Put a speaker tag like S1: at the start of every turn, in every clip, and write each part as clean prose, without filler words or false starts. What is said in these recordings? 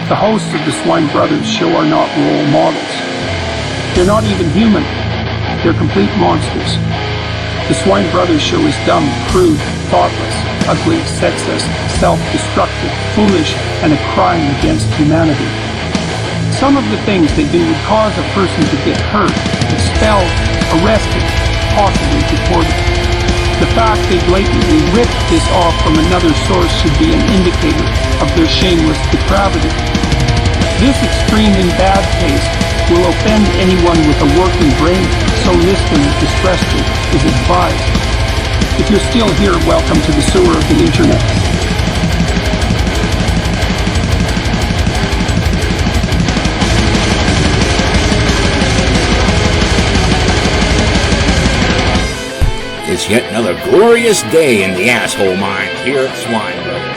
S1: The hosts of the Swine Brothers show are not role models. They're not even human. They're complete monsters. The Swine Brothers show is dumb, crude, thoughtless, ugly, sexist, self-destructive, foolish, and a crime against humanity. Some of the things they do would cause a person to get hurt, expelled, arrested, possibly deported. The fact they blatantly ripped this off from another source should be an indicator of their shameless depravity. This extreme in bad taste will offend anyone with a working brain, so listener discretion is advised. If you're still here, welcome to the sewer of the internet.
S2: It's yet another glorious day in the asshole mine here at Swine Brothers.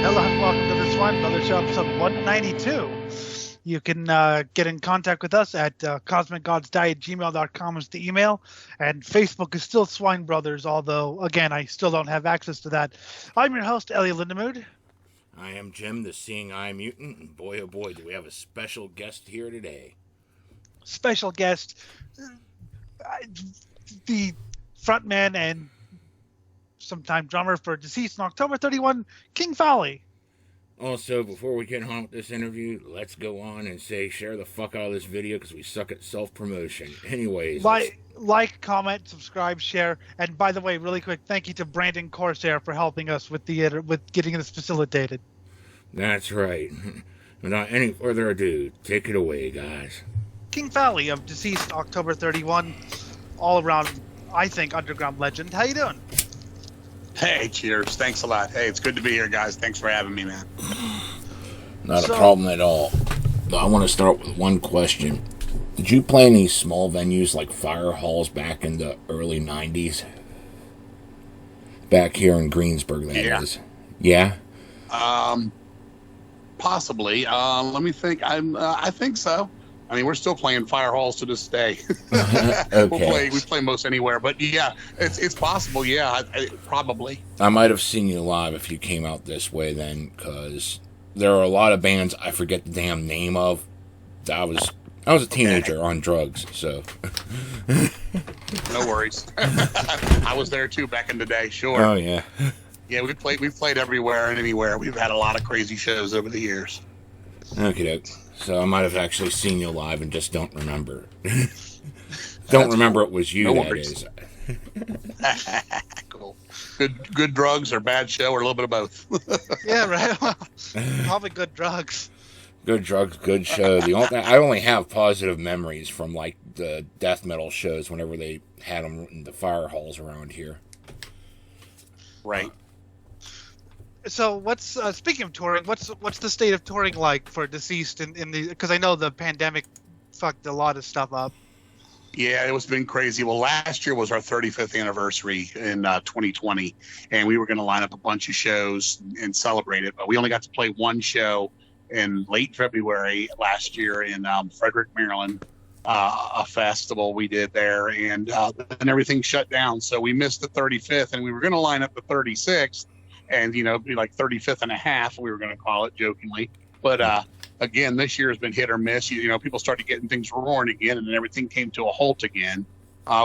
S3: Hello and welcome to the Swine Brothers Show, episode 192. You can get in contact with us at Cosmicgodsdie@gmail.com is the email, and Facebook is still Swine Brothers, although, again, I still don't have access to that. I'm your host, Elliot Lindemood.
S2: I am Jim, the Seeing Eye Mutant, and boy, oh boy, do we have a special guest here today.
S3: Special guest, the frontman and sometime drummer for Deceased on October 31, King Fowley.
S2: Also, before we get on with this interview, let's go on and say share the fuck out of this video because we suck at self-promotion. Anyways.
S3: Like, comment, subscribe, share, and by the way, really quick, thank you to Brandon Corsair for helping us with getting this facilitated.
S2: That's right. Without any further ado, take it away, guys.
S3: King Fowley of Deceased October 31, all around, I think, underground legend. How you doing?
S4: Hey, cheers. Thanks a lot. Hey, it's good to be here, guys. Thanks for having me, man.
S2: Not a problem at all. I want to start with one question. Did you play any small venues like fire halls back in the early 90s? Back here in Greensburg, that is. Yeah?
S4: Possibly. Let me think. I think so. I mean, we're still playing fire halls to this day.
S2: Okay.
S4: We play most anywhere, but yeah, it's possible. Yeah, probably.
S2: I might have seen you live if you came out this way then, because there are a lot of bands I forget the damn name of. I was a teenager on drugs, so.
S4: No worries. I was there too back in the day. Sure.
S2: Oh yeah.
S4: Yeah, we've played everywhere and anywhere. We've had a lot of crazy shows over the years.
S2: Okay. So I might have actually seen you live and just don't remember. Don't remember it was you,
S4: no
S2: that
S4: worries.
S2: is.
S4: Cool. Good drugs or bad show or a little bit of both.
S3: Yeah, right. Probably good drugs.
S2: Good drugs, good show. I only have positive memories from like the death metal shows whenever they had them in the fire halls around here.
S4: Right.
S3: So what's speaking of touring? What's the state of touring like for Deceased in the? Because I know the pandemic fucked a lot of stuff up.
S4: Yeah, it's been crazy. Well, last year was our 35th anniversary in 2020, and we were going to line up a bunch of shows and celebrate it, but we only got to play one show in late February last year in Frederick, Maryland, a festival we did there, and then everything shut down. So we missed the 35th, and we were going to line up the 36th. And, be like 35th and a half, we were going to call it jokingly. But, again, this year has been hit or miss. People started getting things roaring again, and then everything came to a halt again.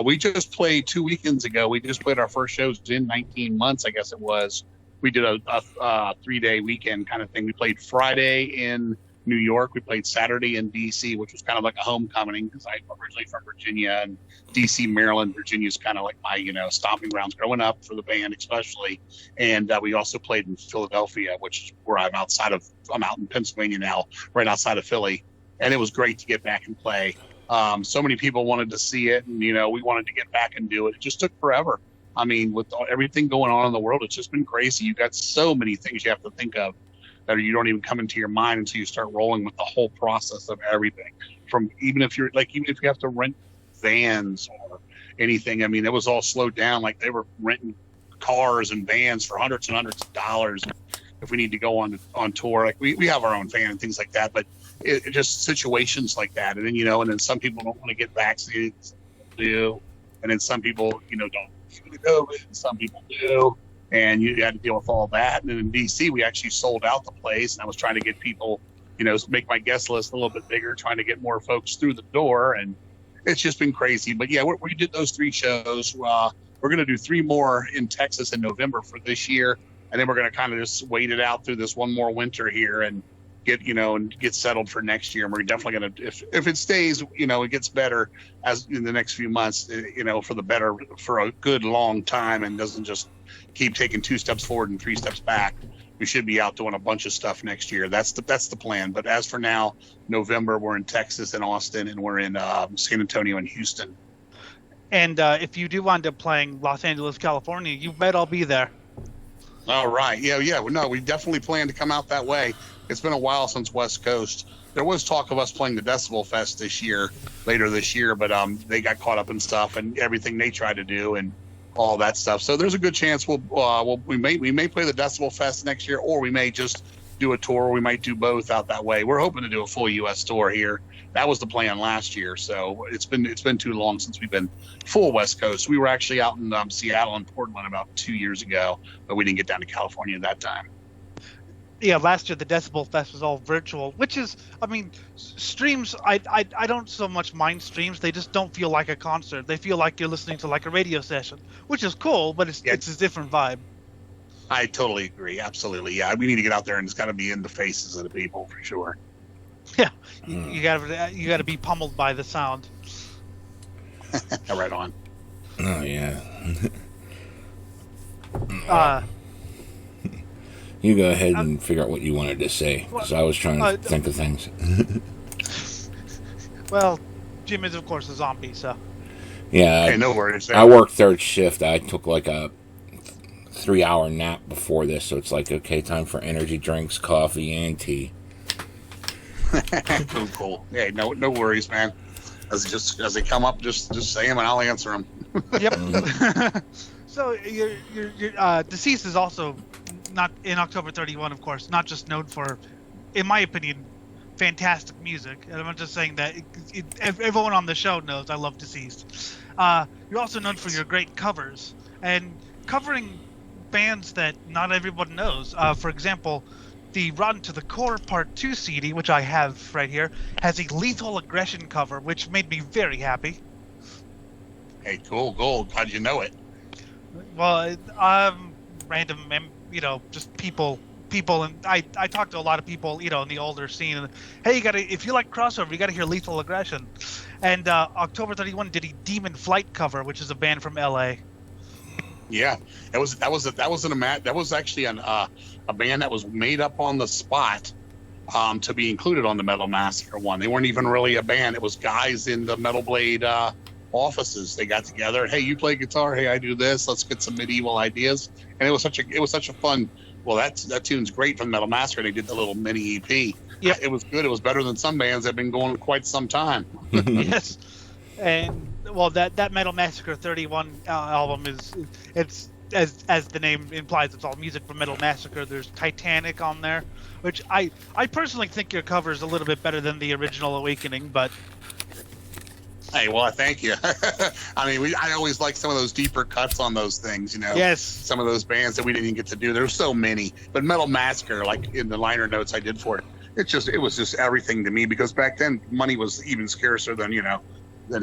S4: We just played 2 weekends ago. We just played our first shows in 19 months, I guess it was. We did a 3-day weekend kind of thing. We played Friday in New York. We played Saturday in D.C., which was kind of like a homecoming because I'm originally from Virginia, and D.C., Maryland, Virginia is kind of like my, stomping grounds growing up for the band especially. And we also played in Philadelphia, which is where I'm out in Pennsylvania now, right outside of Philly. And it was great to get back and play. So many people wanted to see it, and, we wanted to get back and do it. It just took forever. I mean, with everything going on in the world, it's just been crazy. You've got so many things you have to think of that you don't even come into your mind until you start rolling with the whole process of everything. From even if you have to rent vans or anything, I mean, it was all slowed down. Like they were renting cars and vans for hundreds and hundreds of dollars if we need to go on tour. Like we have our own van and things like that, but it just situations like that. And then, and then some people don't want to get vaccinated, some people do. And then some people, don't do COVID, and some people do. and you had to deal with all that. And then in DC, we actually sold out the place, and I was trying to get people, make my guest list a little bit bigger, trying to get more folks through the door, and it's just been crazy. But yeah, we did those 3 shows. We're going to do 3 more in Texas in November for this year, and then we're going to kind of just wait it out through this one more winter here and get settled for next year. And we're definitely going to, if it stays, it gets better as in the next few months, for the better for a good long time, and doesn't just keep taking 2 steps forward and 3 steps back. We should be out doing a bunch of stuff next year. That's the plan. But as for now, November, we're in Texas and Austin, and we're in San Antonio and Houston.
S3: And if you do wind up playing Los Angeles, California, you bet I'll be there.
S4: All right. Yeah. Well, no, we definitely plan to come out that way. It's been a while since West Coast. There was talk of us playing the Decibel Fest later this year, but they got caught up in stuff and everything they tried to do and all that stuff. So there's a good chance we may play the Decibel Fest next year, or we may just do a tour. We might do both out that way. We're hoping to do a full U.S. tour here. That was the plan last year. So it's been too long since we've been full West Coast. We were actually out in Seattle and Portland about 2 years ago, but we didn't get down to California that time.
S3: Yeah, last year the Decibel Fest was all virtual, which is, streams, I don't so much mind streams. They just don't feel like a concert. They feel like you're listening to like a radio session, which is cool, but it's a different vibe.
S4: I totally agree. Absolutely. Yeah, we need to get out there and it's got to be in the faces of the people for sure.
S3: Yeah, you gotta be pummeled by the sound.
S4: Right on.
S2: Oh yeah. You go ahead and figure out what you wanted to say, because I was trying to think of things.
S3: Well, Jim is of course a zombie, so.
S2: Yeah.
S4: Hey, no worries.
S2: I worked third shift. I took like a 3-hour nap before this, so it's like, okay, time for energy drinks, coffee, and tea.
S4: Cool. Hey, no worries, man. As they come up, just say them and I'll answer them.
S3: Yep. So your Deceased is also not in October 31, of course, not just known for, in my opinion, fantastic music. And I'm just saying that everyone on the show knows I love Deceased. You're also known for your great covers and covering bands that not everyone knows. For example, the Rotten to the Core Part 2 CD, which I have right here, has a Lethal Aggression cover, which made me very happy.
S4: Hey, cool. How'd you know it?
S3: Well, random, just people, and I talk to a lot of people, in the older scene. And hey, if you like crossover, you gotta hear Lethal Aggression. And October 31 did a Demon Flight cover, which is a band from LA.
S4: Yeah, that was actually a band that was made up on the spot to be included on the Metal Massacre one. They weren't even really a band. It was guys in the Metal Blade offices. They got together. Hey, you play guitar. Hey, I do this. Let's get some medieval ideas. And it was such a fun. Well, that tune's great from Metal Massacre. They did the little mini EP. Yeah, it was good. It was better than some bands that have been going quite some time.
S3: Yes, and well, that Metal Massacre 31 album it's as the name implies, it's all music from Metal Massacre. There's Titanic on there, which I personally think your cover is a little bit better than the original Awakening, but.
S4: Hey, well, thank you. I always like some of those deeper cuts on those things,
S3: Yes.
S4: Some of those bands that we didn't even get to do. There's so many. But Metal Massacre, like in the liner notes I did for it, it was just everything to me, because back then money was even scarcer than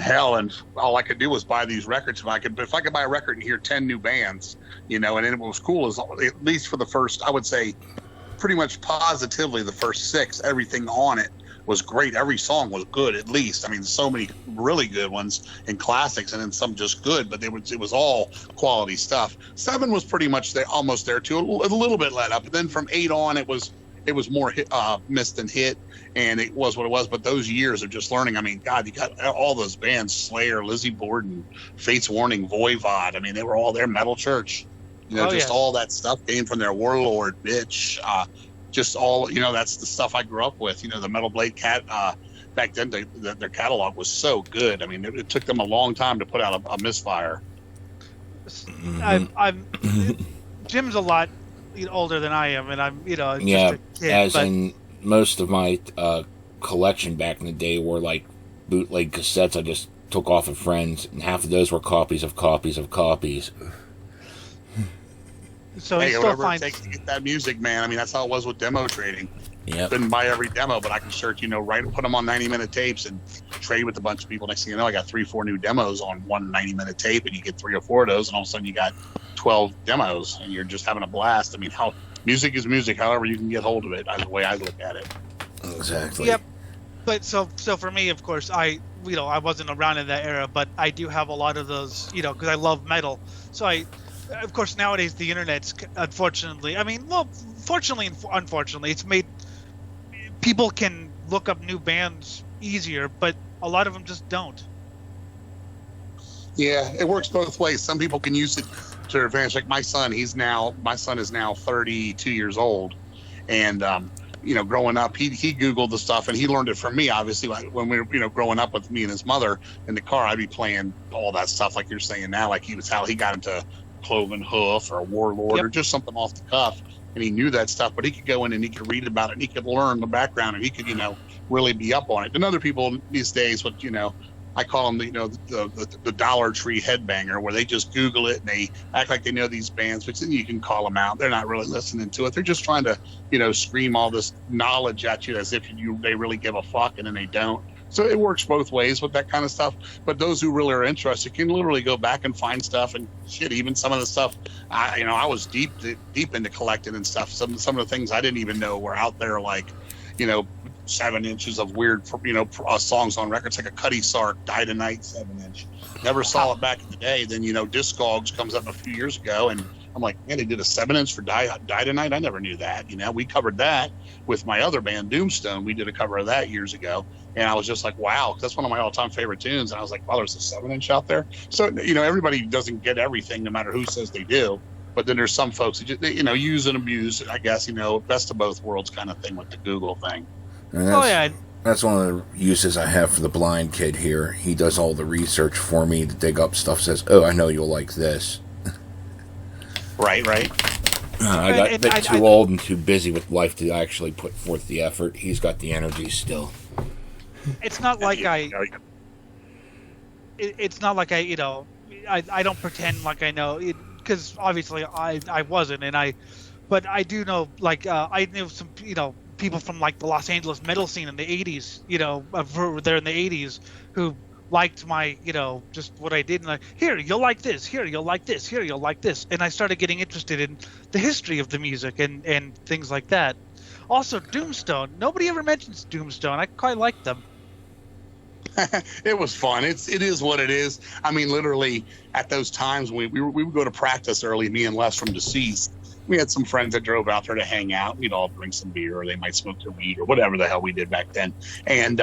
S4: hell, and all I could do was buy these records. If I could buy a record and hear 10 new bands, and it was cool, as at least for the first, I would say, pretty much positively the first 6, everything on it was great. Every song was good, at least. So many really good ones and classics, and then some just good, but it was all quality stuff. 7 was pretty much almost there too, a little bit let up, and then from 8 on it was more miss than hit, and it was what it was. But those years of just learning, God, you got all those bands: Slayer, Lizzie Borden, Fates Warning, Voivod. They were all there. Metal Church, all that stuff came from their Warlord, Bitch. Just all, that's the stuff I grew up with. The Metal Blade Cat. Back then, their catalog was so good. It took them a long time to put out a misfire.
S3: Jim's a lot older than I am, and I'm, just a kid.
S2: As in most of my collection back in the day were like bootleg cassettes I just took off of friends, and half of those were copies of copies of copies.
S3: So
S4: hey,
S3: he still
S4: whatever
S3: finds.
S4: it takes to get that music, man. I mean, that's how it was with demo trading.
S2: Yep.
S4: Couldn't buy every demo, but I can sure, put them on 90-minute tapes and trade with a bunch of people. Next thing you know, I got 3-4 new demos on one 90-minute tape, and you get 3 or 4 of those, and all of a sudden you got 12 demos, and you're just having a blast. I mean, how music is music, however you can get hold of it. That's the way I look at it.
S2: Exactly.
S3: Yep. But so for me, of course, I wasn't around in that era, but I do have a lot of those, because I love metal. So of course, nowadays the internet's unfortunately, fortunately and unfortunately, it's made people can look up new bands easier, but a lot of them just don't.
S4: Yeah, it works both ways. Some people can use it to their advantage. Like my son is now 32 years old, and growing up, he Googled the stuff and he learned it from me. Obviously, like when we were growing up with me and his mother in the car, I'd be playing all that stuff like you're saying now. Like how he got into Cloven Hoof or Warlord or just something off the cuff, and he knew that stuff. But he could go in and he could read about it and he could learn the background and he could really be up on it. And other people these days, I call them, the Dollar Tree headbanger, where they just Google it and they act like they know these bands, which then you can call them out. They're not really listening to it. They're just trying to, scream all this knowledge at you as if they really give a fuck, and then they don't. So it works both ways with that kind of stuff. But those who really are interested can literally go back and find stuff and shit. Even some of the stuff, I was deep into collecting and stuff. Some of the things I didn't even know were out there, like, 7 inches of weird, songs on records, like a Cuddy Sark, Die Tonight 7-inch. Never saw it back in the day. Then, Discogs comes up a few years ago, and I'm like, man, they did a 7-inch for Die Tonight? I never knew that. We covered that with my other band, Doomstone. We did a cover of that years ago, and I was just like, wow, that's one of my all-time favorite tunes. And I was like, wow, there's a 7-inch out there? So, everybody doesn't get everything, no matter who says they do. But then there's some folks who just, use and abuse, I guess, best of both worlds kind of thing with the Google thing.
S2: That's one of the uses I have for the blind kid here. He does all the research for me to dig up stuff. Says, "Oh, I know you'll like this."
S4: Right.
S2: I got a bit too old and too busy with life to actually put forth the effort. He's got the energy still.
S3: It's not like It's not like I don't pretend like I know it, because obviously I wasn't, but I do know, like, I knew some people from like the Los Angeles metal scene in the 80s, there in the 80s, who liked my, just what I did, and like, here, you'll like this, here, you'll like this, here, you'll like this. And I started getting interested in the history of the music and things like that. Also, Doomstone. Nobody ever mentions Doomstone. I quite like them.
S4: It was fun. It is what it is. I mean, literally at those times we would go to practice early, me and Les from Deceased. We had some friends that drove out there to hang out. We'd all bring some beer, or they might smoke their weed, or whatever the hell we did back then. And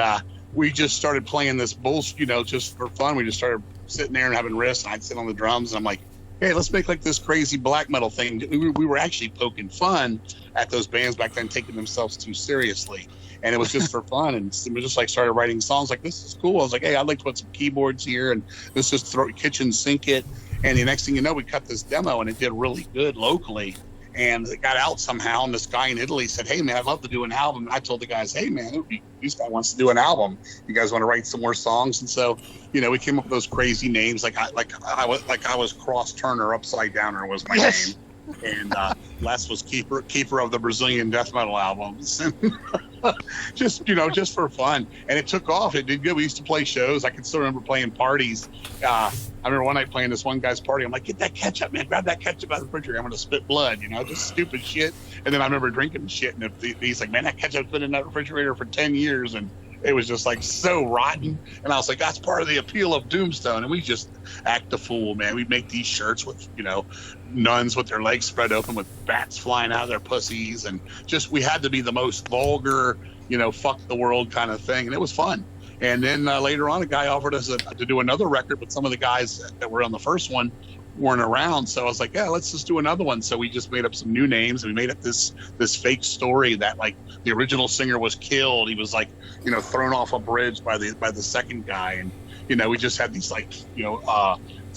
S4: we just started playing this bullshit, just for fun. We just started sitting there and having riffs. And I'd sit on the drums, and I'm like, hey, let's make like this crazy black metal thing. We were actually poking fun at those bands back then, taking themselves too seriously. And it was just for fun. And we just like started writing songs like, this is cool. I was like, hey, I'd like to put some keyboards here, and let's just throw kitchen sink it. And the next thing you know, we cut this demo, and it did really good locally. And it got out somehow, and this guy in Italy said, hey, man, I'd love to do an album. And I told the guys, hey, man, this guy wants to do an album. You guys want to write some more songs? And so, we came up with those crazy names. I was Cross Turner, Upside Downer was my name. And Les was keeper of the Brazilian death metal albums. just for fun. And it took off. It did good. We used to play shows. I can still remember playing parties. I remember one night playing this one guy's party. I'm like, get that ketchup, man. Grab that ketchup out of the refrigerator. I'm going to spit blood, just stupid shit. And then I remember drinking the shit. And he's like, man, that ketchup's been in that refrigerator for 10 years. And it was just like so rotten. And I was like, that's part of the appeal of Doomstone. And we just act the fool, man. We'd make these shirts with, nuns with their legs spread open with bats flying out of their pussies. And just, we had to be the most vulgar, fuck the world kind of thing. And it was fun. And then later on, a guy offered us to do another record, but some of the guys that were on the first one weren't around. So I was like, yeah, let's just do another one. So we just made up some new names, and we made up this fake story that like the original singer was killed. He was like, thrown off a bridge by the second guy. And, we just had these like,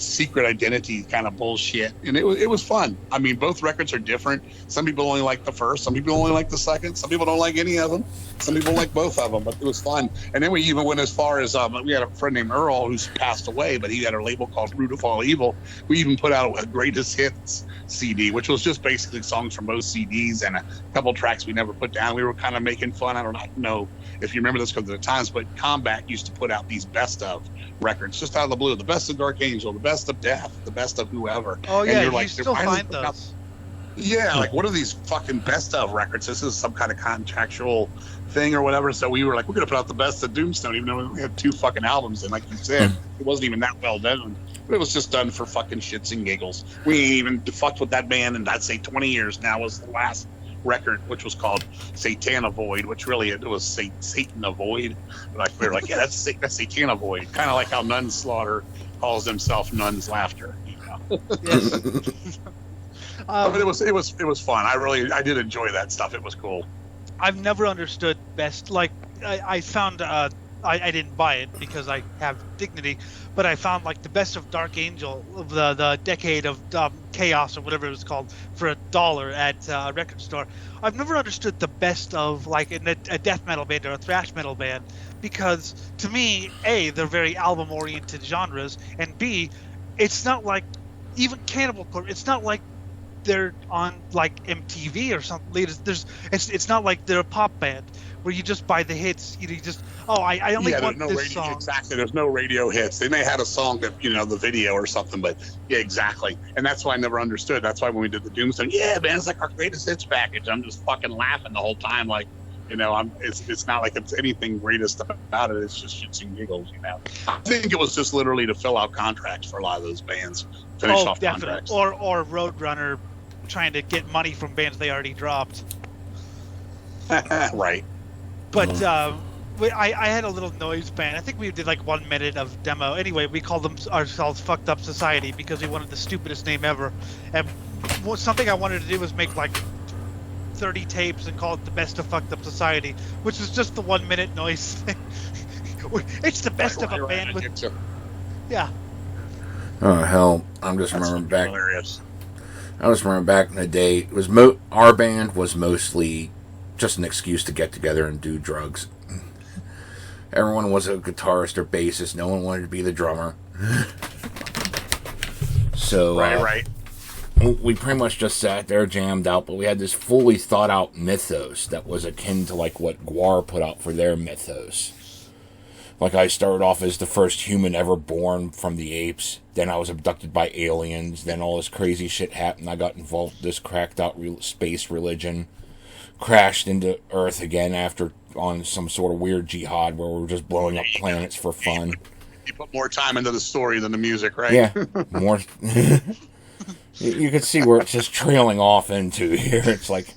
S4: secret identity kind of bullshit, and it was fun. I mean, both records are different. Some people only like the first, some people only like the second, some people don't like any of them, some people like both of them, but it was fun. And then we even went as far as we had a friend named Earl who's passed away, but he had a label called Root of All Evil. We even put out a greatest hits CD, which was just basically songs from both CDs and a couple tracks we never put down. We were kind of making fun. I don't know if you remember this because of the times, but Combat used to put out these best of records just out of the blue, the best of Dark Angel, the best of Death, the best of whoever.
S3: Oh yeah,
S4: and
S3: you still find those.
S4: Yeah, like what are these fucking best of records? This is some kind of contractual thing or whatever. So we were like, we're gonna put out the best of Doomstone, even though we had 2 fucking albums. And like you said, it wasn't even that well done. But it was just done for fucking shits and giggles. We ain't even fucked with that band, and I'd say 20 years now was the last record, which was called Satanovoid, which really it was Satanovoid. Like we were like, yeah, that's Satanovoid, kind of like how Nun Slaughter calls himself Nun's Laughter. You know?
S3: Yes.
S4: But it was fun. I did enjoy that stuff. It was cool.
S3: I've never understood best. Like I found I didn't buy it because I have dignity, but I found like the best of Dark Angel of the decade of chaos or whatever it was called for $1 at a record store. I've never understood the best of like a death metal band or a thrash metal band, because to me, A, they're very album oriented genres, and B, it's not like even Cannibal Corpse, it's not like they're on like MTV or something. It's not like they're a pop band where you just buy the hits. You just I only want
S4: no
S3: this
S4: radio,
S3: song.
S4: Exactly, there's no radio hits. They may have had a song that the video or something, but yeah, exactly. And that's why I never understood. That's why when we did the Doomstone, yeah, man, it's like our greatest hits package. I'm just fucking laughing the whole time, like. It's not like it's anything greatest about it. It's just shits and giggles, I think it was just literally to fill out contracts for a lot of those bands, finish off contracts.
S3: Or Roadrunner trying to get money from bands they already dropped.
S4: Right.
S3: But I had a little noise band. I think we did like 1 minute of demo. Anyway, we called ourselves Fucked Up Society because we wanted the stupidest name ever. And something I wanted to do was make like 30 tapes and call it the best of Fucked Up Society, which is just the 1 minute noise thing. It's the best of a band with. Yeah.
S2: Oh hell! I'm just remembering back. Hilarious. I was remembering back in the day. It was our band was mostly just an excuse to get together and do drugs. Everyone was a guitarist or bassist. No one wanted to be the drummer. So
S4: right.
S2: We pretty much just sat there jammed out, but we had this fully thought out mythos that was akin to like what Gwar put out for their mythos. Like I started off as the first human ever born from the apes, then I was abducted by aliens, then all this crazy shit happened, I got involved with this cracked out space religion, crashed into Earth again after on some sort of weird jihad where we were just blowing up planets for fun.
S4: You put more time into the story than the music, right?
S2: Yeah, more... You can see where it's just trailing off into here. It's like,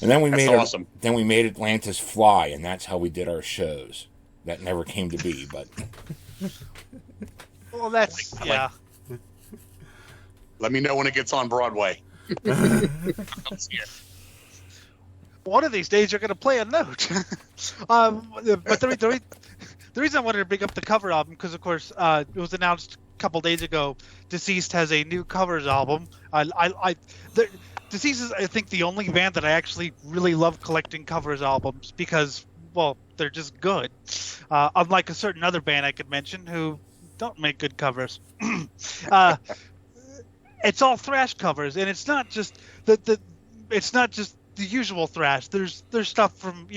S2: and then we made Atlantis fly, and that's how we did our shows. That never came to be, but.
S3: Well, that's yeah.
S4: Let me know when it gets on Broadway.
S3: One of these days, you're going to play a note. But the reason I wanted to bring up the cover album, because of course it was announced couple days ago, Deceased has a new covers album. Deceased is, I think, the only band that I actually really love collecting covers albums because, well, they're just good. Unlike a certain other band I could mention who don't make good covers. It's all thrash covers, and it's not just the usual thrash. There's stuff from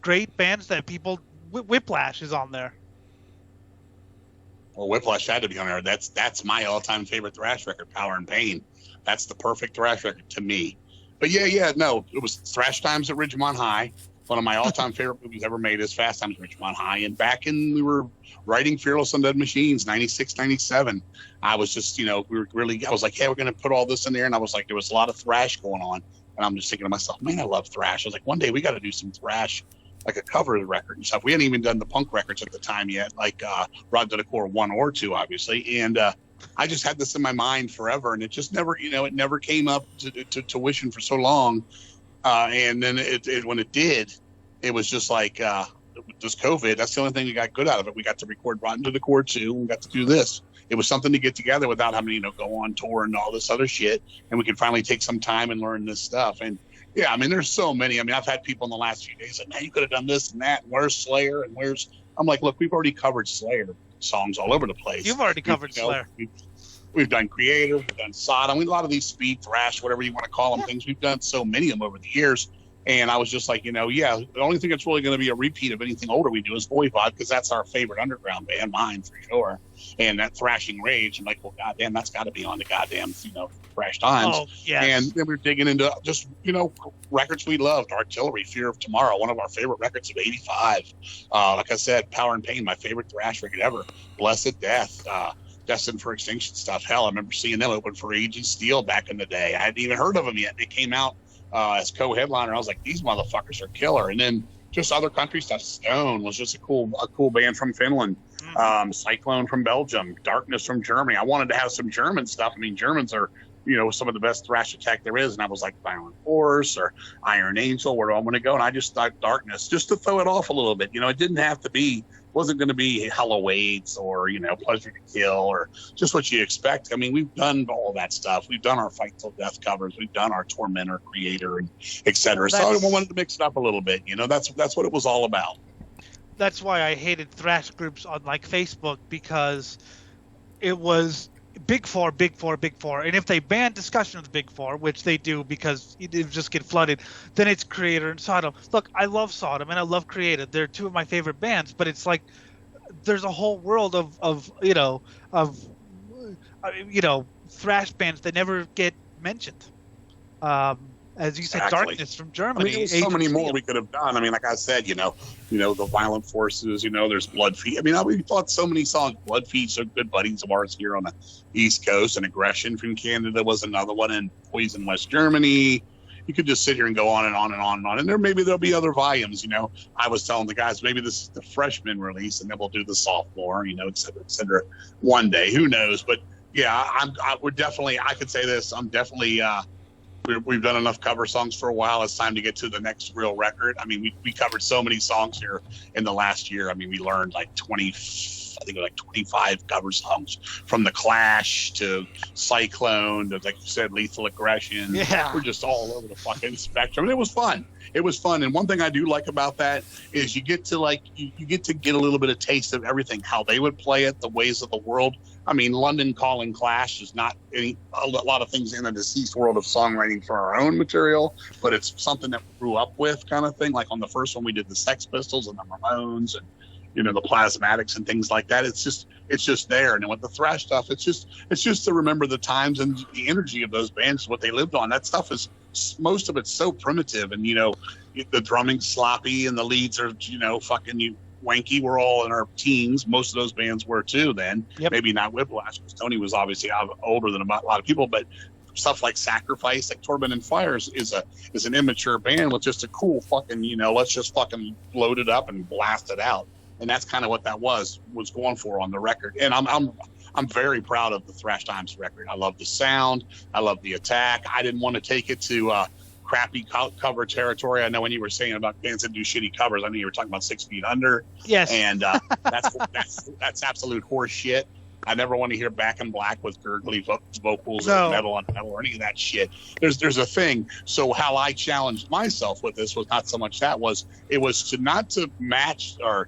S3: great bands that people. Whiplash is on there.
S4: Well, Whiplash had to be on there. That's my all-time favorite thrash record, Power and Pain. That's the perfect thrash record to me. But no, it was Thrash Times at Ridgemont High. One of my all-time favorite movies ever made is Fast Times at Ridgemont High. And back we were writing Fearless Undead Machines, 96, 97. I was just, I was like, hey, we're going to put all this in there. And I was like, there was a lot of thrash going on. And I'm just thinking to myself, man, I love thrash. I was like, one day we got to do some thrash, like a cover record and stuff. We hadn't even done the punk records at the time yet, like Rod to the Core 1 or 2, obviously. And I just had this in my mind forever, and it just never, it never came up to tuition for so long. And then when it did, it was just like just COVID. That's the only thing we got good out of it. We got to record Rotten to the Core 2. We got to do this. it was something to get together without having to, you know, go on tour and all this other shit. And we could finally take some time and learn this stuff. And yeah, I mean, there's so many. I mean, I've had people in the last few days like, man, you could have done this and that. And where's Slayer? And where's, I'm like, look, we've already covered Slayer songs all over the place.
S3: You've already covered Slayer.
S4: We've done Kreator, we've done Sodom, a lot of these speed thrash, whatever you want to call them, things. We've done so many of them over the years. And I was just like, you know, yeah, the only thing that's really going to be a repeat of anything older we do is Voivod, because that's our favorite underground band, mine for sure. And that Thrashing Rage, I'm like, well, goddamn, that's got to be on the goddamn, you know, Thrash Times.
S3: Oh, yes.
S4: And then we're digging into just, you know, records we loved. Artillery, Fear of Tomorrow, one of our favorite records of '85. Like I said, Power and Pain, my favorite thrash record ever. Blessed Death, Destined for Extinction stuff. Hell, I remember seeing them open for Age of Steel back in the day. I hadn't even heard of them yet. They came out as co-headliner. I was like, these motherfuckers are killer. And then just other country stuff. Stone was just a cool band from Finland. Cyclone from Belgium. Darkness from Germany. I wanted to have some German stuff. I mean, Germans are, you know, some of the best thrash attack there is. And I was like, Violent Force or Iron Angel, where do I want to go? And I just thought Darkness, just to throw it off a little bit. You know, it didn't have to be, wasn't going to be Hallowades or, you know, Pleasure to Kill or just what you expect. I mean, we've done all that stuff. We've done our Fight Till Death covers. We've done our Tormentor, Kreator, and et cetera. So I wanted to mix it up a little bit. You know, that's what it was all about.
S3: That's why I hated thrash groups on like Facebook, because it was Big Four, Big Four, Big Four. And if they ban discussion of the Big Four, which they do because it just get flooded, then it's Kreator and Sodom. Look, I love Sodom and I love Kreator. They're two of my favorite bands, but it's like there's a whole world of thrash bands that never get mentioned. As you said,
S4: Exactly.
S3: Darkness from Germany.
S4: I mean, there's so many more we could have done. I mean, like I said, you know, the Violent Forces, you know, there's Blood Feet. I mean, we thought so many songs. Blood Feet are good buddies of ours here on the East Coast, and Aggression from Canada was another one, and Poison West Germany. You could just sit here and go on and on and on and on. And there'll be other volumes, you know. I was telling the guys, maybe this is the freshman release, and then we'll do the sophomore, you know, et cetera, one day. Who knows? But yeah, we're definitely, I could say this, I'm definitely, we've done enough cover songs for a while. It's time to get to the next real record. I mean, we covered so many songs here in the last year. I mean, we learned like 25 cover songs, from The Clash to Cyclone to, like you said, Lethal Aggression.
S3: Yeah.
S4: We're just all over the fucking spectrum. And it was fun. It was fun. And one thing I do like about that is you get to get a little bit of taste of everything, how they would play it, the ways of the world. I mean, London Calling Clash is not a lot of things in the deceased world of songwriting for our own material, but it's something that we grew up with, kind of thing. Like on the first one, we did the Sex Pistols and the Ramones and, you know, the Plasmatics and things like that. It's just there. And then with the thrash stuff, it's just to remember the times and the energy of those bands, what they lived on. That stuff is, most of it's so primitive, and, you know, the drumming's sloppy and the leads are, you know, fucking wanky. We're all in our teens. Most of those bands were too then.
S3: Yep.
S4: Maybe not Whiplash, because Tony was obviously older than a lot of people, but stuff like Sacrifice, like Torment and Fire is an immature band with just a cool fucking, you know, let's just fucking load it up and blast it out. And that's kind of what that was going for on the record. And I'm very proud of the Thrash Times record. I love the sound. I love the attack. I didn't want to take it to crappy cover territory. I know when you were saying about bands that do shitty covers, I know you were talking about 6 Feet Under.
S3: Yes.
S4: And that's absolute horse shit. I never want to hear Back in Black with gurgly vocals or metal on metal or any of that shit. There's a thing. So how I challenged myself with this was not so much that, it was not to match or,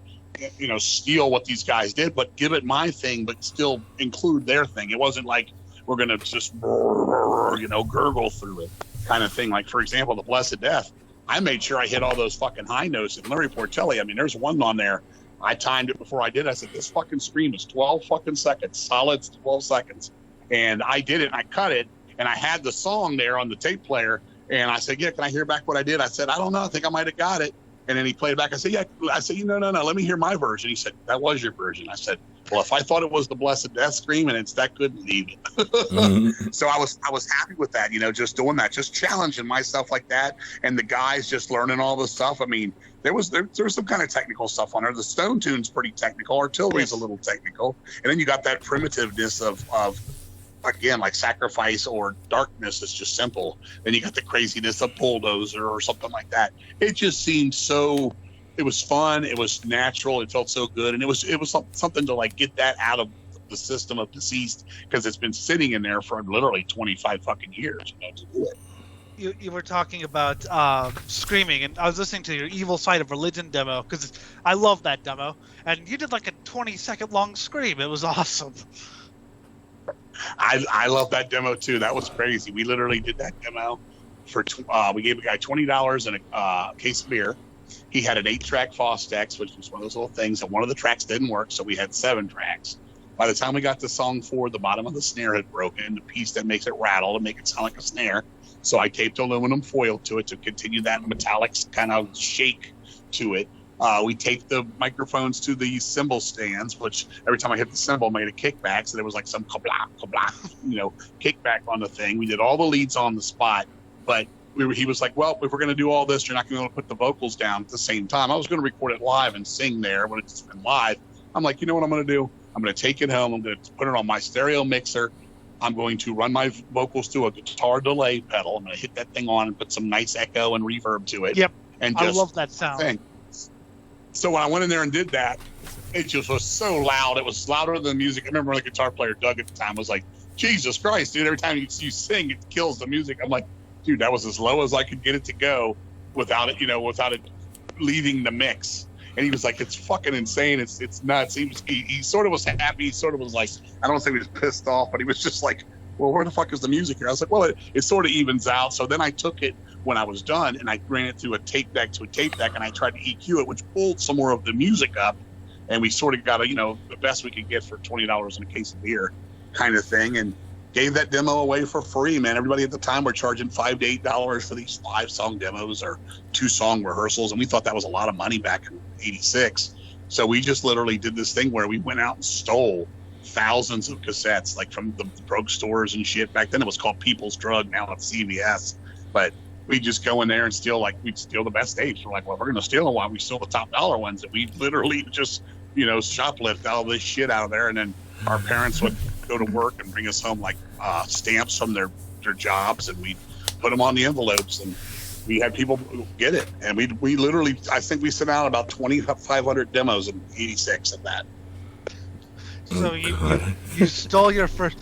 S4: you know, steal what these guys did, but give it my thing, but still include their thing. It wasn't like we're going to just, you know, gurgle through it kind of thing. Like, for example, the Blessed Death, I made sure I hit all those fucking high notes. And Larry Portelli, I mean, there's one on there. I timed it before I did. I said, this fucking scream is 12 fucking seconds, solid 12 seconds. And I did it, and I cut it, and I had the song there on the tape player. And I said, yeah, can I hear back what I did? I said, I don't know. I think I might have got it. And then he played it back. I said, yeah. I said, no, let me hear my version. He said, that was your version. I said, well, if I thought it was the Blessed Death scream and it's that good, leave it. Mm-hmm. So I was happy with that, you know, just doing that, just challenging myself like that. And the guys just learning all the stuff. I mean, there was some kind of technical stuff on there. The Stone tune's pretty technical. Artillery's a little technical. And then you got that primitiveness of again, like Sacrifice or Darkness is just simple. Then you got the craziness of Bulldozer or something like that. It just seemed so, it was fun. It was natural. It felt so good. And it was something to like get that out of the system of deceased because it's been sitting in there for literally 25 fucking years, to do it.
S3: You were talking about screaming, and I was listening to your Evil Side of Religion demo because I love that demo, and you did like a 20-second long scream. It was awesome.
S4: I love that demo too. That was crazy. We literally did that demo for we gave a guy $20 and a case of beer. He had an 8-track Fostex, which was one of those little things, and one of the tracks didn't work, so we had 7 tracks. By the time we got to song 4, the bottom of the snare had broken, the piece that makes it rattle to make it sound like a snare. So I taped aluminum foil to it to continue that metallic kind of shake to it. We taped the microphones to the cymbal stands, which every time I hit the cymbal made a kickback. So there was like some kablah, kablah, kickback on the thing. We did all the leads on the spot, but he was like, well, if we're going to do all this, you're not going to put the vocals down at the same time. I was going to record it live and sing there when it's been live. I'm like, you know what I'm going to do? I'm going to take it home. I'm going to put it on my stereo mixer. I'm going to run my vocals through a guitar delay pedal. I'm going to hit that thing on and put some nice echo and reverb to it.
S3: Yep.
S4: And
S3: I love that sound.
S4: Thing. So when I went in there and did that, it just was so loud. It was louder than the music. I remember the guitar player, Doug, at the time was like, Jesus Christ, dude, every time you sing, it kills the music. I'm like, dude, that was as low as I could get it to go without it leaving the mix. And he was like, it's fucking insane. It's nuts. He sort of was happy. He sort of was like, I don't think he was pissed off, but he was just like, well, where the fuck is the music here? I was like, well, it sort of evens out. So then I took it when I was done and I ran it through a tape deck and I tried to EQ it, which pulled some more of the music up. And we sort of got the best we could get for $20 in a case of beer kind of thing. And gave that demo away for free, man. Everybody at the time were charging $5 to $8 for these 5-song demos or 2-song rehearsals. And we thought that was a lot of money back in '86. So we just literally did this thing where we went out and stole thousands of cassettes, like from the drugstores and shit. Back then it was called People's Drug, now it's CVS. But we just go in there and we'd steal the best tapes. We're like, well, we're going to steal them. Why we steal the top dollar ones? And we literally just, shoplift all this shit out of there. And then our parents would go to work and bring us home like stamps from their jobs, and we'd put them on the envelopes, and we had people get it. And we literally, I think we sent out about 2,500 demos in '86 of that.
S3: So you stole your first.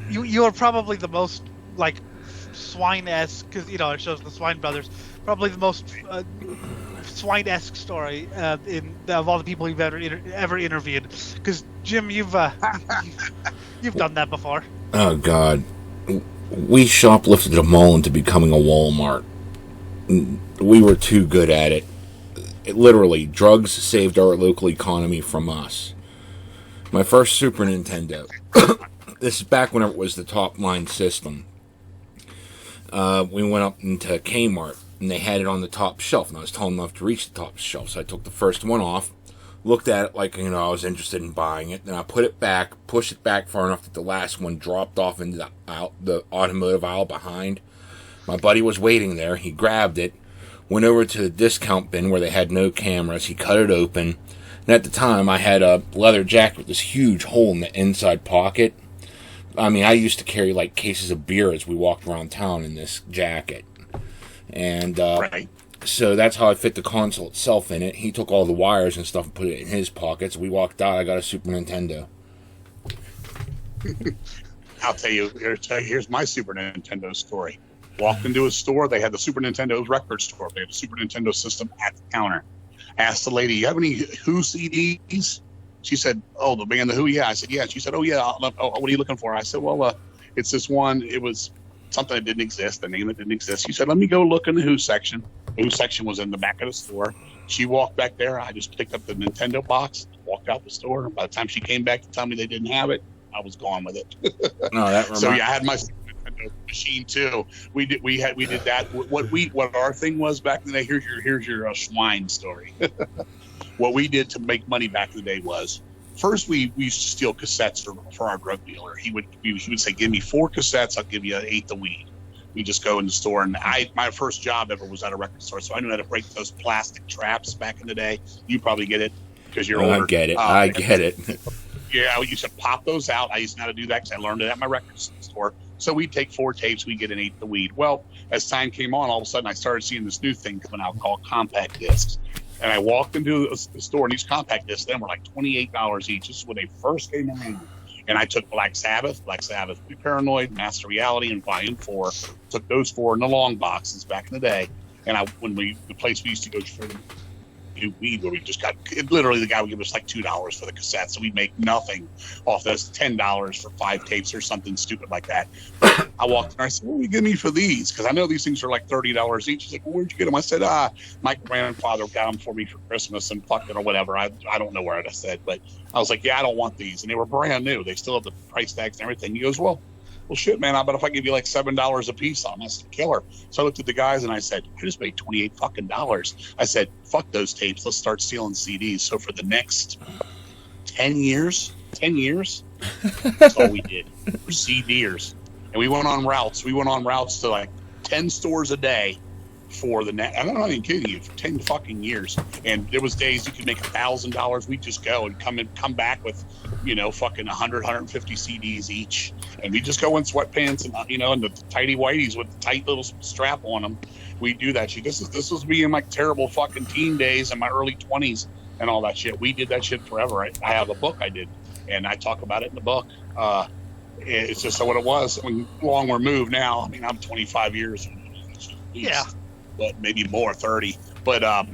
S3: You are probably the most like swine-esque, because it shows the Swine Brothers. Probably the most swine-esque story of all the people you've ever interviewed. Because Jim, you've done that before.
S2: Oh God, we shoplifted a mall into becoming a Walmart. We were too good at it. Literally, drugs saved our local economy from us. My first Super Nintendo. This is back when it was the top line system. We went up into Kmart, and they had it on the top shelf, and I was tall enough to reach the top shelf, so I took the first one off, looked at it like, I was interested in buying it, then I put it back, pushed it back far enough that the last one dropped off into the automotive aisle behind. My buddy was waiting there. He grabbed it, went over to the discount bin where they had no cameras. He cut it open, and at the time, I had a leather jacket with this huge hole in the inside pocket. I mean, I used to carry like cases of beer as we walked around town in this jacket. And
S4: right.
S2: So that's how I fit the console itself in it. He took all the wires and stuff and put it in his pockets. We walked out. I got a Super Nintendo.
S4: I'll tell you, here's my Super Nintendo story. Walked into a store. They had the Super Nintendo record store. They had a Super Nintendo system at the counter. Asked the lady, you have any Who CDs? She said, oh, the band The Who? Yeah. I said, yeah. She said, oh, yeah. What are you looking for? I said, well, it's this one. It was something that didn't exist, the name that didn't exist. She said, let me go look in the Who section. The Who section was in the back of the store. She walked back there. I just picked up the Nintendo box, walked out the store. By the time she came back to tell me they didn't have it, I was gone with it.
S2: No, that reminds.
S4: So yeah, I had my Super Nintendo machine too. We did that. What our thing was back in the day. Here's your swine story. What we did to make money back in the day was, first we used to steal cassettes for our drug dealer. He would say, give me 4 cassettes, I'll give you an eighth of weed. We just go in the store, and my first job ever was at a record store, so I knew how to break those plastic traps back in the day. You probably get it because you're older.
S2: I get it. I get it.
S4: Yeah, we used to pop those out. I used to know how to do that because I learned it at my record store. So we'd take 4 tapes, we'd get an eighth of weed. Well, as time came on, all of a sudden I started seeing this new thing coming out called compact discs. And I walked into the store, and these compact discs then were like $28 each. This is when they first came around. And I took Black Sabbath, Be Paranoid, Master Reality, and Volume 4. Took those 4 in the long boxes back in the day. And the place we used to go to do weed, where we just got, literally the guy would give us like $2 for the cassette, so we'd make nothing off those, $10 for 5 tapes or something stupid like that. I walked in, I said, what do you give me for these? Because I know these things are like $30 each. He's like, well, where'd you get them? I said, my grandfather got them for me for Christmas and fucking or whatever. I don't know where I said, but I was like, yeah, I don't want these. And they were brand new. They still have the price tags and everything. He goes, well, shit, man, I bet if I give you like $7 a piece on this, killer. So I looked at the guys and I said, I just made $28 fucking dollars. I said, fuck those tapes. Let's start stealing CDs. So for the next 10 years, that's all we did. We're CDers. And we went on routes. To like 10 stores a day for the next, I'm not even kidding you, for 10 fucking years. And there was days you could make $1,000. We'd just go and come back with, fucking 100, 150 CDs each. And we just go in sweatpants and, and the tighty whities with the tight little strap on them. We do that shit. This was me in my terrible fucking teen days in my early 20s and all that shit. We did that shit forever. I have a book I did, and I talk about it in the book. It's just what it was. Long removed now. I mean, I'm 25 years.
S3: Yeah.
S4: But maybe more, 30. But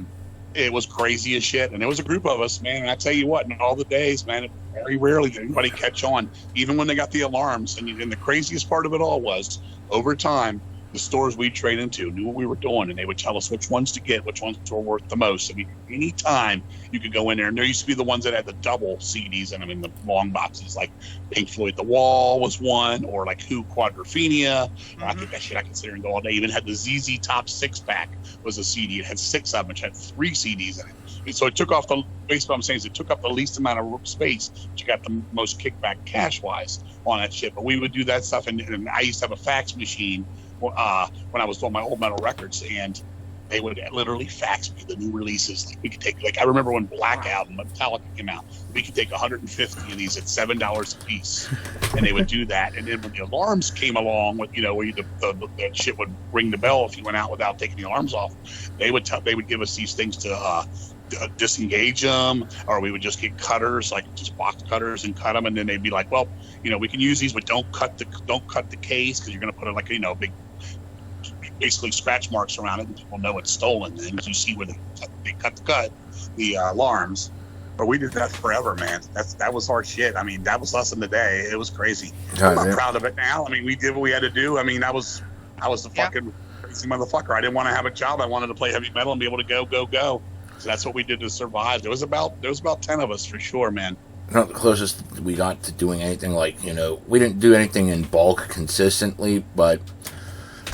S4: it was crazy as shit. And there was a group of us, man. And I tell you what, in all the days, man, very rarely did anybody catch on, even when they got the alarms. And the craziest part of it all was, over time, the stores we'd trade into knew what we were doing, and they would tell us which ones to get, which ones were worth the most. I mean, any time you could go in there, and there used to be the ones that had the double CDs in them in the long boxes, like Pink Floyd The Wall was one, or like Who Quadrophenia. I think that shit I could sit there and go all day. Even had the ZZ Top 6-pack was a CD. It had 6 of them, which had 3 CDs in it. And so it took off basically what I'm saying is it took up the least amount of space, but you got the most kickback cash-wise on that shit. But we would do that stuff, and I used to have a fax machine when I was doing my old metal records, and they would literally fax me the new releases. Like we could take, like I remember when Black Album, Metallica came out, we could take 150 of these at $7 a piece, and they would do that. And then when the alarms came along, with where the shit would ring the bell if you went out without taking the alarms off, they would give us these things to disengage them, or we would just get cutters, like just box cutters, and cut them. And then they'd be like, well, we can use these, but don't cut the case, because you're going to put a big, basically scratch marks around it, and people know it's stolen. And you see where they cut the alarms. But we did that forever, man. That was hard shit. I mean, that was less than the day. It was crazy. I'm not proud of it now. I mean, we did what we had to do. I mean, I was the fucking crazy motherfucker. I didn't want to have a job. I wanted to play heavy metal and be able to go. So that's what we did to survive. There was about 10 of us for sure, man.
S2: Not the closest we got to doing anything like, we didn't do anything in bulk consistently, but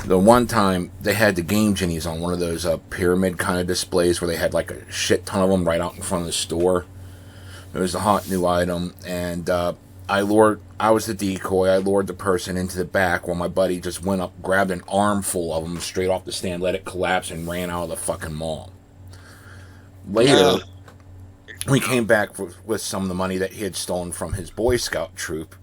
S2: the one time they had the Game Genies on one of those pyramid kind of displays where they had like a shit ton of them right out in front of the store. It was a hot new item, and I was the decoy. I lured the person into the back while my buddy just went up, grabbed an armful of them straight off the stand, let it collapse, and ran out of the fucking mall. Later, we came back with some of the money that he had stolen from his Boy Scout troop.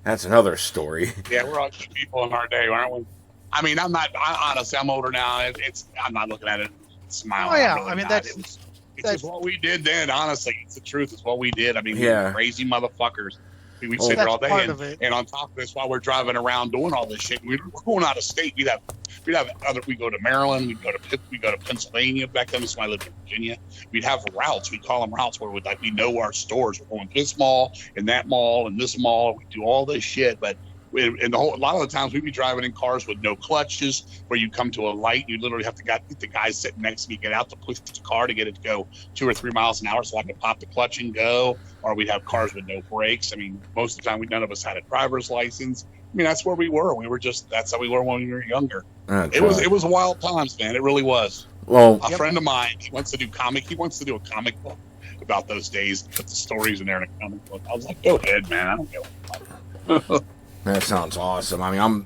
S2: That's another story. Yeah,
S4: we're all good people in our day, aren't we? I mean, honestly, I'm older now. I'm not looking at it smiling.
S3: Oh, yeah.
S4: Really,
S3: I mean,
S4: it's just what we did then, honestly. It's the truth. It's what we did. I mean, we were crazy motherfuckers. We'd sit there all day, and on top of this, while we're driving around doing all this shit, we're going out of state. We'd go to Maryland, we'd go to Pennsylvania. Back then, this is when I lived in Virginia. We'd have routes. We'd call them routes where we know our stores. We're going to this mall and that mall and this mall. We do all this shit, but a lot of the times we'd be driving in cars with no clutches, where you come to a light, you literally have to get the guy sitting next to me get out to push the car to get it to go 2 or 3 miles an hour so I could pop the clutch and go. Or we'd have cars with no brakes. I mean, most of the time none of us had a driver's license. I mean, that's where we were. That's how we were when we were younger. It was wild times, man. It really was.
S2: Well,
S4: a friend of mine, he wants to do a comic book about those days, put the stories in there in a comic book. I was like, go ahead, man. I don't give a fuck.
S2: That sounds awesome. I mean,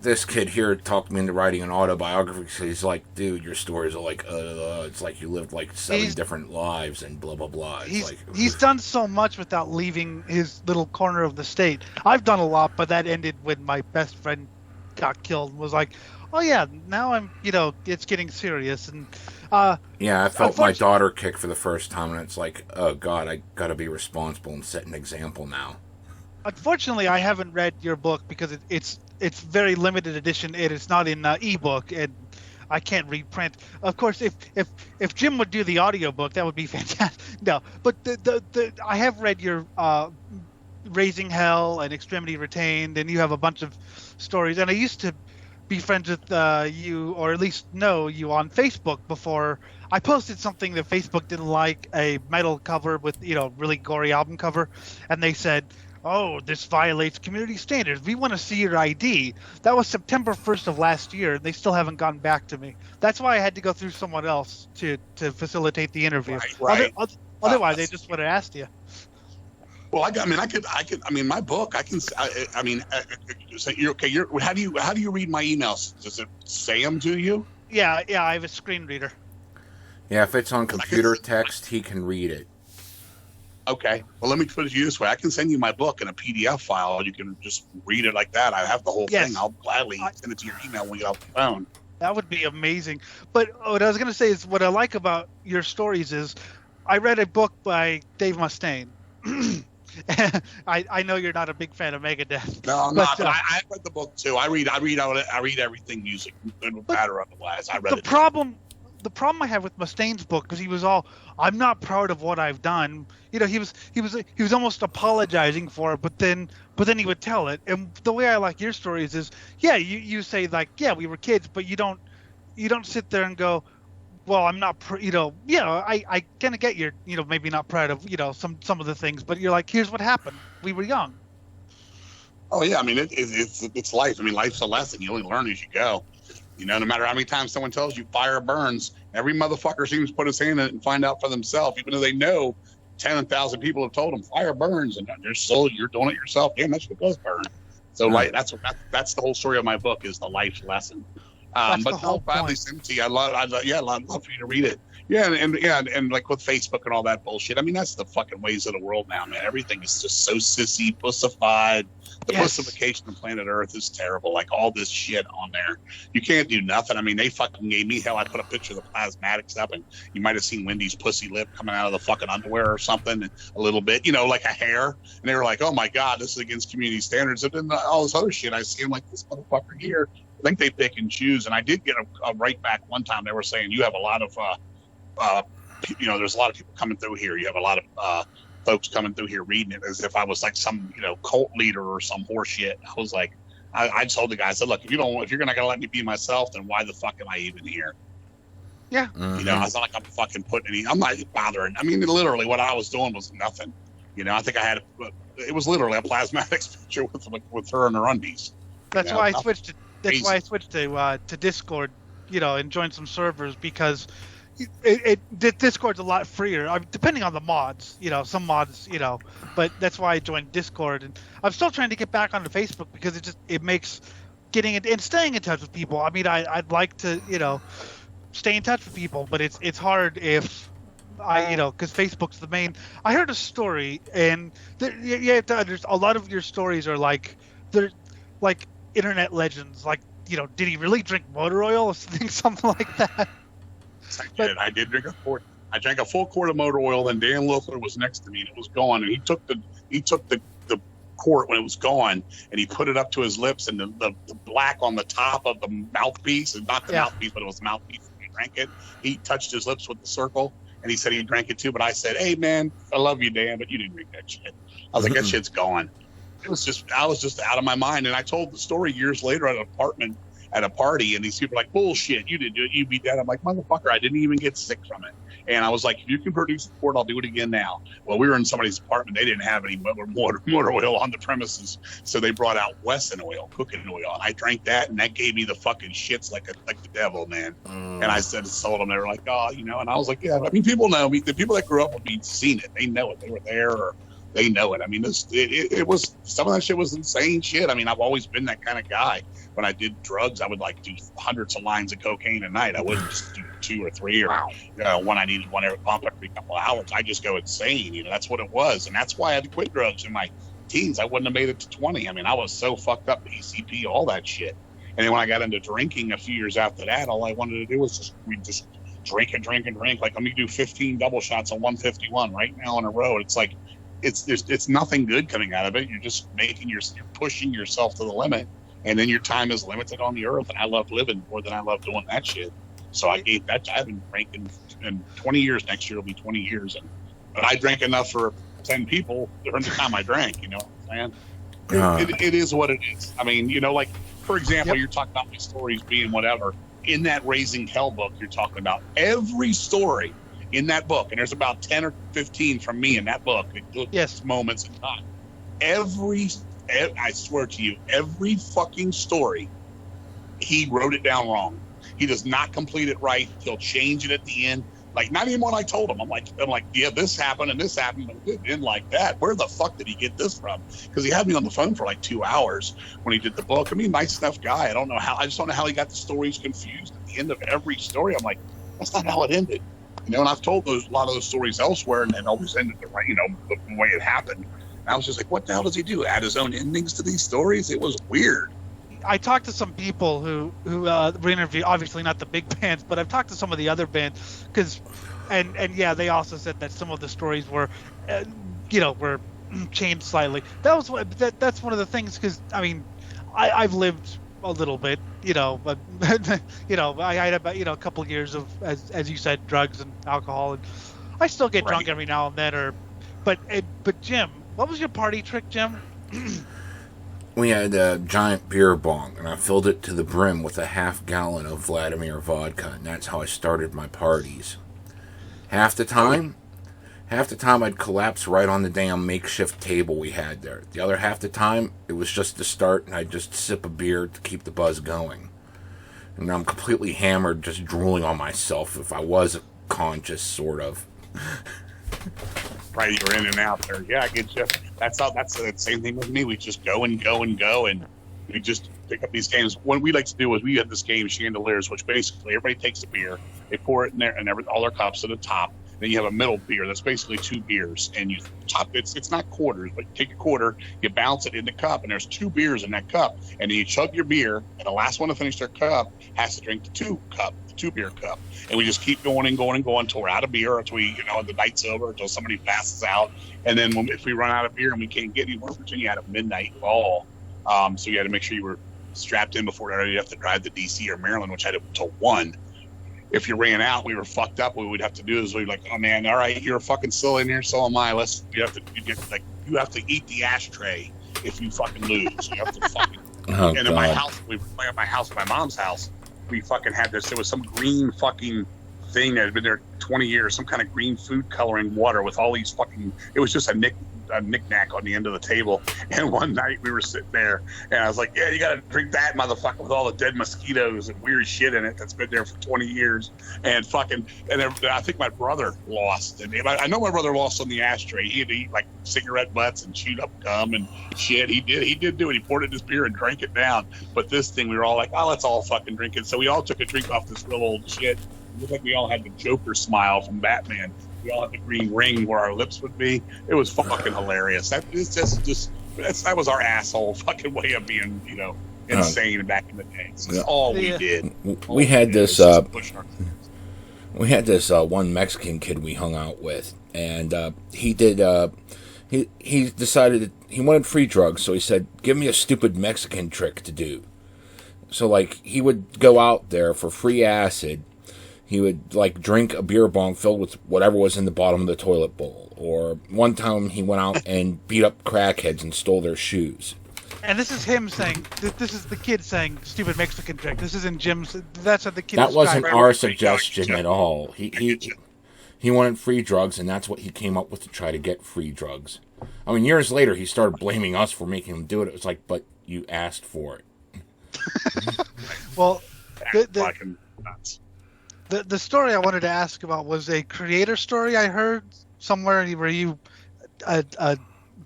S2: this kid here talked me into writing an autobiography. So he's like, dude, your stories are like, it's like you lived like 7 different lives and blah, blah, blah.
S3: He's done so much without leaving his little corner of the state. I've done a lot, but that ended when my best friend got killed. Was like, oh yeah, now I'm, it's getting serious. And
S2: Yeah, I felt my daughter kick for the first time, and it's like, oh God, I got to be responsible and set an example now.
S3: Unfortunately, I haven't read your book because it's very limited edition. It is not in ebook, and I can't reprint. Of course, if Jim would do the audiobook, that would be fantastic. No, but the I have read your Raising Hell and Extremity Retained, and you have a bunch of stories. And I used to be friends with you, or at least know you on Facebook before. I posted something that Facebook didn't like, a metal cover with really gory album cover, and they said, "Oh, this violates community standards. We want to see your ID." That was September 1st of last year, and they still haven't gotten back to me. That's why I had to go through someone else to facilitate the interview.
S4: Right.
S3: Otherwise, they just would have asked you.
S4: Well, my book, so you're okay. How do you read my emails? Does it say them to you?
S3: Yeah, I have a screen reader.
S2: Yeah, if it's on computer text, he can read it.
S4: Okay. Well, let me put it to you this way. I can send you my book in a PDF file. You can just read it like that. I have the whole thing. I'll gladly send it to your email when you get off the phone.
S3: That would be amazing. But what I was going to say is what I like about your stories is I read a book by Dave Mustaine. I know you're not a big fan of Megadeth.
S4: No, I'm not. But I read the book too. I read everything, music, good, bad, or otherwise. I read it. The problem I have with Mustaine's book, because he was all, "I'm not proud of what I've done." He was almost apologizing for it, but then he would tell it. And the way I like your stories is, yeah, you say like, yeah, we were kids, but you don't sit there and go, well, I'm not, I kind of get you're, maybe not proud of, some of the things, but you're like, here's what happened. We were young. Oh yeah, I mean it's life. I mean, life's a lesson. You only learn as you go. No matter how many times someone tells you fire burns, every motherfucker seems to put his hand in it and find out for themselves, even though they know 10,000 people have told them fire burns, and you're doing it yourself. Damn, that shit does burn. So that's the whole story of my book, is the life lesson. But no, badly empty. I'd love for you to read it. Yeah, and like with Facebook and all that bullshit. I mean, that's the fucking ways of the world now, man. Everything is just so sissy, pussified. The pussification of planet Earth is terrible. Like all this shit on there, you can't do nothing. I mean, they fucking gave me hell. I put a picture of the plasmatics up, and you might have seen Wendy's pussy lip coming out of the fucking underwear or something, a little bit, like a hair. And they were like, "Oh my god, this is against community standards." And then all this other shit I see, I'm like, this motherfucker here. I think they pick and choose. And I did get a write back one time. They were saying you have a lot of, there's a lot of people coming through here. You have a lot of folks coming through here reading it as if I was like some, cult leader or some horse shit. I was like, I just told the guy, I said, look, if you're not gonna let me be myself, then why the fuck am I even here?
S3: Yeah.
S2: Mm-hmm.
S4: It's not like I'm fucking I'm not bothering. I mean, literally what I was doing was nothing. I think it was literally a plasmatics picture with her in her undies.
S3: That's why I switched to. That's why I switched to Discord, and joined some servers, because Discord's a lot freer. I mean, depending on the mods, some mods, but that's why I joined Discord. And I'm still trying to get back onto Facebook, because it makes getting it and staying in touch with people. I mean, I'd like to, stay in touch with people, but it's hard if because Facebook's the main. I heard a story, and there's a lot of your stories are like they're like internet legends, like did he really drink motor oil or something like that?
S4: I did drink I drank a full quart of motor oil. Then Dan Loeffler was next to me, and it was gone. And he took the quart when it was gone, and he put it up to his lips, and the black on the top of the mouthpiece, and not the mouthpiece, but it was the mouthpiece. He drank it. He touched his lips with the circle, and he said he drank it too. But I said, hey man, I love you, Dan, but you didn't drink that shit. I was like, that shit's gone. I was just out of my mind. And I told the story years later at an apartment at a party, and these people were like, bullshit, you didn't do it, you'd be dead. I'm like, motherfucker, I didn't even get sick from it. And I was like, if you can produce a quart, I'll do it again now. Well, we were in somebody's apartment. They didn't have any motor oil on the premises, so they brought out Wesson oil, cooking oil, and I drank that, and that gave me the fucking shits like the devil, man. And I told them, they were like, oh, and I was like, yeah. I mean, people know me. The people that grew up with me seen it. They know it. They were there, or they know it. I mean, it was, some of that shit was insane shit. I mean, I've always been that kind of guy. When I did drugs, I would like do hundreds of lines of cocaine a night. I wouldn't just do 2 or 3 or when I needed one every pump every couple of hours. I just go insane. That's what it was. And that's why I had to quit drugs in my teens. I wouldn't have made it to 20. I mean, I was so fucked up, ECP, all that shit. And then when I got into drinking a few years after that, all I wanted to do was just drink and drink and drink. Like, let me do 15 double shots of 151 right now in a row. It's like, it's nothing good coming out of it. You're just you're pushing yourself to the limit, and then your time is limited on the earth. And I love living more than I love doing that shit. So I gave that. I've been drinking in 20 years. Next year will be 20 years, but I drank enough for 10 people during the time I drank. You know what I'm saying? It is what it is. I mean, you know, like, for example, You're talking about my stories being whatever. In that Raising Hell book, you're talking about every story in that book, and there's about 10 or 15 from me in that book.
S3: Yes.
S4: Moments in time. I swear to you, every fucking story, he wrote it down wrong. He does not complete it right. He'll change it at the end. Like, not even what I told him. I'm like, yeah, this happened and this happened, but it didn't like that. Where the fuck did he get this from? Because he had me on the phone for like 2 hours when he did the book. I mean, nice enough guy. I just don't know how he got the stories confused at the end of every story. I'm like, that's not how it ended. You know, and I've told a lot of those stories elsewhere, and it always ended the right, you know, the way it happened. And I was just like, what the hell does he do? Add his own endings to these stories? It was weird.
S3: I talked to some people who re-interview, obviously not the big bands, but I've talked to some of the other bands because, and yeah, they also said that some of the stories were, were changed slightly. That's one of the things, because I mean, I've lived a little bit, but I had about a couple of years of, as you said, drugs and alcohol, and I still get drunk every now and then. But Jim, what was your party trick, Jim?
S2: We had a giant beer bong, and I filled it to the brim with a half-gallon of Vladimir vodka, and that's how I started my parties. Half the time I'd collapse right on the damn makeshift table we had there. The other half the time, it was just the start, and I'd just sip a beer to keep the buzz going. And I'm completely hammered, just drooling on myself, if I was conscious, sort of.
S4: Right, you were in and out there. Yeah, I get you. That's the same thing with me. We just go and go and go, and we just pick up these games. What we like to do is we have this game, Chandeliers, which basically everybody takes a beer, they pour it in there, and all their cups to the top. Then you have a middle beer that's basically 2 beers, and you top it's not quarters, but you take a quarter, you bounce it in the cup, and there's 2 beers in that cup, and then you chug your beer, and the last one to finish their cup has to drink the 2 beer cup, and we just keep going and going and going until we're out of beer, until the night's over, until somebody passes out, and then if we run out of beer and we can't get any more, Virginia had a midnight ball, so you had to make sure you were strapped in before you have to drive to DC or Maryland, which had it until 1. If you ran out, we were fucked up. What we'd have to do is we'd like, oh man, all right, you're fucking still in here, so am I. You have to eat the ashtray if you fucking lose. You have to fucking. And in my house, we were playing at my house, my mom's house. We fucking had this. There was some green fucking thing that had been there 20 years, some kind of green food coloring water with all these fucking. It was just a knick-knack on the end of the table. And one night we were sitting there, and I was like, yeah, you gotta drink that motherfucker with all the dead mosquitoes and weird shit in it that's been there for 20 years. And I think my brother lost. And I know my brother lost on the ashtray. He had to eat like cigarette butts and chewed up gum and shit. He did do it. He poured it in his beer and drank it down. But this thing, we were all like, oh, let's all fucking drink it. So we all took a drink off this real old shit. It looked like we all had the Joker smile from Batman. We all had the green ring where our lips would be. It was fucking hilarious. That was our asshole fucking way of being, insane back in the day. That's all we did.
S2: We had this one Mexican kid we hung out with, and he decided that he wanted free drugs, so he said, give me a stupid Mexican trick to do. So like he would go out there for free acid. He would, drink a beer bong filled with whatever was in the bottom of the toilet bowl. Or one time he went out and beat up crackheads and stole their shoes.
S3: And this is him saying, this is the kid saying, stupid Mexican trick. This isn't Jim's, that's what the kid
S2: That wasn't our suggestion at all. He wanted free drugs, and that's what he came up with to try to get free drugs. I mean, years later, he started blaming us for making him do it. It was like, but you asked for it.
S3: Well, The story I wanted to ask about was a Kreator story I heard somewhere where you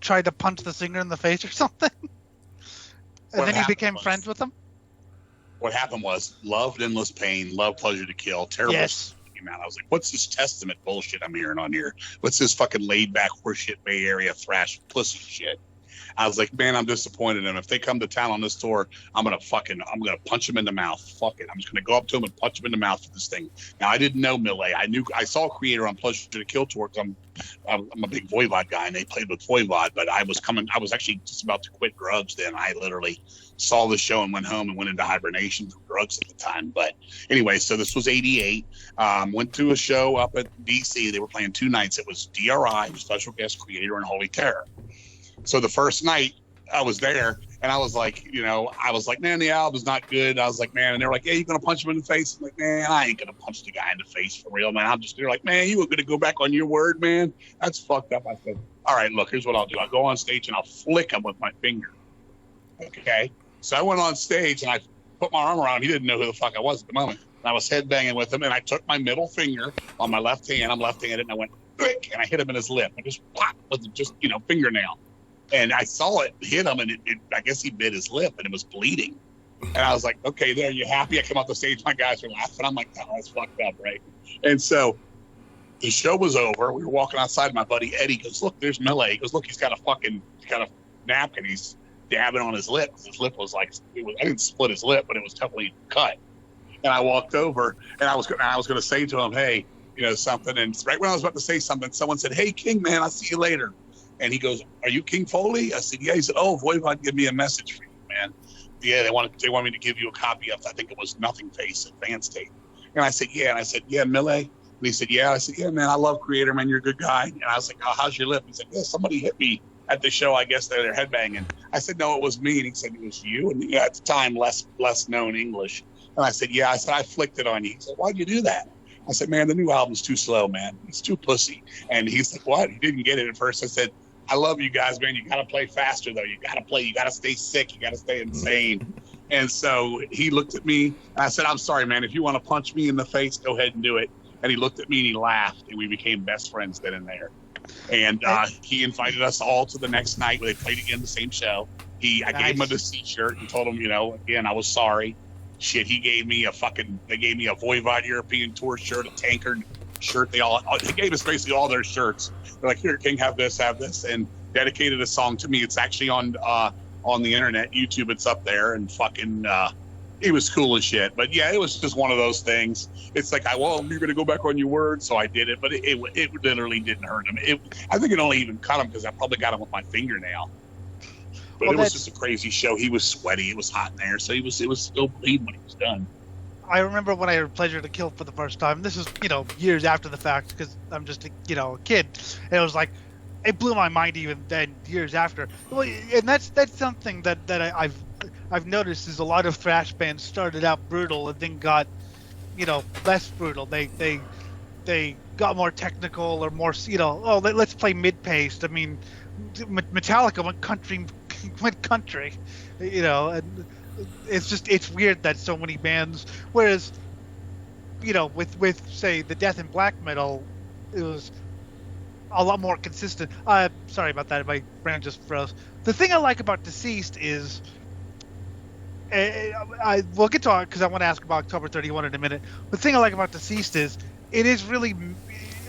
S3: tried to punch the singer in the face or something. And then you became friends with him?
S4: What happened was, loved endless pain, love pleasure to kill, terrible
S3: yes.
S4: Came out. I was like, what's this Testament bullshit I'm hearing on here? What's this fucking laid back horseshit Bay Area thrash pussy shit? I was like, man, I'm disappointed in them. If they come to town on this tour, I'm gonna punch them in the mouth. Fuck it, I'm just gonna go up to them and punch them in the mouth for this thing. Now I didn't know Millet. I saw Kreator on Pleasure to Kill tour because I'm a big Voivod guy, and they played with Voivod. But I was actually just about to quit drugs then. I literally saw the show and went home and went into hibernation from drugs at the time. But anyway, so this was '88. Went to a show up at DC. They were playing 2 nights. It was DRI, special guest Kreator, and Holy Terror. So the first night I was there, and I was like, man, the album's not good. I was like, man, and they're like, yeah, you gonna punch him in the face? I'm like, man, I ain't gonna punch the guy in the face for real, man. They're like, man, you were gonna go back on your word, man. That's fucked up. I said, all right, look, here's what I'll do. I'll go on stage and I'll flick him with my finger. Okay. So I went on stage and I put my arm around him. He didn't know who the fuck I was at the moment. And I was headbanging with him, and I took my middle finger on my left hand. I'm left-handed, and I went, flick, and I hit him in his lip. I just pop with just fingernail. And I saw it hit him, and I guess he bit his lip, and it was bleeding. And I was like, okay, there, you happy? I come off the stage, my guys were laughing. I'm like, oh, that's fucked up, right? And so the show was over. We were walking outside. My buddy Eddie goes, look, there's Millet. He goes, look, he's got a napkin. He's dabbing on his lip. His lip was like, I didn't split his lip, but it was totally cut. And I walked over, and I was going to say to him, hey, something. And right when I was about to say something, someone said, hey, King, man, I'll see you later. And he goes, are you King Fowley? I said, yeah. He said, oh, Voivod gave me a message for you, man. Yeah, they want me to give you a copy of, I think it was Nothing Face advanced tape. And I said, yeah. And I said, yeah, Millet. And he said, yeah. I said, yeah, man, I love Kreator, man. You're a good guy. And I was like, oh, how's your lip? He said, yeah, somebody hit me at the show. I guess they're headbanging. I said, no, it was me. And he said, it was you. And at the time, less known English. And I said, yeah. I said, I flicked it on you. He said, why'd you do that? I said, man, the new album's too slow, man. It's too pussy. And he's like, what? He didn't get it at first. I said, I love you guys, man. You got to play faster, though. You got to stay sick. You got to stay insane. And so he looked at me, and I said, I'm sorry, man. If you want to punch me in the face, go ahead and do it. And he looked at me, and he laughed, and we became best friends then and there. And he invited us all to the next night where they played again the same show. I gave him a Deceit shirt and told him, again, I was sorry. Shit, they gave me a Voivod European Tour shirt, a Tankard shirt. They gave us basically all their shirts. They're like, here, King, have this, and dedicated a song to me. It's actually on the internet, YouTube. It's up there, and fucking, it was cool as shit. But yeah, it was just one of those things. It's like, you're gonna go back on your word, so I did it. But it literally didn't hurt him. I think it only even cut him because I probably got him with my fingernail. But it was just a crazy show. He was sweaty. It was hot in there, so it was still bleeding when he was done.
S3: I remember when I heard Pleasure to Kill for the first time. This is, years after the fact because I'm just, a kid. And it was like, it blew my mind even then, years after. Well, and that's something that I've noticed is a lot of thrash bands started out brutal and then got, less brutal. They got more technical or more, let's play mid-paced. I mean, Metallica went country, and it's weird that so many bands, whereas, with say the death and black metal, it was a lot more consistent. Sorry about that, my brain just froze. The thing I like about Deceased is, we'll get to it because I want to ask about October 31 in a minute. The thing I like about Deceased is, it is really,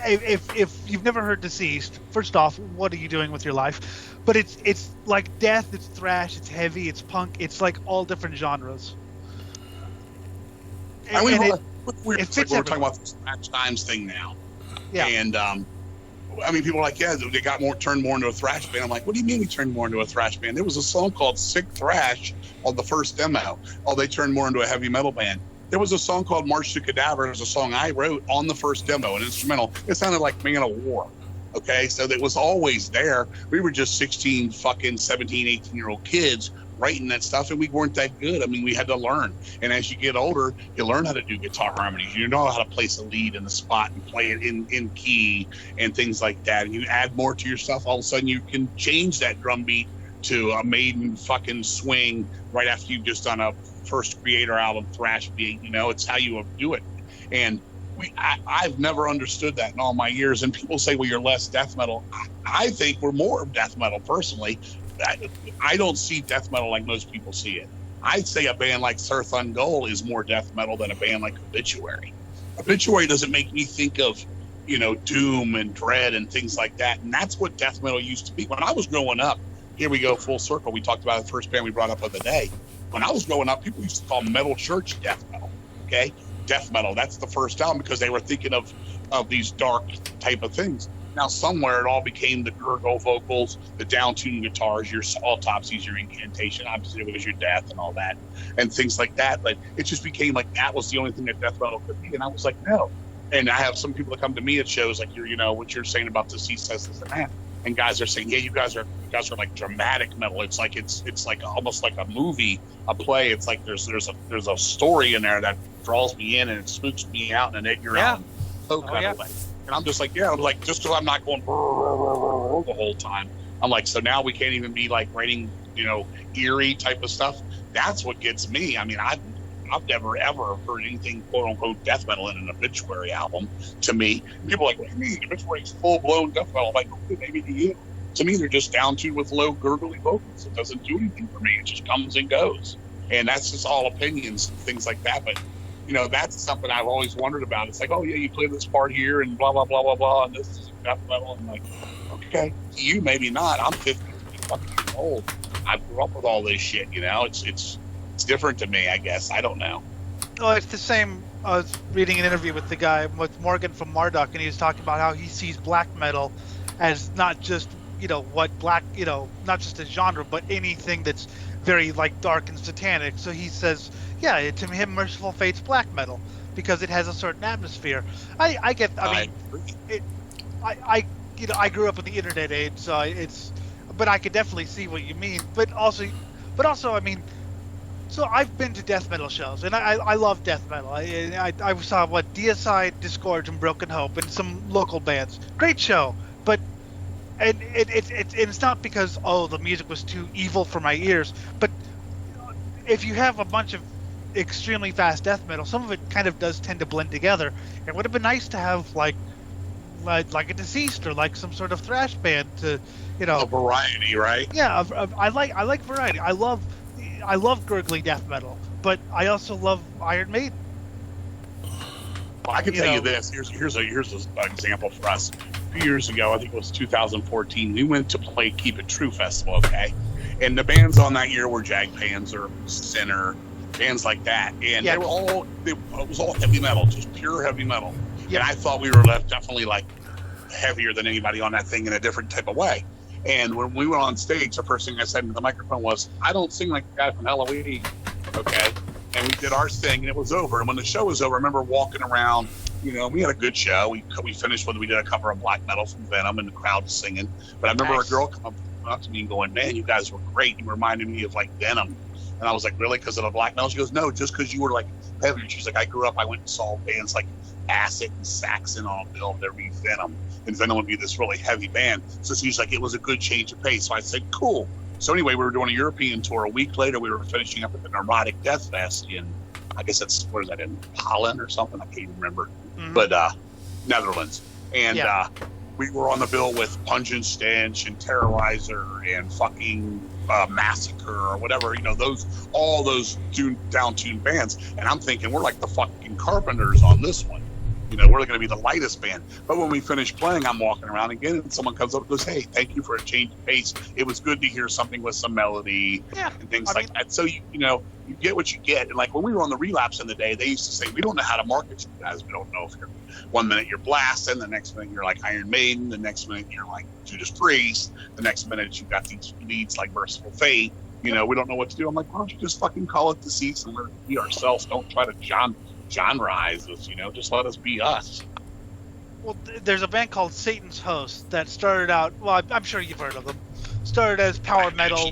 S3: if you've never heard Deceased, first off, what are you doing with your life? But it's like death, it's thrash, it's heavy, it's punk, it's like all different genres.
S4: We're talking about this thrash times thing now.
S3: Yeah.
S4: And people are like, yeah, they turned more into a thrash band. I'm like, what do you mean we turned more into a thrash band? There was a song called Sick Thrash on the first demo. Oh, they turned more into a heavy metal band. There was a song called March to Cadaver. It was a song I wrote on the first demo, an instrumental. It sounded like Man of War. Okay, so it was always there. We were just 17, 18-year-old kids writing that stuff, and we weren't that good. I mean, we had to learn. And as you get older, you learn how to do guitar harmonies. You know how to place a lead in the spot and play it in key and things like that. And you add more to your stuff. All of a sudden, you can change that drum beat to a Maiden fucking swing right after you've just done a first Kreator album thrash beat. It's how you do it. And I've never understood that in all my years. And people say, well, you're less death metal. I think we're more death metal personally. I don't see death metal like most people see it. I'd say a band like Surth Ungol is more death metal than a band like Obituary. Obituary doesn't make me think of, doom and dread and things like that. And that's what death metal used to be. When I was growing up, here we go full circle. We talked about the first band we brought up of the day. When I was growing up, people used to call metal church death metal. Okay, death metal. That's the first album because they were thinking of these dark type of things. Now somewhere it all became the gurgle vocals, the down-tuned guitars, your autopsies, your incantation, obviously it was your death and all that, and things like that. But it just became like that was the only thing that death metal could be, and I was like, no. And I have some people that come to me at shows like what you're saying about the Deceased says this and that, and guys are saying, yeah, you guys are like dramatic metal. It's like it's like almost like a movie, a play. It's like there's a story in there that draws me in and it spooks me out in an ignorant kind of way. And I'm just like, just because I'm not going the whole time. I'm like, so now we can't even be like writing, eerie type of stuff. That's what gets me. I mean, I've never ever heard anything quote unquote death metal in an Obituary album. To me, people are like, what do you mean? Obituary is full blown death metal. I'm like, okay, maybe to you. To me, they're just down tuned with low gurgly vocals. It doesn't do anything for me. It just comes and goes. And that's just all opinions, things like that. But that's something I've always wondered about. It's like, oh yeah, you play this part here and blah blah blah blah blah, and this is death metal. I'm like, okay, you maybe not. I'm 50 fucking years old. I grew up with all this shit. It's different to me, I guess. I don't know.
S3: Oh, it's the same. I was reading an interview with the guy with Morgan from Marduk, and he was talking about how he sees black metal as not just what black not just a genre, but anything that's very like dark and satanic. So he says, yeah, to him, Merciful Fate's black metal because it has a certain atmosphere. I get. I mean, I grew up in the internet age, so but I could definitely see what you mean. But also, I mean, so I've been to death metal shows, and I love death metal. I saw Deicide, Disgorge, and Broken Hope, and some local bands. Great show, but. And it's not because the music was too evil for my ears, but if you have a bunch of extremely fast death metal, some of it kind of does tend to blend together. It would have been nice to have like a Deceased or like some sort of thrash band to
S4: a variety, right?
S3: Yeah, I like variety. I love gurgly death metal, but I also love Iron Maiden.
S4: Well, I can tell you this. Here's an example for us. A few years ago, I think it was 2014, we went to play Keep It True Festival, okay? And the bands on that year were Jagdpanzer, Sinner, bands like that. And it was all heavy metal, just pure heavy metal. Yep. And I thought we were definitely like heavier than anybody on that thing in a different type of way. And when we went on stage, the first thing I said into the microphone was, I don't sing like the guy from Halloween, okay? And we did our thing, and it was over. And when the show was over, I remember walking around. We had a good show. We finished we did a cover of black metal from Venom, and the crowd was singing. But I remember a girl coming up to me and going, "Man, you guys were great. You reminded me of like Venom." And I was like, "Really? Because of the black metal?" She goes, "No, just because you were like heavy." She's like, "I grew up. I went and saw bands like Acid and Saxon on a bill. There'd be Venom, and Venom would be this really heavy band." So she's like, "It was a good change of pace." So I said, "Cool." So anyway, we were doing a European tour. A week later, we were finishing up at the Neurotic Death Fest in, I guess where is that, in Holland or something? I can't even remember. Mm-hmm. But Netherlands. And we were on the bill with Pungent Stench and Terrorizer and fucking Massacre or whatever, all those down-tuned bands. And I'm thinking we're like the fucking Carpenters on this one. We're going to be the lightest band. But when we finish playing, I'm walking around again, and someone comes up and goes, "Hey, thank you for a change of pace. It was good to hear something with some melody and things like that." So you get what you get. And like when we were on the Relapse in the day, they used to say, "We don't know how to market you guys. We don't know if you're 1 minute you're Blasting, the next minute you're like Iron Maiden, the next minute you're like Judas Priest, the next minute you've got these leads like Merciful Fate. We don't know what to do." I'm like, "Why don't you just fucking call it Deceased and let be ourselves? Don't try to genreize us, just let us be us."
S3: Well, there's a band called Satan's Host that started out, well, I'm sure you've heard of them, started as power metal.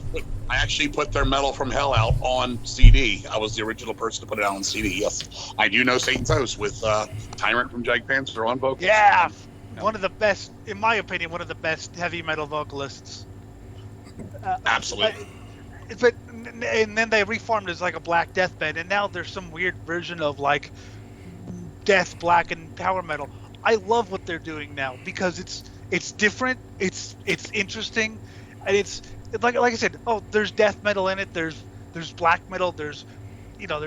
S4: I actually put their Metal from Hell out on CD. I was the original person to put it out on CD, yes. I do know Satan's Host with Tyrant from Jagdpanzer on vocals.
S3: Yeah, one of the best, in my opinion, one of the best heavy metal vocalists.
S4: Absolutely.
S3: And then they reformed as like a Black Death band, and now there's some weird version of like death, black, and power metal. I love what they're doing now because it's different, it's interesting, and it's like I said. Oh, there's death metal in it. There's black metal. There's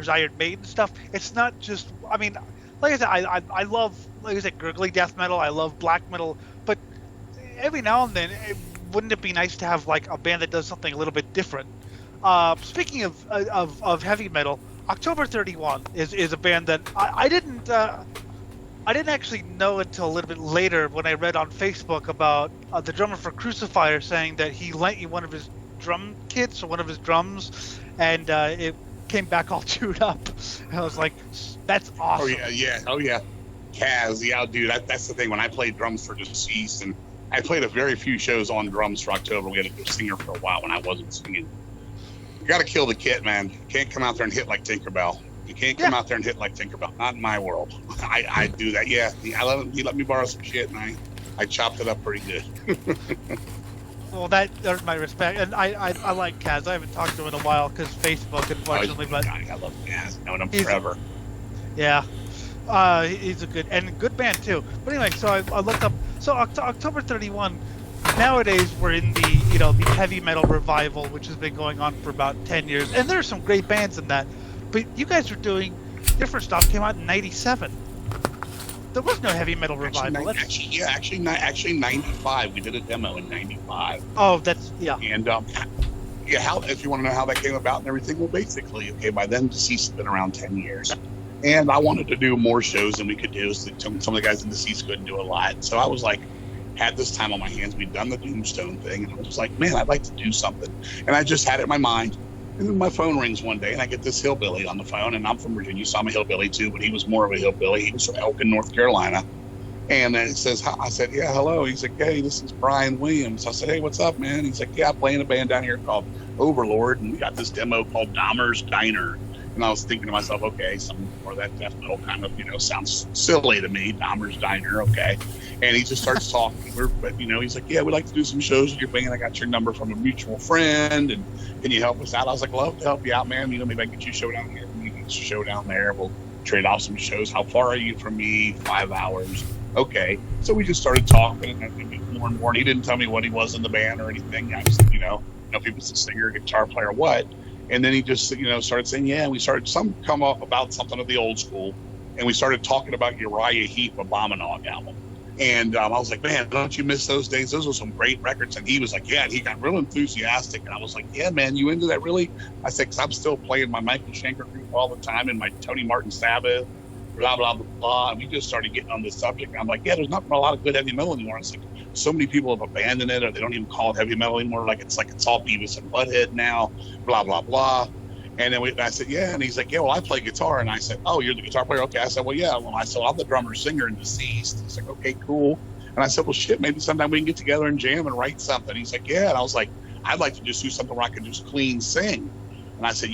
S3: Iron Maiden stuff. It's not just. I mean, like I said, I love, like I said, gurgly death metal. I love black metal, but every now and then wouldn't it be nice to have like a band that does something a little bit different? Speaking of heavy metal, October 31 is a band that I didn't actually know until a little bit later when I read on Facebook about the drummer for Crucifier saying that he lent you one of his drum kits or one of his drums, and it came back all chewed up. And I was like, that's awesome.
S4: Oh yeah. Kaz, yeah, dude, that's the thing. When I played drums for Deceased, and I played a very few shows on drums for October, we had a singer for a while when I wasn't singing. You got to kill the kit, man. You can't come out there and hit like Tinkerbell. You can't come out there and hit like Tinkerbell. Not in my world. I do that. Yeah, he let me borrow some shit, and I chopped it up pretty good.
S3: Well, that earned my respect, and I like Kaz. I haven't talked to him in a while because Facebook, unfortunately. But
S4: I love Kaz. I've known him forever.
S3: Yeah, he's a good band too. But anyway, so I looked up. So October 31. Nowadays, we're in the heavy metal revival, which has been going on for about 10 years, and there's some great bands in that. But you guys are doing different stuff. Came out in '97. There was no heavy metal revival.
S4: Actually, 95. We did a demo in '95.
S3: Oh, that's yeah.
S4: And if you want to know how that came about and everything, well, basically, okay, by then Deceased had been around 10 years, and I wanted to do more shows than we could do. So some of the guys in Deceased couldn't do a lot, so I was like, had this time on my hands. We'd done the Doomstone thing, and I was like, man, I'd like to do something. And I just had it in my mind. And then my phone rings one day, and I get this hillbilly on the phone, and I'm from Virginia, so I'm a hillbilly too, but he was more of a hillbilly. He was from Elkin, North Carolina. And then it says, I said, yeah, hello. He's like, hey, this is Brian Williams. I said, hey, what's up, man? He's like, yeah, I'm playing a band down here called Overlord, and we got this demo called Dahmer's Diner. And I was thinking to myself, okay, some more of that death metal kind of, sounds silly to me. Dahmer's Diner, okay. And he just starts talking. He's like, yeah, we'd like to do some shows with your band. I got your number from a mutual friend, and can you help us out? I was like, love to help you out, man. Maybe I can get you a show down here. We can get you a show down there. We'll trade off some shows. How far are you from me? 5 hours. Okay. So we just started talking, and more and more. And he didn't tell me what he was in the band or anything. I just, if he was a singer, guitar player, what. And then he just, started saying, yeah, we started some come up about something of the old school. And we started talking about Uriah Heep, Abominog album. And I was like, man, don't you miss those days? Those were some great records. And he was like, yeah, and he got real enthusiastic. And I was like, yeah, man, you into that really? I said, because I'm still playing my Michael Schenker group all the time and my Tony Martin Sabbath, blah, blah, blah, blah. And we just started getting on this subject. And I'm like, yeah, there's not a lot of good heavy metal anymore. It's like so many people have abandoned it, or they don't even call it heavy metal anymore. It's all Beavis and Butthead now, blah, blah, blah. And then I said, yeah. And he's like, yeah, well, I play guitar. And I said, oh, you're the guitar player? Okay. I said, well, yeah. Well, I'm the drummer, singer, and Deceased. He's like, okay, cool. And I said, well, shit, maybe sometime we can get together and jam and write something. He's like, yeah. And I was like, I'd like to just do something where I can just clean sing. And I said,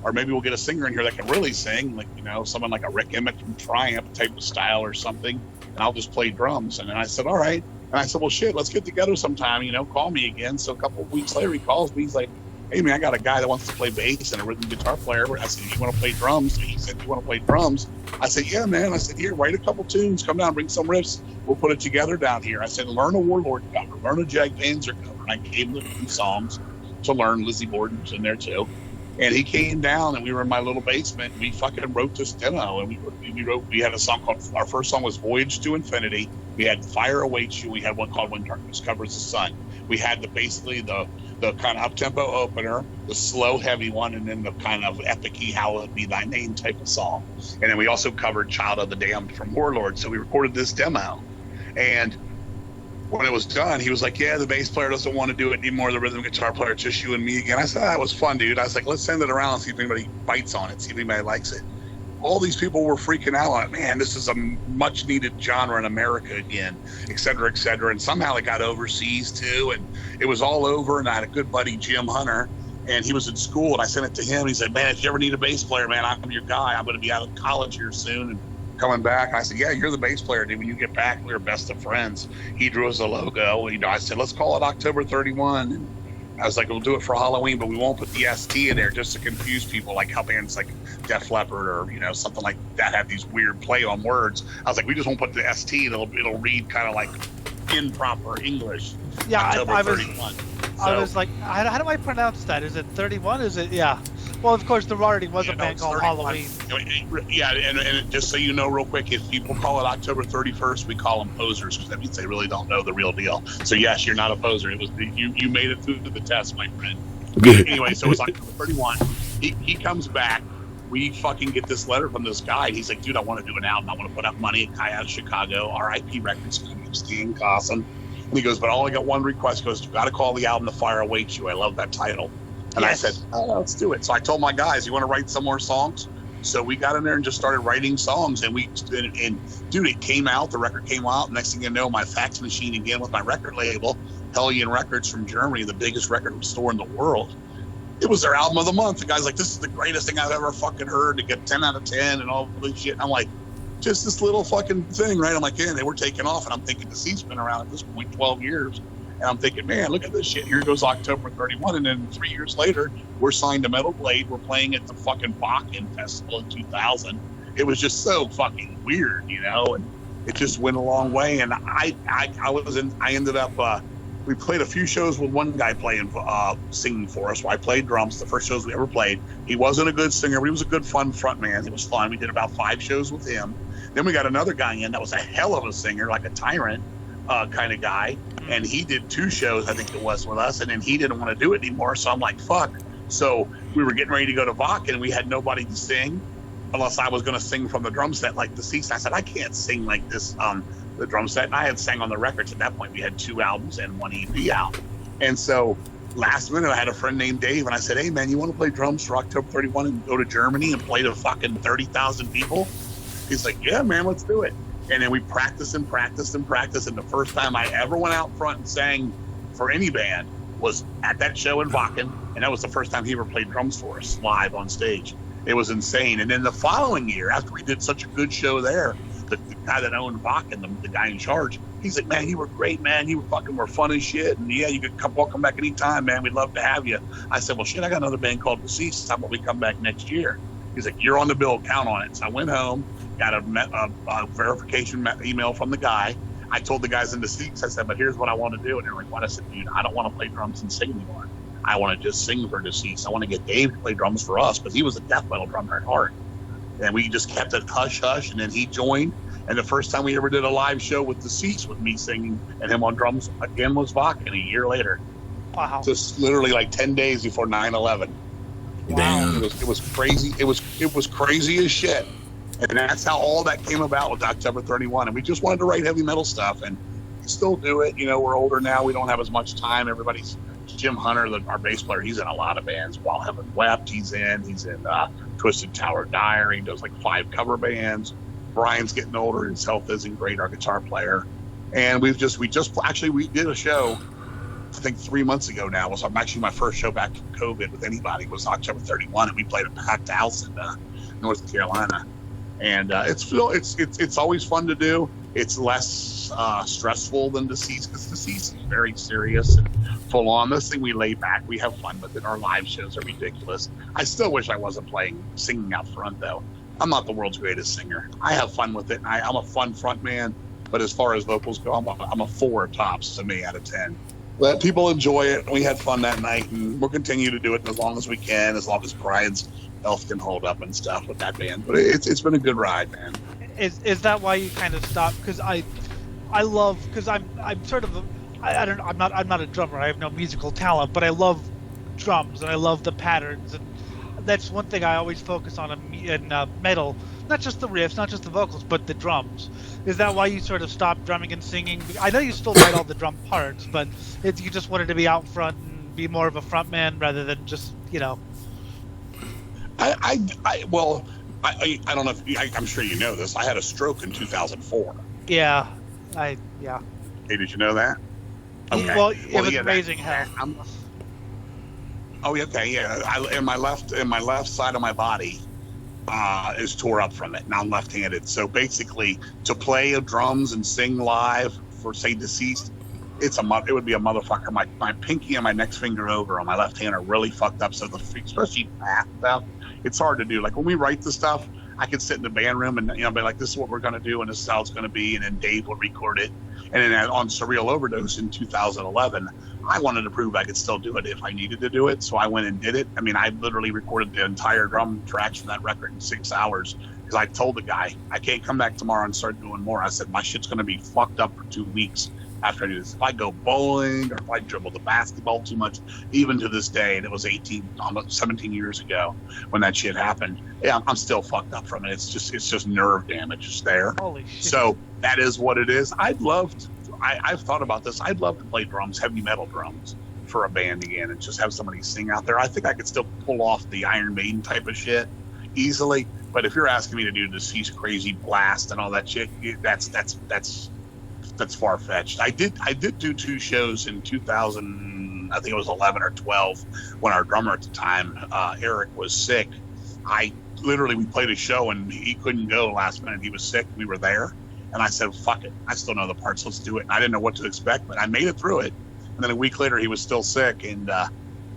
S4: or maybe we'll get a singer in here that can really sing, someone like a Rick Emmett from Triumph type of style or something. And I'll just play drums. And then I said, all right. And I said, well, shit, let's get together sometime, call me again. So a couple of weeks later, he calls me. He's like, hey, man, I got a guy that wants to play bass and a rhythm guitar player. I said, you want to play drums? And he said, you want to play drums? I said, yeah, man. I said, here, write a couple tunes. Come down, bring some riffs. We'll put it together down here. I said, learn a Warlord cover. Learn a Jag Panzer cover. And I gave him a few songs to learn. Lizzie Borden's in there, too. And he came down, and we were in my little basement. And we fucking wrote this demo. And we had a song called, our first song was Voyage to Infinity. We had Fire Awaits You. We had one called When Darkness Covers the Sun. We had the kind of up-tempo opener, the slow, heavy one, and then the kind of epic-y Hallowed Be Thy Name type of song. And then we also covered Child of the Damned from Warlord. So we recorded this demo. And when it was done, he was like, yeah, the bass player doesn't want to do it anymore. The rhythm guitar player, it's just you and me again. I said, that was fun, dude. I was like, let's send it around and see if anybody bites on it, see if anybody likes it. All these people were freaking out on it. Man, this is a much needed genre in America again, et cetera, et cetera. And somehow it got overseas too. And it was all over. And I had a good buddy, Jim Hunter, and he was in school, and I sent it to him. He said, man, if you ever need a bass player, man, I'm your guy. I'm going to be out of college here soon and coming back. And I said, yeah, you're the bass player, dude. When you get back, we were best of friends. He drew us a logo. I said, let's call it October 31. And I was like, we'll do it for Halloween, but we won't put the ST in there just to confuse people, like how bands like Def Leppard or, something like that have these weird play on words. I was like, we just won't put the ST. It'll read kind of like improper English.
S3: Yeah,
S4: October 31.
S3: I was like, how do I pronounce that? Is it 31? Is it, yeah. Well, of course, there already was a
S4: No,
S3: band
S4: it's
S3: called
S4: 31.
S3: Halloween.
S4: Yeah, and just so you know real quick, if people call it October 31st, we call them posers, because that means they really don't know the real deal. So yes, you're not a poser. It was you made it through the test, my friend. Anyway, so it's October 31. He comes back. We fucking get this letter from this guy. He's like, dude, I want to do an album. I want to put up money. A guy out of Chicago, RIP Records, Stan Cosson. And he goes, but I only got one request. He goes, you got to call the album The Fire Awaits You. I love that title. And
S3: Yes.
S4: I said, oh, let's do it. So I told my guys, you want to write some more songs? So we got in there and just started writing songs. And dude, it came out. The record came out. Next thing you know, my fax machine again with my record label, Hellion Records from Germany, the biggest record store in the world. It was their album of the month. The guy's like, this is the greatest thing I've ever fucking heard. To get 10 out of 10 and all this shit. And I'm like, just this little fucking thing, right? I'm like, yeah, they were taking off. And I'm thinking the seat's been around at this point 12 years. And I'm thinking, man, look at this shit. Here goes October 31. And then 3 years later, we're signed to Metal Blade. We're playing at the fucking Bakken Festival in 2000. It was just so fucking weird, you know? And it just went a long way. And I ended up, we played a few shows with one guy singing for us. I played drums, the first shows we ever played. He wasn't a good singer, but he was a good, fun front man. It was fun. We did about 5 shows with him. Then we got another guy in that was a hell of a singer, like a tyrant kind of guy. And he did 2 shows, I think it was, with us. And then he didn't want to do it anymore. So I'm like, fuck. So we were getting ready to go to Vakken, and we had nobody to sing unless I was going to sing from the drum set like the Deceased. I said, I can't sing like this on the drum set. And I had sang on the records. At that point, we had 2 albums and 1 EP out. And so last minute, I had a friend named Dave, and I said, hey, man, you want to play drums for October 31 and go to Germany and play to fucking 30,000 people? He's like, yeah, man, let's do it. And then we practiced and practiced and practiced. And the first time I ever went out front and sang for any band was at that show in Vakken. And that was the first time he ever played drums for us live on stage. It was insane. And then the following year, after we did such a good show there, the guy that owned Vakken, the guy in charge, he's like, man, you were great, man. You were fun as shit. And yeah, you could come back anytime, man. We'd love to have you. I said, well, shit, I got another band called Deceased. How about we come back next year? He's like, you're on the bill. Count on it. So I went home, got a verification email from the guy. I told the guys in the seats, I said, but here's what I want to do. And they're like, what? I said, dude, I don't want to play drums and sing anymore. I want to just sing for Deceased. I want to get Dave to play drums for us, because he was a death metal drummer at heart. And we just kept it hush-hush, and then he joined. And the first time we ever did a live show with Deceased with me singing and him on drums again was Vakken a year later.
S3: Wow.
S4: Just literally like 10 days before 9/11.
S2: Damn.
S4: It was crazy. It was crazy as shit. And that's how all that came about with October 31. And we just wanted to write heavy metal stuff, and we still do it. You know, we're older now. We don't have as much time. Jim Hunter, our bass player, he's in a lot of bands. While Heaven Wept, he's in Twisted Tower Diary. He does like 5 cover bands. Brian's getting older. His health isn't great, our guitar player. And we did a show, I think 3 months ago now. Was actually my first show back from COVID with anybody was October 31, and we played a packed house in North Carolina. And it's always fun to do. It's less stressful than Deceased, because Deceased is very serious and full on. This thing we lay back, we have fun with it. Our live shows are ridiculous. I still wish I wasn't singing out front though. I'm not the world's greatest singer. I have fun with it. I'm a fun front man, but as far as vocals go, I'm a 4 tops to me out of 10. But people enjoy it. We had fun that night, and we'll continue to do it as long as we can, as long as Brian's health can hold up and stuff with that band. But it's been a good ride, man.
S3: Is that why you kind of stopped? Because I'm sort of I'm not a drummer. I have no musical talent, but I love drums and I love the patterns, and that's one thing I always focus on in metal. Not just the riffs, not just the vocals, but the drums. Is that why you sort of stopped drumming and singing? I know you still write all the drum parts, but you just wanted to be out front and be more of a front man rather than just, you know.
S4: I don't know if I'm sure you know this. I had a stroke in 2004.
S3: Yeah.
S4: Hey, did you know that? Okay.
S3: Well, it was amazing how.
S4: Okay, yeah. In my left side of my body is tore up from it. Now I'm left-handed. So basically, to play drums and sing live for, say, Deceased, it would be a motherfucker. My pinky and my next finger over on my left hand are really fucked up. So especially math stuff, it's hard to do. Like when we write the stuff, I could sit in the band room and be like, this is what we're gonna do, and this is how it's gonna be, and then Dave would record it. And then on Surreal Overdose in 2011, I wanted to prove I could still do it if I needed to do it, so I went and did it. I mean, I literally recorded the entire drum tracks from that record in 6 hours because I told the guy, I can't come back tomorrow and start doing more. I said, my shit's going to be fucked up for 2 weeks after I do this. If I go bowling or if I dribble the basketball too much, even to this day, and it was almost 17 years ago when that shit happened, yeah, I'm still fucked up from it. It's just nerve damage just there.
S3: Holy shit.
S4: So that is what it is. I've thought about this. I'd love to play drums, heavy metal drums, for a band again and just have somebody sing out there. I think I could still pull off the Iron Maiden type of shit easily. But if you're asking me to do this crazy blast and all that shit, that's far fetched. I did do 2 shows in 2000. I think it was 11 or 12 when our drummer at the time, Eric, was sick. We played a show and he couldn't go last minute. He was sick. We were there. And I said, fuck it. I still know the parts. Let's do it. And I didn't know what to expect, but I made it through it. And then a week later, he was still sick, and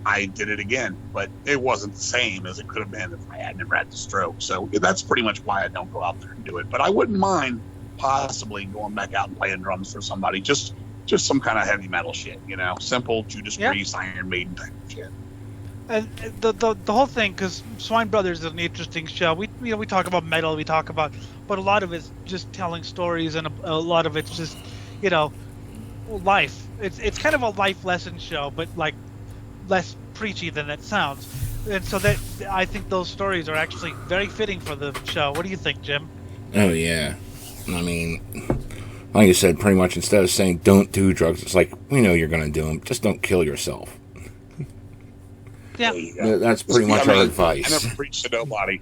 S4: I did it again. But it wasn't the same as it could have been if I had never had the stroke. So that's pretty much why I don't go out there and do it. But I wouldn't mind possibly going back out and playing drums for somebody. Just some kind of heavy metal shit, simple Judas Priest, Iron Maiden type of shit.
S3: And the whole thing, because Swine Brothers is an interesting show. We talk about metal, but a lot of it's just telling stories, and a lot of it's just life. It's kind of a life lesson show, but like less preachy than it sounds. And so that I think those stories are actually very fitting for the show. What do you think, Jim?
S2: Oh yeah, I mean, like you said, pretty much instead of saying don't do drugs, it's like we know you're gonna do them, just don't kill yourself.
S3: Yeah,
S2: that's pretty much our advice.
S4: I never preached to nobody.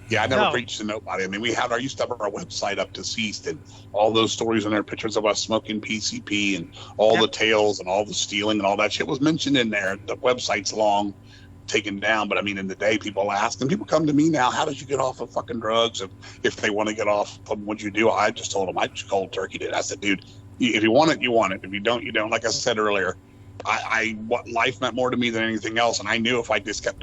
S4: Yeah, I never preached to nobody. I mean, I used to have our website up deceased, and all those stories and there, pictures of us smoking PCP, and all the tales and all the stealing and all that shit was mentioned in there. The website's long taken down, but I mean, in the day, people ask, and people come to me now, how did you get off of fucking drugs? If they want to get off of them, what'd you do? I just told them, I just cold turkeyed it. I said, dude, if you want it, you want it. If you don't, you don't. Like I said earlier, what life meant more to me than anything else, and I knew if I kept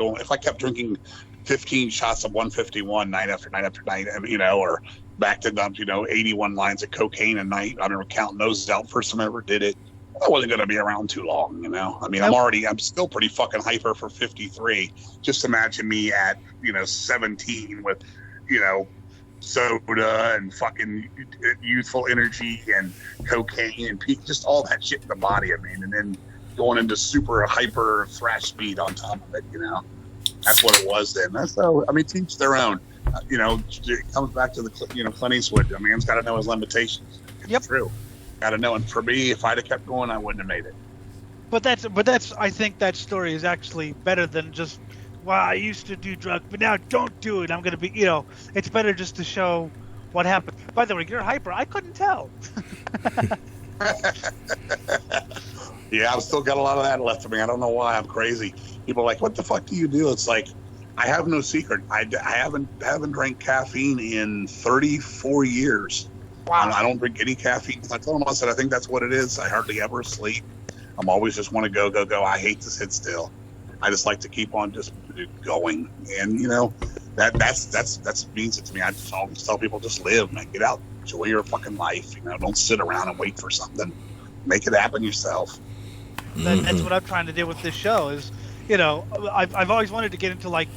S4: drinking 15 shots of 151 night after night after night, or back to 81 lines of cocaine a night, I remember counting those out first time I ever did it. I wasn't going to be around too long, I mean, I'm still pretty fucking hyper for 53. Just imagine me at 17 with soda and fucking youthful energy and cocaine and just all that shit in the body. I mean, and then going into super hyper thrash speed on top of it, That's what it was then. That's so. I mean, teach their own. It comes back to the Clint Eastwood. A man's got to know his limitations. It's true. Got to know. And for me, if I'd have kept going, I wouldn't have made it.
S3: But that's. I think that story is actually better than just. Well, I used to do drugs, but now don't do it. I'm gonna be. It's better just to show what happened. By the way, you're hyper. I couldn't tell.
S4: Yeah, I've still got a lot of that left of me. I don't know why. I'm crazy. People are like, what the fuck do you do? It's like, I have no secret. I haven't drank caffeine in 34 years. Wow. I don't drink any caffeine. I told them, I said, I think that's what it is. I hardly ever sleep. I'm always just want to go. I hate to sit still. I just like to keep on just going. And, that means it to me. I just always tell people, just live, man. Get out. Enjoy your fucking life. Don't sit around and wait for something. Make it happen yourself.
S3: That's what I'm trying to do with this show is, I've always wanted to get into, like,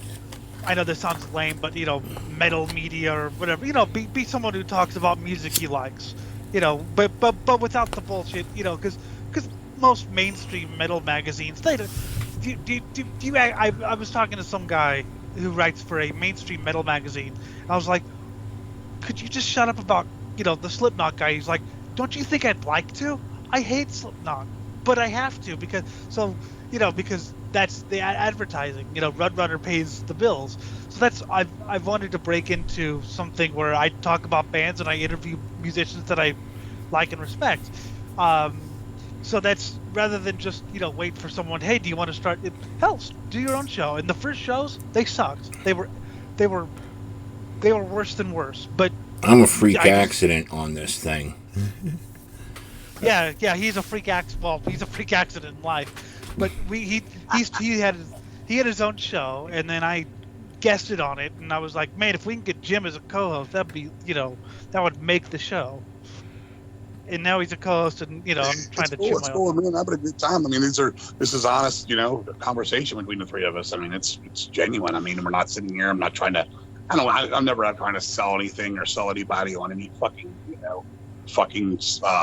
S3: I know this sounds lame, but, metal media or whatever, be someone who talks about music he likes, but without the bullshit, because most mainstream metal magazines, I was talking to some guy who writes for a mainstream metal magazine, and I was like, could you just shut up about, the Slipknot guy? He's like, don't you think I'd like to? I hate Slipknot, but I have to because that's the advertising. Roadrunner pays the bills. So that's I've wanted to break into something where I talk about bands and I interview musicians that I like and respect. So that's rather than just wait for someone. Hey, do you want to start? Hell, do your own show. And the first shows they sucked. They were worse than worse. But
S2: I'm a freak accident on this thing.
S3: Yeah, he's a freak accident. Well, he's a freak accident in life, but he had his own show, and then I guested on it, and I was like, man, if we can get Jim as a co-host, that'd be that would make the show. and now he's a co-host, and I'm trying to chew my
S4: It's cool, man. I'm having a good time. I mean, this is honest, conversation between the three of us. I mean, it's genuine. I mean, we're not sitting here. I'm not trying to. I'm never out trying to sell anything or sell anybody on any fucking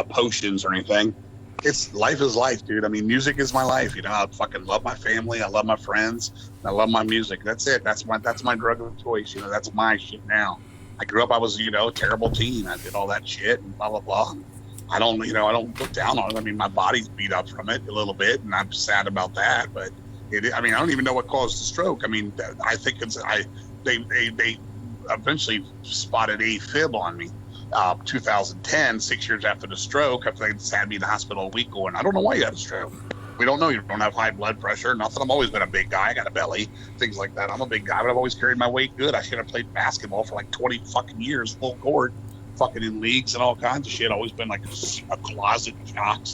S4: potions or anything. It's life is life, dude. I mean, music is my life. I fucking love my family. I love my friends. I love my music. That's it. That's my drug of choice. That's my shit now. I grew up. I was a terrible teen. I did all that shit and blah blah blah. I don't look down on it. I mean, my body's beat up from it a little bit, and I'm sad about that. But I don't even know what caused the stroke. I mean, I think they eventually spotted AFib on me. 2010, 6 years after the stroke, after they had me in the hospital a week going, I don't know why you had a stroke. We don't know. You don't have high blood pressure, nothing. I've always been a big guy. I got a belly, things like that. I'm a big guy, but I've always carried my weight good. I should have played basketball for like 20 fucking years, full court, fucking in leagues and all kinds of shit. Always been like a closet jock,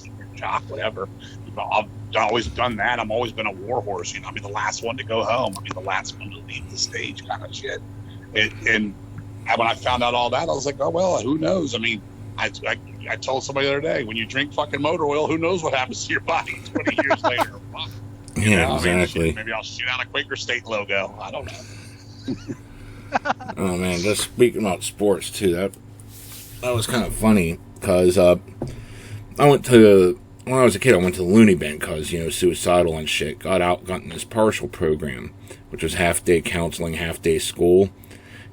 S4: whatever. I've always done that. I've always been a war horse. I'll be the last one to go home. I'll be the last one to leave the stage, kind of shit. And when I found out all that, I was like, oh, well, who knows? I mean, I told somebody the other day, when you drink fucking motor oil, who knows what happens to your body 20 years later?
S2: Yeah, exactly.
S4: Maybe I'll shoot out a Quaker State logo. I don't know.
S2: Oh, man, just speaking about sports, too, that was kind of funny, because when I was a kid, I went to the loony bin because, suicidal and shit. Got in this partial program, which was half-day counseling, half-day school.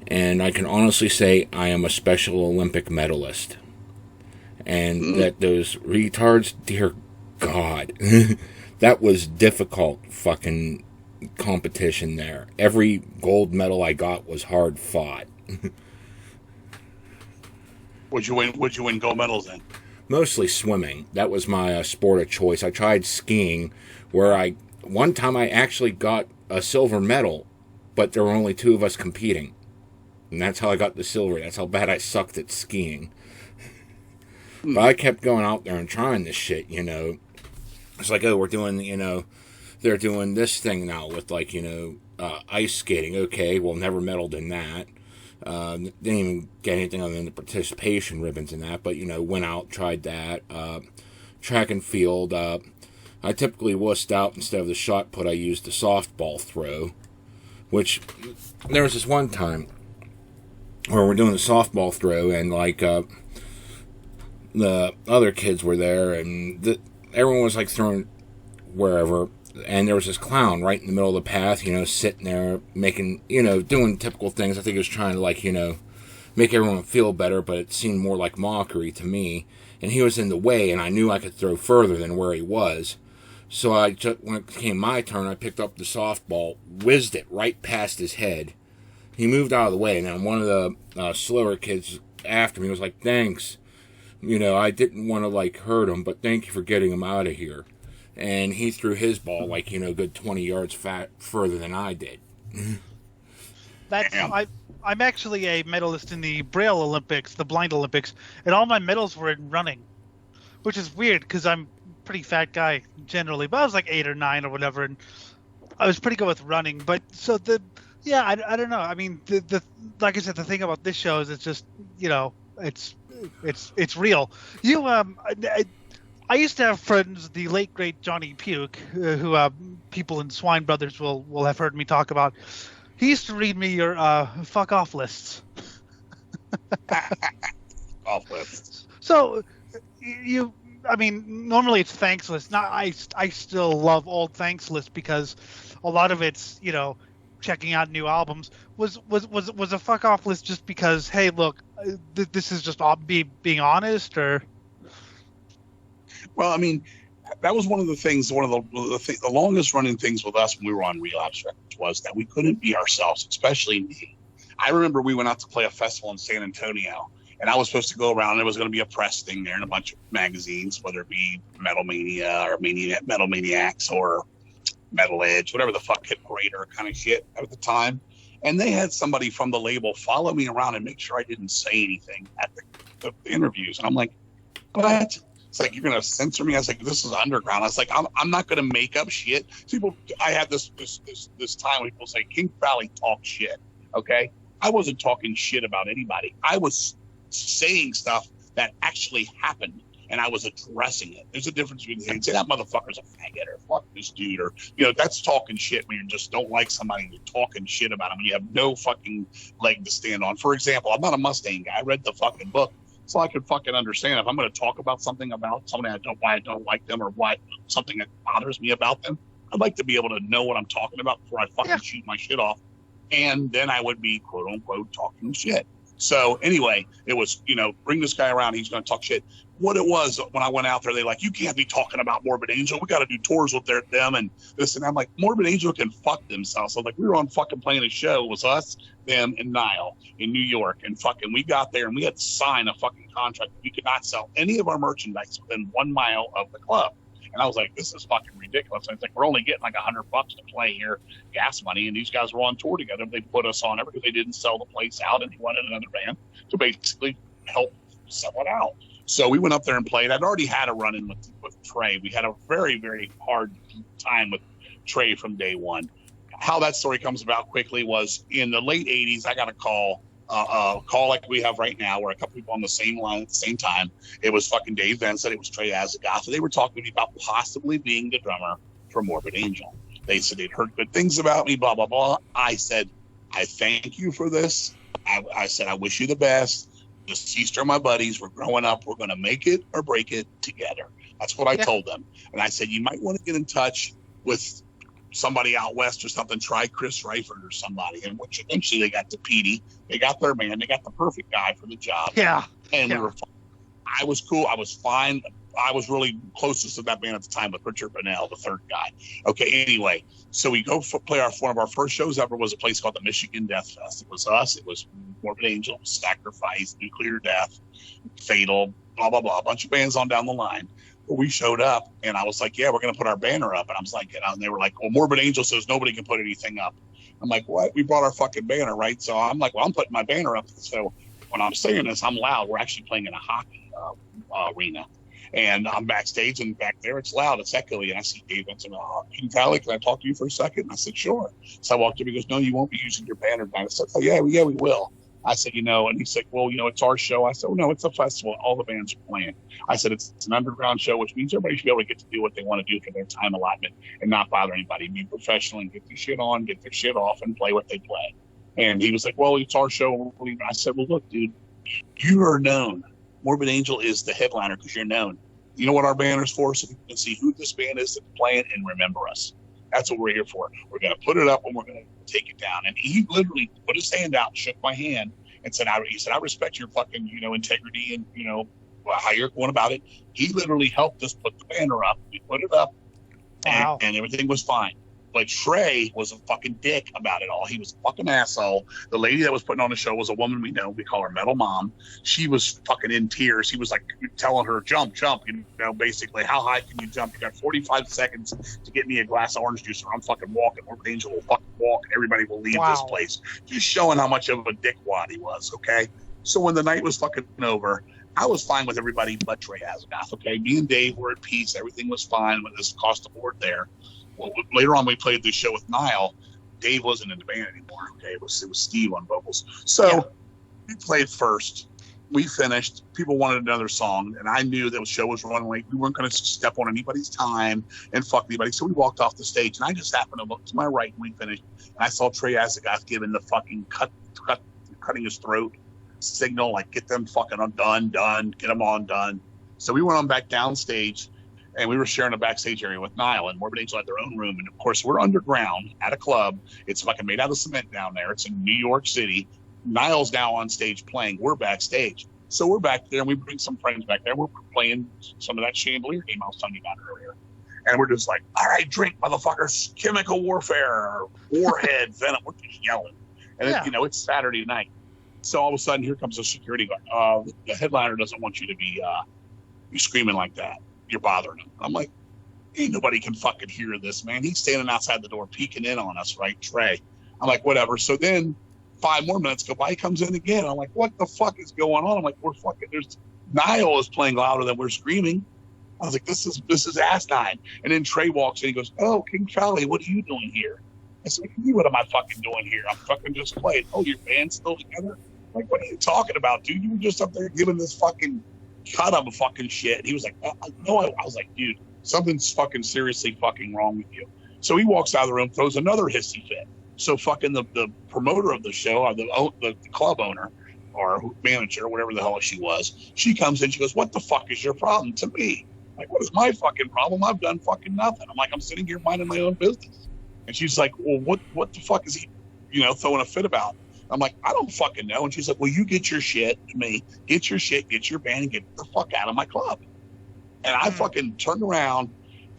S2: And I can honestly say I am a Special Olympic medalist. And that those retards, dear God, that was difficult fucking competition there. Every gold medal I got was hard fought.
S4: Would you win gold medals in?
S2: Mostly swimming. That was my sport of choice. I tried skiing, where one time I actually got a silver medal, but there were only two of us competing. And that's how I got the silver. That's how bad I sucked at skiing. But I kept going out there and trying this shit, It's like, oh, we're doing, they're doing this thing now with, like, ice skating. Okay, well, never medaled in that. Didn't even get anything other than the participation ribbons in that. But, went out, tried that. Track and field. I typically wussed out. Instead of the shot put, I used the softball throw. Which, there was this one time where we're doing the softball throw, and like the other kids were there, and everyone was like throwing wherever, and there was this clown right in the middle of the path, sitting there making, doing typical things. I think he was trying to make everyone feel better, but it seemed more like mockery to me. And he was in the way, and I knew I could throw further than where he was. So when it came my turn, I picked up the softball, whizzed it right past his head. He moved out of the way, and then one of the slower kids after me was like, thanks. I didn't want to, hurt him, but thank you for getting him out of here. And he threw his ball, good 20 yards further than I did.
S3: I'm actually a medalist in the Braille Olympics, the Blind Olympics, and all my medals were in running, which is weird because I'm a pretty fat guy generally, but I was like 8 or 9 or whatever, and I was pretty good with running. But so I don't know. I mean, the like I said, the thing about this show is it's just, it's real. I used to have friends, the late great Johnny Puke, who people in Swine Brothers will have heard me talk about. He used to read me your fuck off lists.
S4: Off lists.
S3: So normally it's thanks lists. Now I still love old thanks lists because a lot of it's checking out new albums. Was a fuck off list just because, hey, look, this is just being honest, or?
S4: Well, I mean, that was one of the things. One of the longest running things with us when we were on Relapse Records was that we couldn't be ourselves, especially me. I remember we went out to play a festival in San Antonio, and I was supposed to go around. And there was going to be a press thing there and a bunch of magazines, whether it be Metal Mania or Metal Maniacs or Metal Edge, whatever the fuck, hit Kreator kind of shit at the time. And they had somebody from the label follow me around and make sure I didn't say anything at the interviews. And I'm like, what? It's like, you're going to censor me? I was like, this is underground. I was like, I'm not going to make up shit. I had this time when people say, King Fowley talks shit. Okay? I wasn't talking shit about anybody. I was saying stuff that actually happened. and I was addressing it. There's a difference between saying that motherfucker's a faggot or fuck this dude, or that's talking shit when you just don't like somebody and you're talking shit about them and you have no fucking leg to stand on. For example, I'm not a Mustang guy. I read the fucking book so I could fucking understand if I'm going to talk about something about somebody why I don't like them or why something that bothers me about them. I'd like to be able to know what I'm talking about before I fucking shoot my shit off, and then I would be quote unquote talking shit. So anyway, it was, bring this guy around. He's going to talk shit. What it was when I went out there, they like, you can't be talking about Morbid Angel. We got to do tours with them and this and that. I'm like, Morbid Angel can fuck themselves. So like, we were on fucking playing a show. It was us, them, and Niall in New York. And fucking, we got there and we had to sign a fucking contract. We could not sell any of our merchandise within 1 mile of the club. And I was like, this is fucking ridiculous. I was like, we're only getting like $100 to play here, gas money. And these guys were on tour together. They put us on it because they didn't sell the place out and they wanted another band to basically help sell it out. So we went up there and played. I'd already had a run-in with Trey. We had a very, very hard time with Trey from day one. How that story comes about quickly was in the late 80s, I got a call like we have right now, where a couple people on the same line at the same time. It was fucking Dave Vincent. It was Trey Azagoth. They were talking to me about possibly being the drummer for Morbid Angel. They said they'd heard good things about me, blah, blah, blah. I said, I thank you for this. I said, I wish you the best. Just these are my buddies. We're growing up. We're going to make it or break it together. That's what I told them. And I said, you might want to get in touch with somebody out west or something. Try Chris Reifert or somebody. And which eventually they got to Petey. They got their man. They got the perfect guy for the job.
S3: Yeah.
S4: And we were fine. I was cool. I was fine. I was really closest to that band at the time with Richard Bonnell, the third guy. Okay, anyway, so we go play one of our first shows ever was a place called the Michigan Death Fest. It was us. It was Morbid Angel, Sacrifice, Nuclear Death, Fatal, blah, blah, blah, a bunch of bands on down the line. But we showed up, and I was like, yeah, we're going to put our banner up. And I was like, and they were like, well, Morbid Angel says nobody can put anything up. I'm like, what? We brought our fucking banner, right? So I'm like, well, I'm putting my banner up. So when I'm saying this, I'm loud. We're actually playing in a hockey arena. And I'm backstage, and back there it's loud, it's echoey. And I see Dave Vincent, Fowley, can I talk to you for a second? And I said, sure. So I walked up, he goes, no, you won't be using your banner. And I said, oh, yeah, we will. I said, and he said, well, it's our show. I said, oh, no, it's a festival. All the bands are playing. I said, it's an underground show, which means everybody should be able to get to do what they want to do for their time allotment and not bother anybody. Be professional and get their shit on, get their shit off, and play what they play. And he was like, well, it's our show. I said, well, look, dude, you are known. Morbid Angel is the headliner because you're known. You know what our banner's for? So you can see who this band is that's playing and remember us. That's what we're here for. We're going to put it up and we're going to take it down. And he literally put his hand out, shook my hand, and said, I respect your fucking, integrity and, how you're going about it. He literally helped us put the banner up. We put it up, and everything was fine. But Trey was a fucking dick about it all. He was a fucking asshole. The lady that was putting on the show was a woman we know. We call her Metal Mom. She was fucking in tears. He was like telling her, jump, basically, how high can you jump? You got 45 seconds to get me a glass of orange juice or I'm fucking walking. Morbid Angel will fucking walk and everybody will leave this place. Just showing how much of a dickwad he was, okay? So when the night was fucking over, I was fine with everybody but Trey Azagoth, okay? Me and Dave were at peace. Everything was fine with this across the board there. Well, later on, we played this show with Niall. Dave wasn't in the band anymore. Okay, it was Steve on vocals. So we played first. We finished. People wanted another song, and I knew that the show was running late. We weren't going to step on anybody's time and fuck anybody. So we walked off the stage, and I just happened to look to my right when we finished, and I saw Trey Azagoth giving the fucking cutting his throat signal, like get them fucking done, get them on done. So we went on back downstage. And we were sharing a backstage area with Niall, and Morbid Angel had their own room. And of course, we're underground at a club. It's fucking made out of cement down there. It's in New York City. Niall's now on stage playing. We're backstage. So we're back there, and we bring some friends back there. We're playing some of that Chandelier game I was telling you about earlier. And we're just like, all right, drink, motherfuckers. Chemical warfare, warhead, venom. We're just yelling. And it's Saturday night. So all of a sudden, here comes a security guard. The headliner doesn't want you to be screaming like that. You're bothering him. I'm like, ain't nobody can fucking hear this, man. He's standing outside the door peeking in on us, right, Trey? I'm like, whatever. So then 5 more minutes go by, he comes in again. I'm like, what the fuck is going on? I'm like, Niall is playing louder than we're screaming. I was like, this is asinine. And then Trey walks in, he goes, oh, King Fowley, what are you doing here? I said, what am I fucking doing here? I'm fucking just playing. Oh, your band's still together? I'm like, what are you talking about, dude? You were just up there giving this fucking cut him fucking shit. He was like, no, I was like, dude, something's fucking seriously fucking wrong with you. So he walks out of the room, throws another hissy fit. So fucking the promoter of the show, or the club owner or manager, whatever the hell she was, she comes in, she goes, what the fuck is your problem to me? Like, what is my fucking problem? I've done fucking nothing. I'm like, I'm sitting here minding my own business. And she's like, well, what the fuck is he, throwing a fit about? I'm like, I don't fucking know. And she's like, well, you get your shit to me, get your shit, get your band, and get the fuck out of my club. And I fucking turned around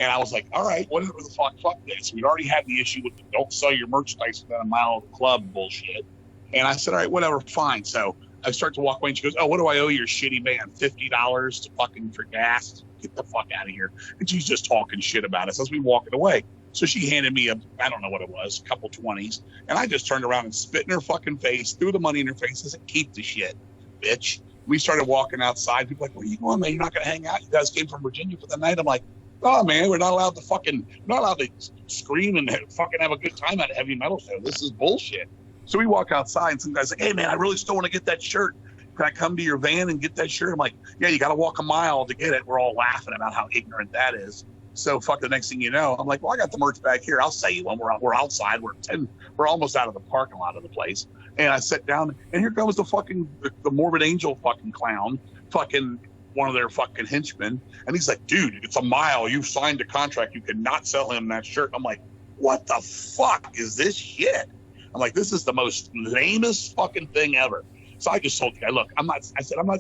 S4: and I was like, all right, whatever the fuck this. We'd already had the issue with the don't sell your merchandise within a mile of the club bullshit. And I said, all right, whatever, fine. So I start to walk away and she goes, oh, what do I owe your shitty band? $50 to fucking for gas? Get the fuck out of here. And she's just talking shit about us as we walking away. So she handed me I don't know what it was, a couple 20s. And I just turned around and spit in her fucking face, threw the money in her face, and said, keep the shit, bitch. We started walking outside. People were like, where are you going, man? You're not going to hang out? You guys came from Virginia for the night? I'm like, oh, man, we're not allowed to scream and fucking have a good time at a heavy metal show. This is bullshit. So we walk outside, and some guy's like, hey, man, I really still want to get that shirt. Can I come to your van and get that shirt? I'm like, yeah, you got to walk a mile to get it. We're all laughing about how ignorant that is. So the next thing you know, I'm like, well, I got the merch back here. I'll sell you one. We're outside. We're almost out of the parking lot of the place. And I sit down, and here comes the Morbid Angel fucking clown, fucking one of their fucking henchmen. And he's like, dude, it's a mile. You've signed a contract. You cannot sell him that shirt. I'm like, what the fuck is this shit? I'm like, this is the most lamest fucking thing ever. So I just told the guy, look, I'm not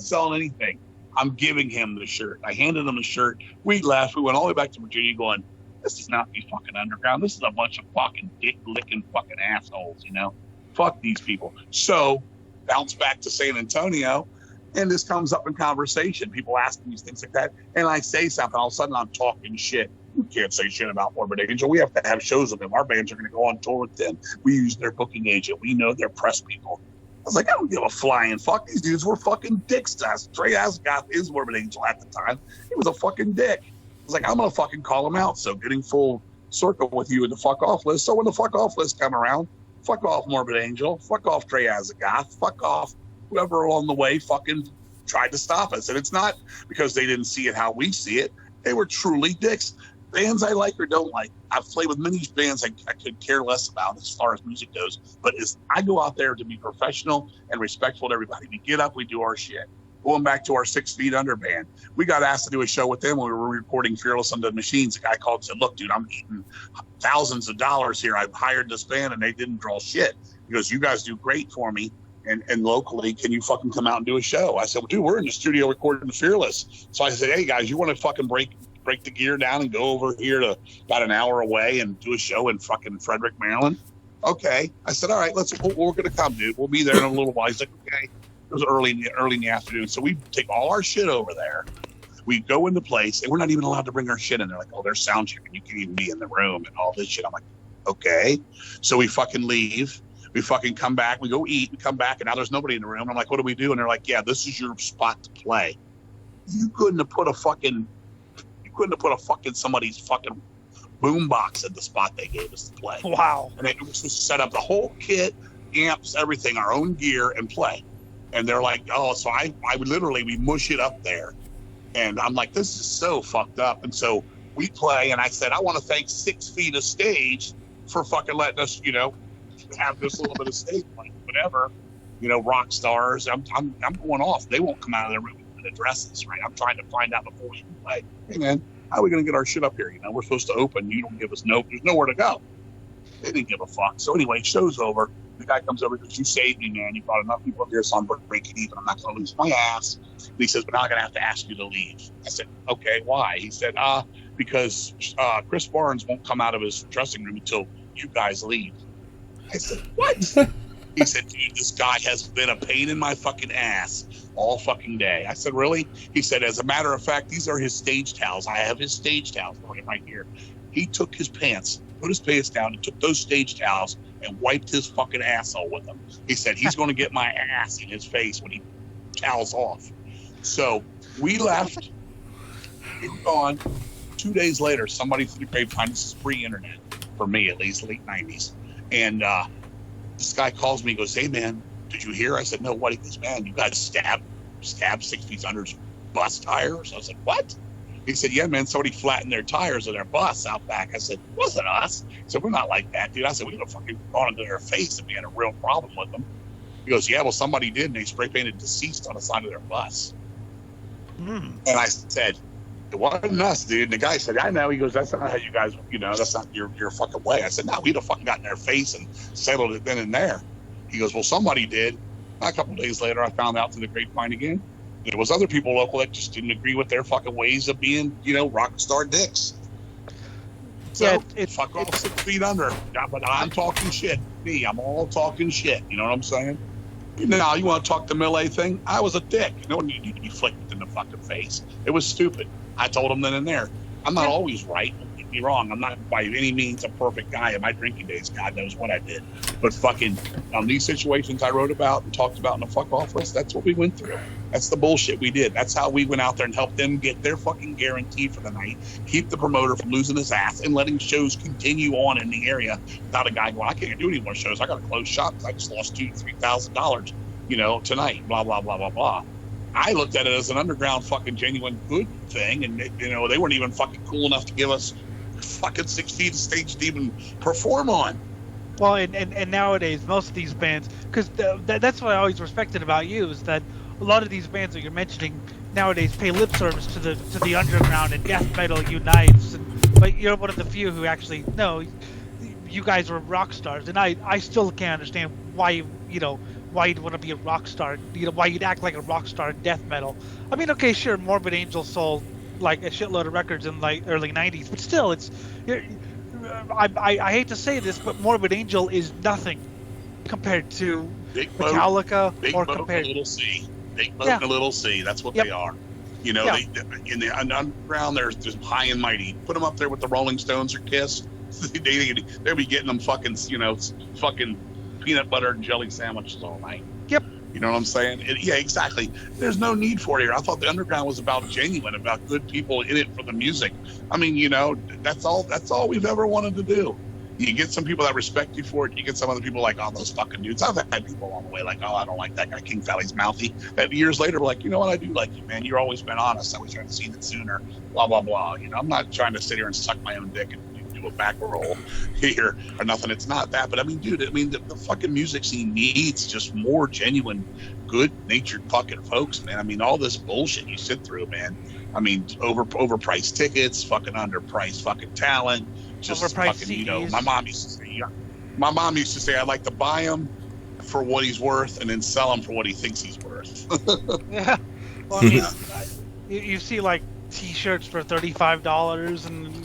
S4: selling anything. I'm giving him the shirt. I handed him the shirt. We left. We went all the way back to Virginia going, this is not the fucking underground. This is a bunch of fucking dick-licking fucking assholes, Fuck these people. So bounce back to San Antonio, and this comes up in conversation. People ask me things like that, and I say something. All of a sudden, I'm talking shit. You can't say shit about Morbid Angel. We have to have shows with them. Our bands are going to go on tour with them. We use their booking agent. We know their press people. I was like, I don't give a flying fuck. These dudes were fucking dicks to us. Trey Asgoth is Morbid Angel at the time. He was a fucking dick. I was like, I'm going to fucking call him out. So getting full circle with you in the fuck off list. So when the fuck off list come around, fuck off Morbid Angel, fuck off Trey Asgoth, fuck off whoever along the way fucking tried to stop us. And it's not because they didn't see it how we see it. They were truly dicks. Bands I like or don't like. I've played with many bands I could care less about as far as music goes. But I go out there to be professional and respectful to everybody. We get up, we do our shit. Going back to our 6 Feet Under band, we got asked to do a show with them when we were recording Fearless Unto the Machines. A guy called and said, look, dude, I'm eating thousands of dollars here. I've hired this band and they didn't draw shit. He goes, you guys do great for me. And locally, can you fucking come out and do a show? I said, well, dude, we're in the studio recording Fearless. So I said, hey, guys, you want to fucking break the gear down and go over here to about an hour away and do a show in fucking Frederick, Maryland? Okay. I said, all right, we're going to come, dude. We'll be there in a little while. He's like, okay. It was early in the afternoon. So we take all our shit over there. We go into place, and we're not even allowed to bring our shit in. They're like, oh, there's sound checking. You can't even be in the room and all this shit. I'm like, okay. So we fucking leave. We fucking come back. We go eat. We come back, and now there's nobody in the room. I'm like, what do we do? And they're like, yeah, this is your spot to play. You couldn't have put a fucking somebody's fucking boombox at the spot they gave us to play.
S3: Wow.
S4: And it was just set up the whole kit, amps, everything, our own gear, and play. And they're like, oh, so I would literally, we mush it up there. And I'm like, this is so fucked up. And so we play, and I said, I want to thank 6 Feet of Stage for fucking letting us, have this little bit of stage, like whatever, rock stars. I'm going off. They won't come out of their room and address us, right? I'm trying to find out before we play. Hey, man, how are we going to get our shit up here? We're supposed to open. You don't give us there's nowhere to go. They didn't give a fuck. So anyway, show's over. The guy comes over and goes, you saved me, man. You brought enough people up here, so I'm breaking even. I'm not going to lose my ass. And he says, but now I'm going to have to ask you to leave. I said, okay, why? He said, because Chris Barnes won't come out of his dressing room until you guys leave. I said, what? He said, dude, this guy has been a pain in my fucking ass all fucking day. I said, really? He said, as a matter of fact, these are his stage towels. I have his stage towels right here. He took his pants, put his pants down, and took those stage towels and wiped his fucking asshole with them. He said, he's going to get my ass in his face when he towels off. So we left. We were gone. 2 days later, somebody through the grapevine, this is pre-internet, for me at least, late 90s. And this guy calls me and goes, hey, man, did you hear? I said, no, what? He goes, man, you guys stabbed 6 Feet Under's bus tires? I was like, what? He said, yeah, man, somebody flattened their tires of their bus out back. I said, wasn't us. He said, we're not like that, dude. I said, we would have fucking gone into their face if we had a real problem with them. He goes, yeah, well, somebody did, and they spray painted deceased on the side of their bus. And I said, it wasn't us, dude. And the guy said, I know. He goes, that's not how you guys, that's not your fucking way. I said, no, we'd have fucking gotten in their face and settled it then and there. He goes, well, somebody did. A couple of days later, I found out through the grapevine again. There was other people local that just didn't agree with their fucking ways of being, rock star dicks. So, fuck off 6 feet under. Yeah, but I'm talking shit. I'm all talking shit. You know what I'm saying? Now, you want to talk the Millet thing? I was a dick. No one needed to be flicked in the fucking face. It was stupid. I told him then and there. I'm not always right. Don't get me wrong. I'm not by any means a perfect guy in my drinking days. God knows what I did. But fucking on these situations I wrote about and talked about in the fuck off list, that's what we went through. That's the bullshit we did. That's how we went out there and helped them get their fucking guarantee for the night, keep the promoter from losing his ass, and letting shows continue on in the area without a guy going, I can't do any more shows. I got to close shop because I just lost $2,000-$3,000, tonight, blah, blah, blah, blah, blah. I looked at it as an underground fucking genuine good thing, and they weren't even fucking cool enough to give us fucking 6 feet of stage to even perform on.
S3: Well, and nowadays most of these bands, because that's what I always respected about you, is that a lot of these bands that you're mentioning nowadays pay lip service to the underground, and death metal unites, but you're one of the few who actually you guys were rock stars, and I still can't understand why why you'd want to be a rock star, why you'd act like a rock star in death metal. I mean, okay, sure, Morbid Angel sold like a shitload of records in like early 90s, but still, I hate to say this, but Morbid Angel is nothing compared to Metallica or compared
S4: to Little C. Big boat and a little C. That's what they are. They in the underground, there's high and mighty. Put them up there with the Rolling Stones or Kiss. They'll be getting them fucking fucking peanut butter and jelly sandwiches all night.
S3: Yep.
S4: You know what I'm saying? Yeah, exactly. There's no need for it here. I thought the underground was about genuine, about good people in it for the music. I mean, that's all we've ever wanted to do. You get some people that respect you for it. You get some other people like, oh, those fucking dudes. I've had people along the way like, oh, I don't like that guy. King Fowley's mouthy. That years later, we're like, you know what? I do like you, man. You've always been honest. I wish I'd seen it sooner. Blah, blah, blah. I'm not trying to sit here and suck my own dick and do a back roll here or nothing. It's not that. But I mean, dude, the fucking music scene needs just more genuine, good-natured fucking folks, man. I mean, all this bullshit you sit through, man. I mean, overpriced tickets, fucking underpriced fucking talent. Just
S3: overpriced
S4: fucking,
S3: CDs.
S4: My mom used to say, I'd like to buy him for what he's worth and then sell him for what he thinks he's worth.
S3: Yeah. Well, I mean, you see like T-shirts for $35 and,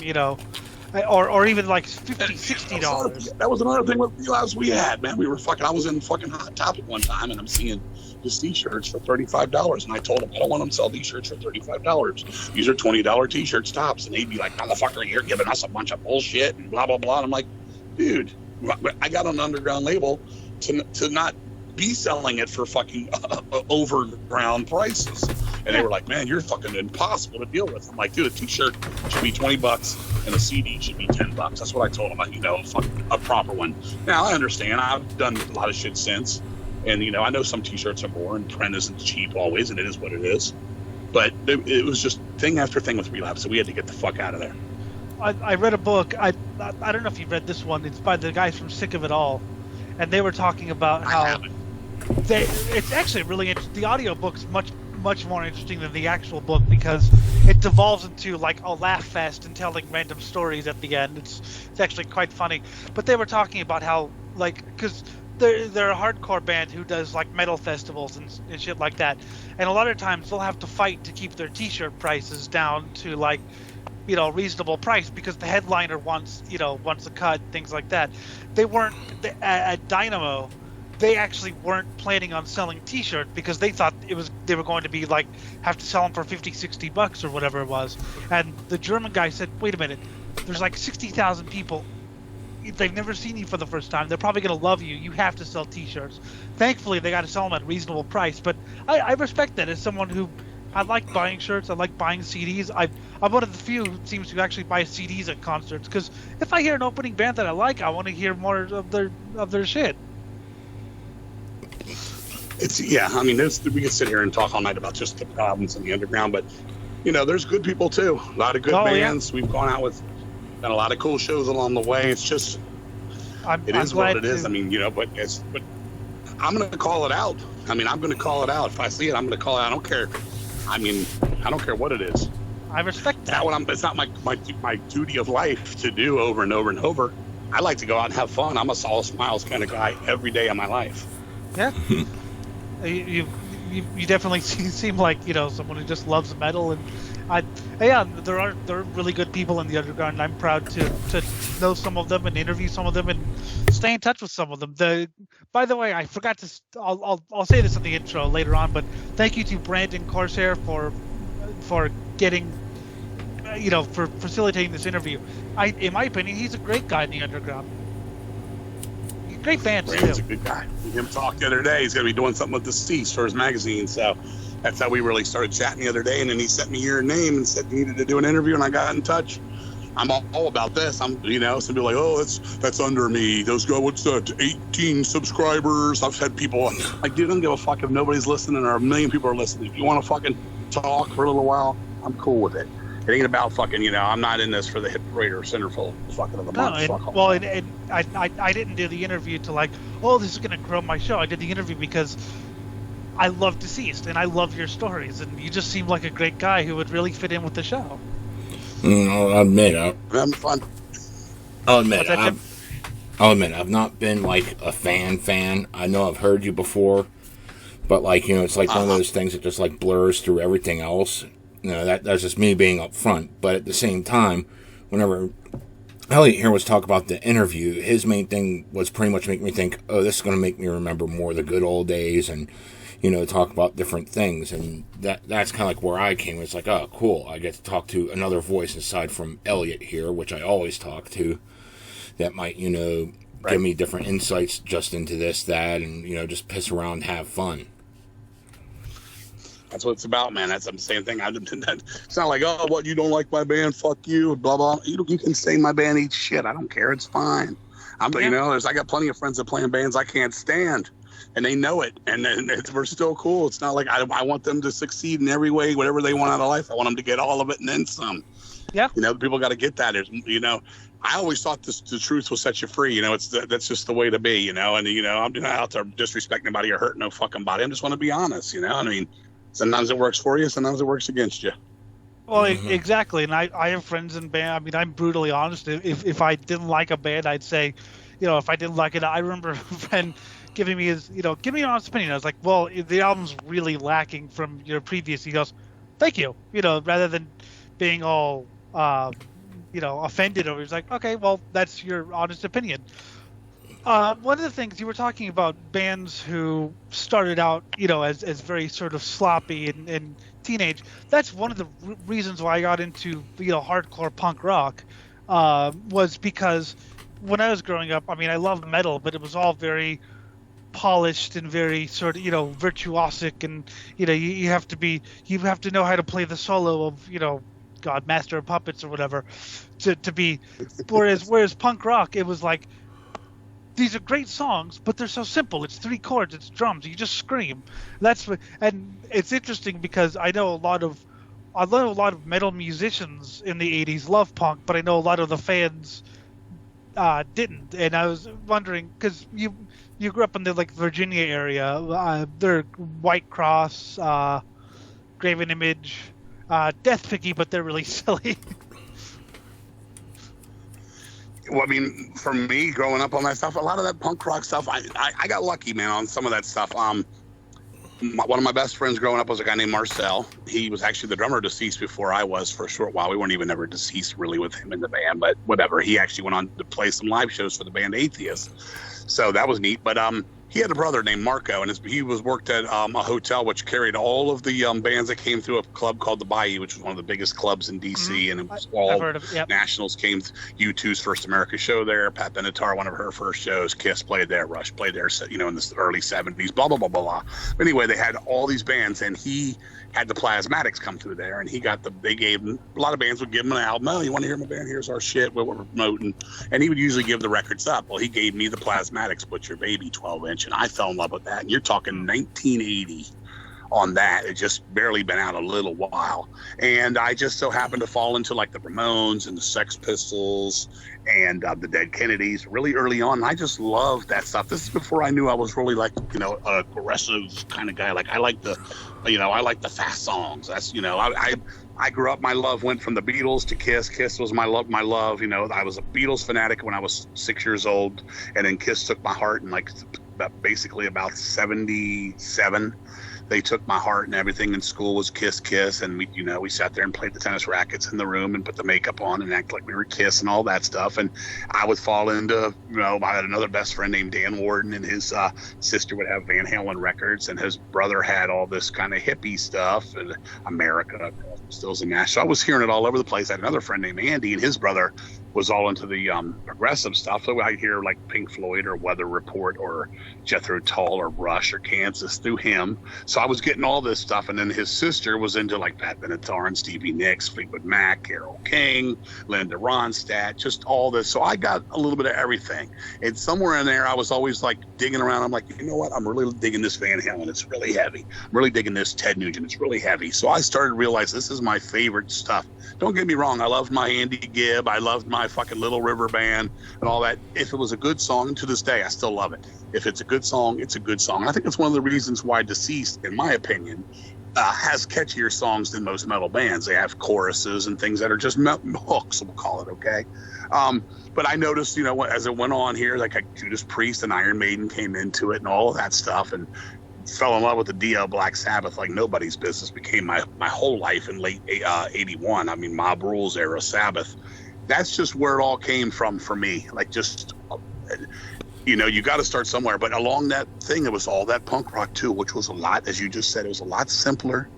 S3: or even like $50, $60.
S4: That was another thing with the lives we had, man. I was in fucking Hot Topic one time and I'm seeing his T-shirts for $35, and I told him I don't want him to sell T-shirts for $35. These are $20 T-shirts tops, and he'd be like, "Motherfucker, you're giving us a bunch of bullshit," and blah blah blah. And I'm like, dude, I got an underground label to not be selling it for fucking overground prices. And they were like, man, you're fucking impossible to deal with. I'm like, dude, a T-shirt should be $20 and a CD should be $10. That's what I told him. A proper one. Now I understand. I've done a lot of shit since. And, I know some T-shirts are more, and print isn't cheap always, and it is what it is. But it was just thing after thing with Relapse, so we had to get the fuck out of there.
S3: I read a book. I don't know if you've read this one. It's by the guys from Sick of It All. And they were talking about how it's actually really interesting. The audio book's much more interesting than the actual book because it devolves into like a laugh fest and telling random stories at the end. It's actually quite funny. But they were talking about how, because they're a hardcore band who does like metal festivals and shit like that, and a lot of times they'll have to fight to keep their T-shirt prices down to reasonable price because the headliner wants a cut, things like that. They weren't at Dynamo. They actually weren't planning on selling T-shirts because they thought they were going to be have to sell them for $50-$60 or whatever it was. And the German guy said, "Wait a minute, there's 60,000 people. They've never seen you for the first time. They're probably going to love you. You have to sell T-shirts." Thankfully, they got to sell them at a reasonable price. But I respect that as someone who I like buying shirts. I like buying CDs. I'm one of the few who seems to actually buy CDs at concerts because if I hear an opening band that I like, I want to hear more of their shit.
S4: It's I mean, we can sit here and talk all night about just the problems in the underground, but there's good people too. A lot of good bands. We've gone out with, done a lot of cool shows along the way. It's just, it is what it is. I mean, but I'm going to call it out. I mean, I'm going to call it out. If I see it, I'm going to call it out. I don't care. I mean, I don't care what it is.
S3: I respect that.
S4: It's not my duty of life to do over and over and over. I like to go out and have fun. I'm a all smiles kind of guy every day of my life.
S3: Yeah. You definitely seem like someone who just loves metal, and there are really good people in the underground, and I'm proud to know some of them and interview some of them and stay in touch with some of them. By the way, I forgot to. I'll say this in the intro later on, but thank you to Brandon Corsair for getting for facilitating this interview. In my opinion, he's a great guy in the underground. Great fans too.
S4: He's a good guy. Him talk the other day. He's going to be doing something with Deceased for his magazine. So that's how we really started chatting the other day. And then he sent me your name and said he needed to do an interview, and I got in touch. I'm all about this. Some people are like, oh, that's under me. Those go, what's that? 18 subscribers. I've had people like, dude, I don't give a fuck if nobody's listening or a million people are listening. If you want to fucking talk for a little while, I'm cool with it. It ain't about fucking, I'm not in this for the hit parade or centerfold fucking of the month.
S3: I didn't do the interview to like, oh, this is going to grow my show. I did the interview because I love Deceased and I love your stories, and you just seem like a great guy who would really fit in with the show.
S2: I'll admit,
S4: I'm fun.
S2: I'll admit, I've not been like a fan. I know I've heard you before, but like, it's like one of those things that just like blurs through everything else. That's just me being up front. But at the same time, whenever Elliot here was talking about the interview, his main thing was pretty much make me think, oh, this is going to make me remember more of the good old days and, talk about different things. And that's kind of like where I came. It's like, oh, cool. I get to talk to another voice aside from Elliot here, which I always talk to, that might, give me different insights just into this, that, and, just piss around and have fun.
S4: That's what it's about, man. That's the same thing. It's not like, oh, what, you don't like my band? Fuck you, blah, blah. You can say my band eats shit. I don't care. It's fine. I got plenty of friends that play in bands I can't stand, and they know it. And we're still cool. It's not like I want them to succeed in every way, whatever they want out of life. I want them to get all of it and then some.
S3: Yeah.
S4: People got to get that. I always thought the truth will set you free. That's just the way to be, And, I'm not out there disrespecting anybody or hurting no fucking body. I just want to be honest, I mean, sometimes it works for you, sometimes it works against you.
S3: Well, exactly. And I have friends in band. I mean, I'm brutally honest. If I didn't like a band, I'd say, if I didn't like it, I remember a friend giving me his, give me an honest opinion. I was like, well, the album's really lacking from your previous. He goes, thank you. Rather than being all, offended over. He's like, okay, well, that's your honest opinion. One of the things you were talking about, bands who started out, as very sort of sloppy and teenage. That's one of the reasons why I got into, hardcore punk rock, was because when I was growing up, I mean, I loved metal, but it was all very polished and very sort of, virtuosic, and you have to know how to play the solo of, Master of Puppets or whatever, to be. Whereas punk rock, it was like, these are great songs, but they're so simple. It's 3 chords, it's drums. You just scream. And it's interesting because I know a lot of metal musicians in the 80s love punk, but I know a lot of the fans didn't. And I was wondering, because you grew up in the Virginia area, they're White Cross, Graven Image, Death Picky, but they're really silly.
S4: Well, I mean, for me, growing up on that stuff, a lot of that punk rock stuff, I got lucky, man, on some of that stuff. One of my best friends growing up was a guy named Marcel. He was actually the drummer of Deceased before I was for a short while. We weren't even ever Deceased really with him in the band, but whatever. He actually went on to play some live shows for the band Atheist. So that was neat. But he had a brother named Marco, and he worked at a hotel which carried all of the bands that came through a club called the Bayou, which was one of the biggest clubs in D.C. And it was all nationals came. U2's first America show there. Pat Benatar, one of her first shows. Kiss played there. Rush played there. In the early '70s. Blah blah blah blah blah. But anyway, they had all these bands, and he had the Plasmatics come through there, and they gave him, a lot of bands would give him an album. Oh, you want to hear my band? Here's our shit. What we're promoting. And he would usually give the records up. Well, he gave me the Plasmatics, Butcher Baby 12-inch. confrontation. I fell in love with that. And you're talking 1980 on that. It just barely been out a little while. And I just so happened to fall into like the Ramones and the Sex Pistols and the Dead Kennedys really early on. And I just loved that stuff. This is before I knew I was really like, you know, a aggressive kind of guy. Like I like the, you know, I like the fast songs. That's, you know, I grew up, my love went from the Beatles to Kiss. Kiss was my love. You know, I was a Beatles fanatic when I was 6 years old. And then Kiss took my heart in like basically about 77. They took my heart, and everything in school was Kiss. And we sat there and played the tennis rackets in the room and put the makeup on and act like we were Kiss and all that stuff. And I would fall into, you know, I had another best friend named Dan Warden, and his sister would have Van Halen records, and his brother had all this kind of hippie stuff and America, Stills and Nash. So I was hearing it all over the place. I had another friend named Andy, and his brother was all into the progressive stuff. So I'd hear like Pink Floyd or Weather Report or Jethro Tull or Rush or Kansas through him. So I was getting all this stuff. And then his sister was into like Pat Benatar and Stevie Nicks, Fleetwood Mac, Carole King, Linda Ronstadt, just all this. So I got a little bit of everything. And somewhere in there, I was always like digging around. I'm like, you know what? I'm really digging this Van Halen. It's really heavy. I'm really digging this Ted Nugent. It's really heavy. So I started to realize this is my favorite stuff. Don't get me wrong. I loved my Andy Gibb. I loved my fucking Little River Band and all that. If it was a good song, to this day, I still love it. If it's a good song, it's a good song. And I think it's one of the reasons why Deceased, in my opinion, has catchier songs than most metal bands. They have choruses and things that are just hooks, we'll call it, okay? But I noticed, you know, as it went on here, like Judas Priest and Iron Maiden came into it and all of that stuff, and fell in love with the DL Black Sabbath like nobody's business. Became my whole life in late 81. I mean, Mob Rules era Sabbath. That's just where it all came from for me. Like, just, you know, you got to start somewhere. But along that thing, it was all that punk rock too, which was a lot, as you just said, it was a lot simpler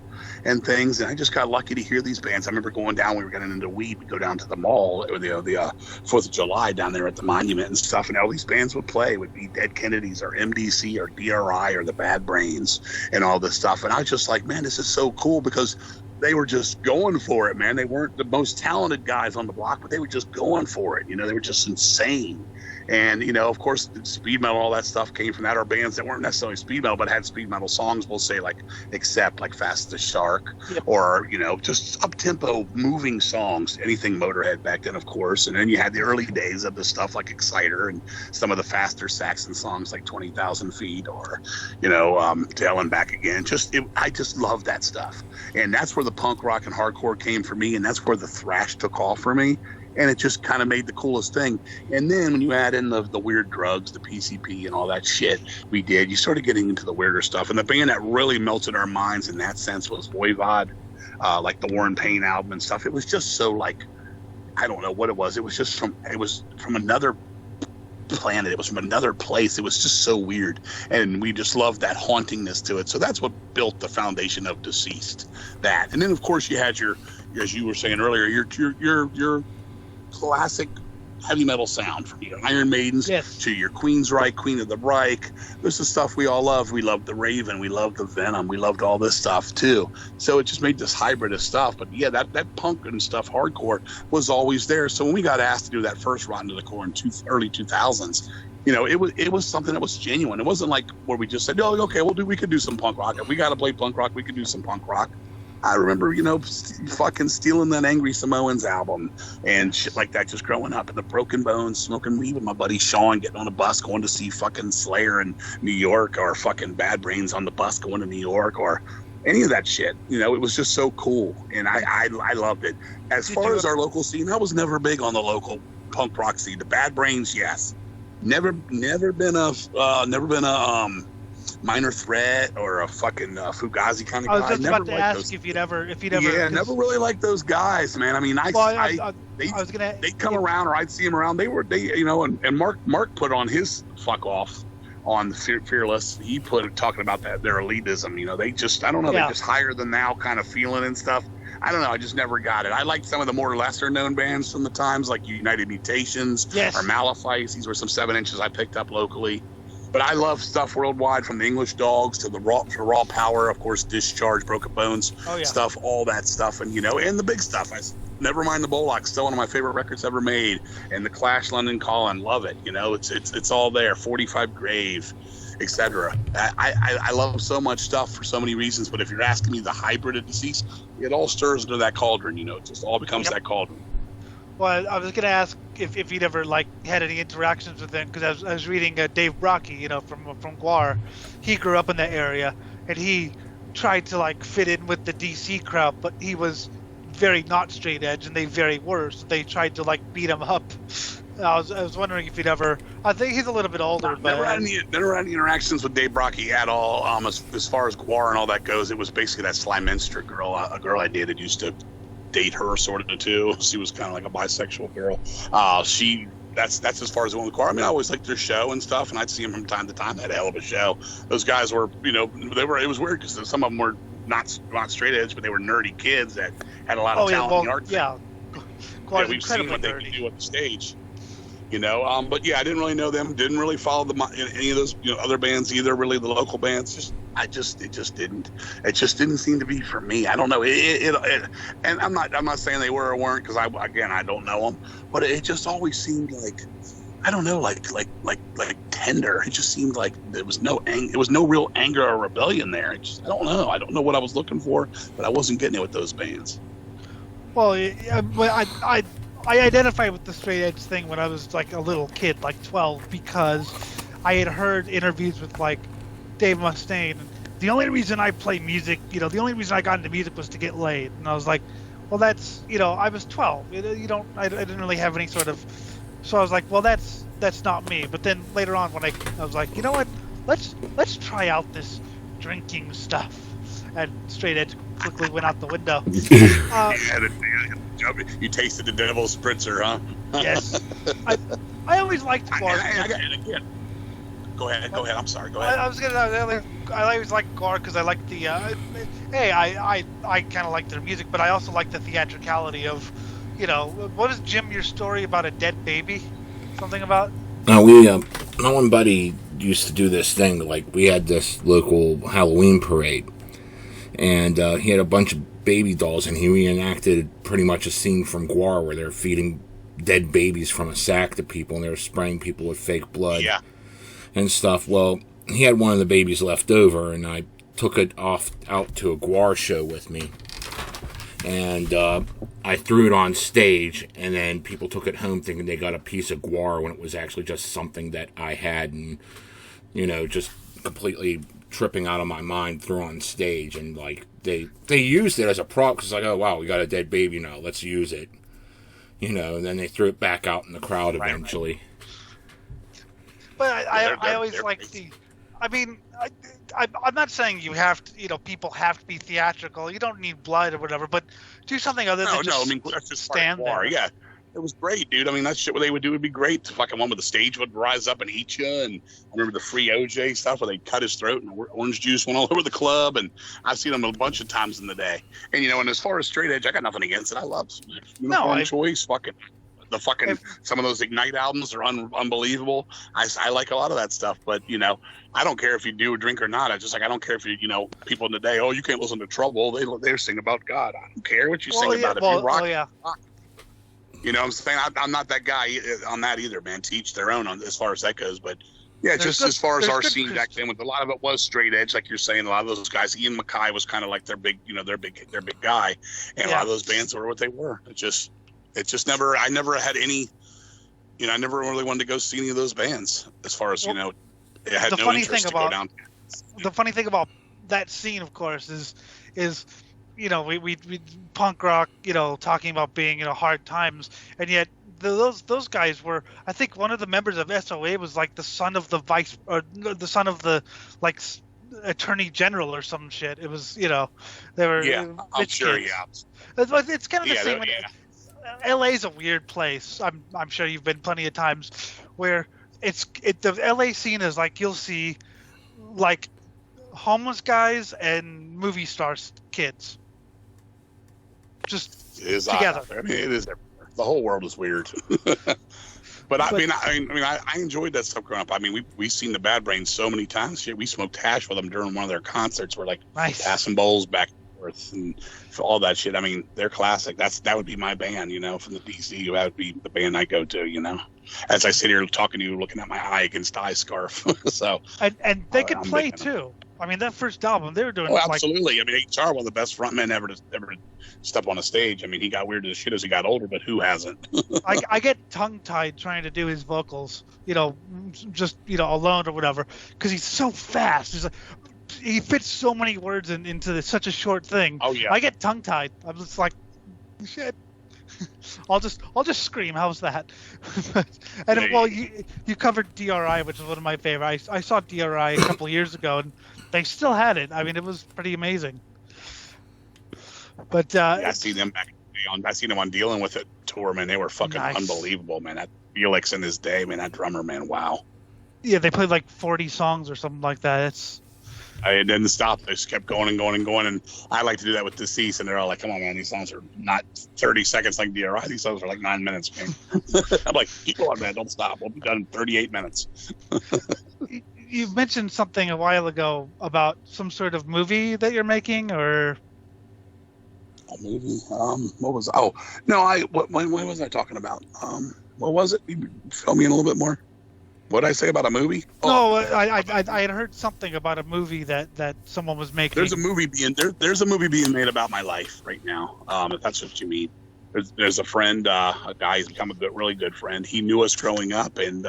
S4: and things. And I just got lucky to hear these bands. I remember going down, we were getting into weed, we'd go down to the mall, or the 4th of July down there at the Monument and stuff. And all these bands would play. It would be Dead Kennedys or MDC or DRI or the Bad Brains and all this stuff. And I was just like, man, this is so cool, because they were just going for it, man. They weren't the most talented guys on the block, but they were just going for it. You know, they were just insane. And, you know, of course, speed metal, all that stuff came from that, or bands that weren't necessarily speed metal, but had speed metal songs, we'll say, like, except like Fast as Shark, yep. Or, you know, just up-tempo moving songs, anything Motorhead back then, of course. And then you had the early days of the stuff like Exciter and some of the faster Saxon songs like 20,000 Feet or, you know, To Hell and Back Again. I just love that stuff. And that's where the punk rock and hardcore came for me, and that's where the thrash took off for me. And it just kind of made the coolest thing. And then when you add in the weird drugs, the PCP and all that shit we did, you started getting into the weirder stuff. And the band that really melted our minds in that sense was Voivod, like the Warren Payne album and stuff. It was just so, like, I don't know what it was. It was from another planet. It was from another place. It was just so weird. And we just loved that hauntingness to it. So that's what built the foundation of Deceased. That. And then, of course, you had your, as you were saying earlier, your classic heavy metal sound, from your Iron Maidens, yes, to your Queensryche, Queen of the Reich. This is stuff we all loved. We loved the Raven, we loved the Venom, we loved all this stuff too. So it just made this hybrid of stuff. But yeah, that punk and stuff, hardcore, was always there. So when we got asked to do that first Rotten to the Core in early 2000s, you know, it was something that was genuine. It wasn't like where we just said, oh, okay, we could do some punk rock. If we got to play punk rock, we could do some punk rock. I remember, you know, fucking stealing that Angry Samoans album and shit like that, just growing up in the Broken Bones, smoking weed with my buddy Sean, getting on a bus, going to see fucking Slayer in New York, or fucking Bad Brains on the bus going to New York, or any of that shit. You know, it was just so cool, and I loved it. As far as our local scene, I was never big on the local punk rock scene. The Bad Brains, yes. Never been a Minor Threat or a fucking Fugazi kind of guy.
S3: I was just about to ask if you'd ever.
S4: Yeah, never really liked those guys, man. I mean, they'd come around, or I'd see them around. They you know, and Mark put on his fuck off on Fearless. He put talking about their elitism. You know, they just, I don't know, they just higher than thou kind of feeling and stuff. I don't know. I just never got it. I liked some of the more lesser known bands from the times, like United Mutations, yes, or Malefice. These were some 7 inches I picked up locally. But I love stuff worldwide, from the English Dogs to the Raw Power, of course, Discharge, Broken Bones, stuff, all that stuff, and, you know, and the big stuff. Never mind the Bollock, still one of my favorite records ever made. And the Clash, London Calling, love it. You know, it's all there. 45 Grave, etc. I love so much stuff for so many reasons. But if you're asking me the hybrid of deceased, it all stirs into that cauldron. You know, it just all becomes that cauldron.
S3: Well, I was going to ask if you'd ever like had any interactions with them, because I was reading Dave Brocky, you know, from Guar. He grew up in that area, and he tried to like fit in with the DC crowd, but he was very not straight edge, and they very were. So they tried to like beat him up. I was wondering if you'd ever. I think he's a little bit older, but
S4: never had any interactions with Dave Brocky at all. As far as Guar and all that goes, it was basically that Sly Minster girl, a girl I dated, used to date her sort of too. She was kind of like a bisexual girl. That's as far as it went with Guar. I mean, I always liked their show and stuff, and I'd see them from time to time. They had a hell of a show. Those guys were, you know, it was weird because some of them were not straight edge, but they were nerdy kids that had a lot of talent in the art.
S3: Yeah,
S4: we've seen what they could do on the stage. You know, but yeah, I didn't really know them. Didn't really follow any of those, you know, other bands either. Really, the local bands. It just didn't seem to be for me. I don't know. And I'm not saying they were or weren't, because I don't know them. But it just always seemed like, I don't know, like tender. It just seemed like there was no real anger or rebellion there. I don't know. I don't know what I was looking for, but I wasn't getting it with those bands.
S3: Well, I identified with the straight edge thing when I was like a little kid, like 12, because I had heard interviews with like Dave Mustaine. The only reason I play music, you know, the only reason I got into music was to get laid. And I was like, well, that's, you know, I was 12. I didn't really have any sort of, so I was like, well, that's not me. But then later on when I was like, you know what, let's try out this drinking stuff. And straight edge quickly went out the window.
S4: You tasted the devil's spritzer, huh?
S3: Yes. I always liked Guar. Go ahead. I'm sorry. Go ahead. I always liked Guar because I liked the. I kind of like their music, but I also like the theatricality of, you know, what is Jim? Your story about a dead baby? Something about.
S2: No, my one buddy used to do this thing. Like, we had this local Halloween parade, and he had a bunch of baby dolls, and he reenacted pretty much a scene from Guar where they're feeding dead babies from a sack to people, and they were spraying people with fake blood and stuff. Well, he had one of the babies left over, and I took it out to a Guar show with me, and I threw it on stage, and then people took it home thinking they got a piece of Guar when it was actually just something that I had, and, you know, just completely tripping out of my mind, threw on stage. And like they used it as a prop because like, oh wow, we got a dead baby now, let's use it, you know. And then they threw it back out in the crowd eventually.
S3: Right. But I always like the. I mean, I'm not saying you have to, you know, people have to be theatrical. You don't need blood or whatever, but do something other than just,
S4: I mean, that's just
S3: stand there.
S4: Yeah. It was great, dude. I mean, that shit what they would do would be great. The fucking one with the stage would rise up and eat you. And I remember the free OJ stuff where they cut his throat and orange juice went all over the club. And I've seen them a bunch of times in the day. And, you know, and as far as straight edge, I got nothing against it. I love Uniform Choice. Some of those Ignite albums are unbelievable. I like a lot of that stuff. But, you know, I don't care if you do a drink or not. I don't care if you know, people in the day, oh, you can't listen to Trouble. They sing about God. I don't care what you sing about. If you rock. You know what I'm saying? I'm not that guy on that either, man. To each their own as far as that goes. But yeah, as far as our scene back then, a lot of it was straight edge, like you're saying. A lot of those guys, Ian MacKaye was kind of like their big guy, and a lot of those bands were what they were. It just never. I never had any. You know, I never really wanted to go see any of those bands. As far as, you know, I had no interest to go down.
S3: The funny thing about that scene, of course, is. You know, we punk rock, you know, talking about being, you know, hard times, and yet those guys were, I think one of the members of SOA was like the son of the like attorney general or some shit. It was, you know, they were
S4: I'm sure,
S3: kids. It's kind of the same. LA's a weird place. I'm sure you've been plenty of times where the LA scene is like, you'll see like homeless guys and movie stars kids. Just together.
S4: I mean, it is everywhere. The whole world is weird. But I mean, I enjoyed that stuff growing up. I mean, we seen the Bad Brains so many times. Shit, we smoked hash with them during one of their concerts. We're like passing bowls back and forth, and for all that shit. I mean, they're classic. That would be my band, from the DC. That would be the band I go to, As I sit here talking to you, looking at my eye against eye scarf. So
S3: and they could play too. I mean, that first album they were doing.
S4: Absolutely. I mean, HR, one of the best frontmen ever to step on a stage. I mean, he got weird as shit as he got older, but who hasn't?
S3: I get tongue tied trying to do his vocals, just alone or whatever, because he's so fast. He's like, he fits so many words into such a short thing.
S4: Oh yeah.
S3: I get tongue tied. I'm just like, shit. I'll just scream. How's that? You covered DRI, which is one of my favorite. I saw DRI a couple of years ago, and they still had it. I mean, it was pretty amazing. But
S4: I see them back on. I seen them on Dealing With It tour, man. They were fucking unbelievable, man. That Felix in his day, man. That drummer, man. Wow.
S3: Yeah, they played like 40 songs or something like that.
S4: I didn't stop. They just kept going and going and going. And I like to do that with Deceased, and they're all like, come on, man, these songs are not 30 seconds like DRI. These songs are like 9 minutes, man. I'm like, keep going, man. Don't stop. We'll be done in 38 minutes.
S3: You mentioned something a while ago about some sort of movie that you're making, or...
S4: A movie? What was... Oh, no, when was I talking about? What was it? You fill me in a little bit more. What did I say about a movie?
S3: No, I had heard something about a movie that someone was making.
S4: There's a movie being made about my life right now. If that's what you mean. There's a friend, a guy who's become a really good friend. He knew us growing up, and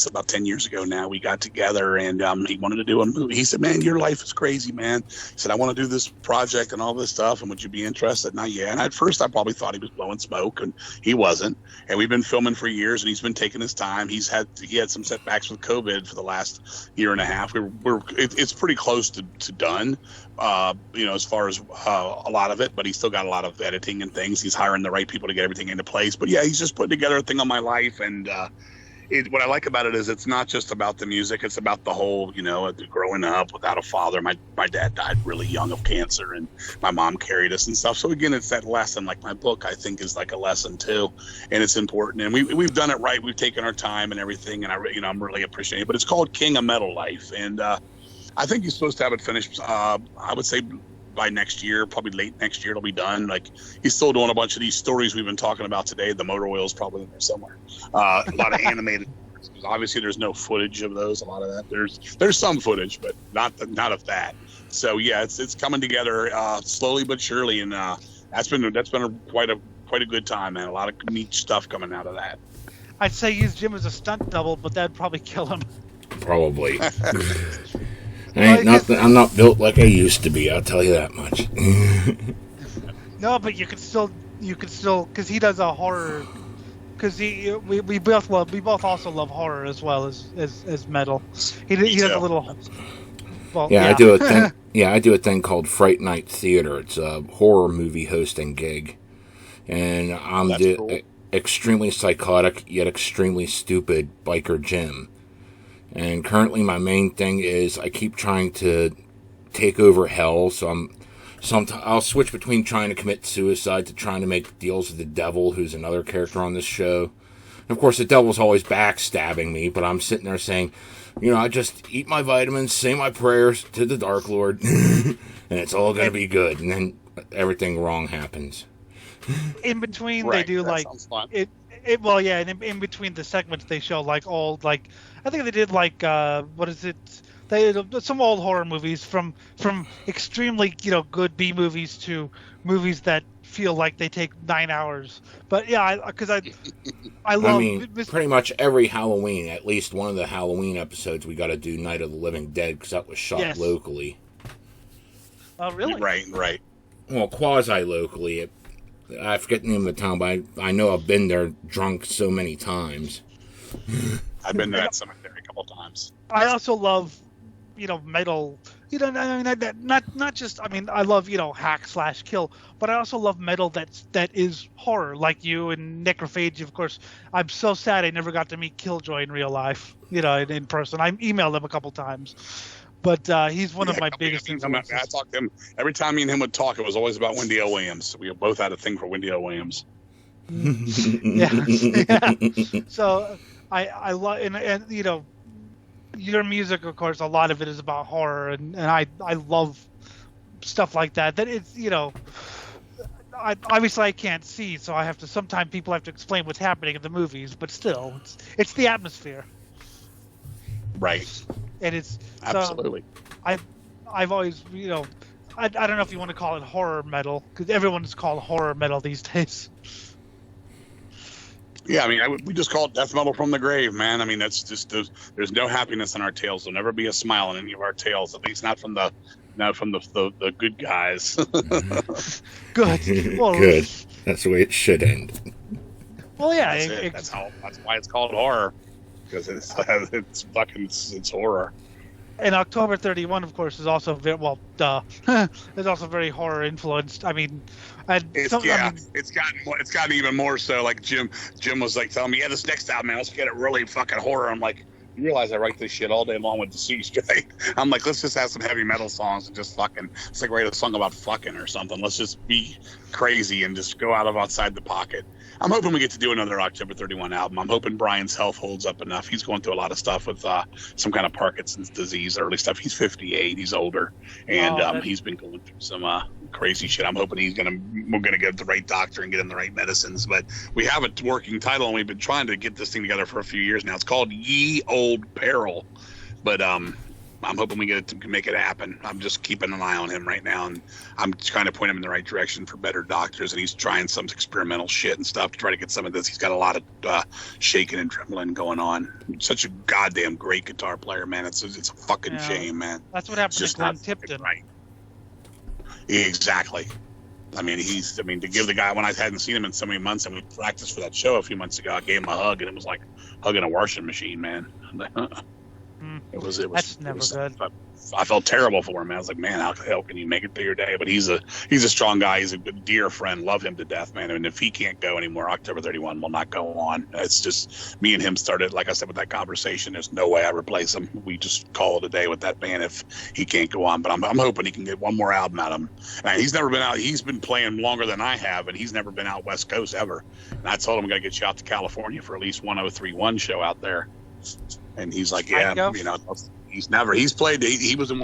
S4: about 10 years ago now, we got together, and he wanted to do a movie. He said, man, your life is crazy, man. He said, I want to do this project and all this stuff, and would you be interested? And and at first I probably thought he was blowing smoke, and he wasn't. And we've been filming for years, and he's been taking his time. He had some setbacks with COVID for the last year and a half. It's pretty close to done, as far as a lot of it, but he's still got a lot of editing and things. He's hiring the right people to get everything into place. But yeah, he's just putting together a thing on my life, and what I like about it is it's not just about the music. It's about the whole, growing up without a father. My dad died really young of cancer, and my mom carried us and stuff. So again, it's that lesson. Like my book, I think, is like a lesson too, and it's important. And we've done it right. We've taken our time and everything, and I'm really appreciating it. But it's called King of Metal Life, and I think he's supposed to have it finished. I would say by next year, probably late next year, it'll be done. Like he's still doing a bunch of these stories we've been talking about today. The motor oil's probably in there somewhere. A lot of animated. Obviously, there's no footage of those. A lot of that. There's some footage, but not of that. So yeah, it's coming together slowly but surely, and that's been quite a good time, man. A lot of neat stuff coming out of that.
S3: I'd say use Jim as a stunt double, but that'd probably kill him.
S2: Probably. I'm not built like I used to be. I'll tell you that much.
S3: No, but you could still, because he does a horror. Because we both also love horror as well as metal. He does a little. Well, yeah.
S2: I do a thing. I do a thing called Fright Night Theater. It's a horror movie hosting gig, and I'm cool. Extremely psychotic yet extremely stupid biker Jim. And currently my main thing is I keep trying to take over hell, so I'll switch between trying to commit suicide to trying to make deals with the devil, who's another character on this show. And of course, the devil's always backstabbing me, but I'm sitting there saying, I just eat my vitamins, say my prayers to the Dark Lord, and it's all going to be good. And then everything wrong happens.
S3: In between,
S4: right,
S3: they do like it. Well, yeah, and in between the segments, they show like old, like I think they did like what is it? They some old horror movies from extremely good B movies to movies that feel like they take 9 hours. But yeah, I love.
S2: I mean, pretty much every Halloween, at least one of the Halloween episodes, we got to do Night of the Living Dead because that was shot locally.
S3: Oh, really?
S4: Right.
S2: Well, quasi-locally. I forget the name of the town, but I know I've been there drunk so many times.
S4: I've been to that cemetery a couple times.
S3: I also love, metal. Not just. I mean, I love hack/kill, but I also love metal that is horror, like you and Necrophagy. Of course, I'm so sad I never got to meet Killjoy in real life. In person. I emailed him a couple times. But he's one of my biggest influences.
S4: I talked to him every time me and him would talk. It was always about Wendy O. Williams. We both had a thing for Wendy O. Williams.
S3: Yeah. So I love and your music, of course, a lot of it is about horror, and I love stuff like that. That it's, obviously I can't see, so I have to. Sometimes people have to explain what's happening in the movies, but still, it's the atmosphere.
S4: Right.
S3: And it's
S4: absolutely.
S3: So I've always, I don't know if you want to call it horror metal, because everyone's called horror metal these days.
S4: Yeah, I mean, we just call it death metal from the grave, man. I mean, that's just there's no happiness in our tales. There'll never be a smile in any of our tales, at least not from the good guys.
S3: Good. Well,
S2: good. That's the way it should end.
S3: Well, yeah,
S4: that's why it's called horror, because it's horror.
S3: And October 31, of course, is also very is also very horror influenced. I mean,
S4: it's gotten even more so. Like Jim was like telling me, yeah, this next album, man, let's get it really fucking horror. I'm like, you realize I write this shit all day long with Deceased, right? I'm like, let's just have some heavy metal songs and just fucking, it's like write a song about fucking or something. Let's just be crazy and just go outside the pocket. I'm hoping we get to do another October 31 album. I'm hoping Brian's health holds up enough. He's going through a lot of stuff with some kind of Parkinson's disease, early stuff. He's 58. He's older, and he's been going through some crazy shit. I'm hoping we're gonna get the right doctor and get him the right medicines. But we have a working title, and we've been trying to get this thing together for a few years now. It's called Ye Old Peril, but I'm hoping we can make it happen. I'm just keeping an eye on him right now, and I'm trying to point him in the right direction for better doctors. And he's trying some experimental shit and stuff to try to get some of this. He's got a lot of shaking and trembling going on. Such a goddamn great guitar player, man. It's a fucking shame, man.
S3: That's what happened to Glenn Tipton.
S4: Right. Exactly. I mean, to give the guy, when I hadn't seen him in so many months, and we practiced for that show a few months ago, I gave him a hug, and it was like hugging a washing machine, man. It was.
S3: That's never good.
S4: I felt terrible for him, man. I was like, man, how the hell can you make it through your day? But he's a strong guy. He's a dear friend. Love him to death, man. And if he can't go anymore, October 31 will not go on. It's just me and him started, like I said, with that conversation. There's no way I replace him. We just call it a day with that band if he can't go on. But I'm hoping he can get one more album out of him. And he's never been out. He's been playing longer than I have, and he's never been out West Coast ever. And I told him, we got to get you out to California for at least 1031 show out there. And he's like, yeah, he's played, he was in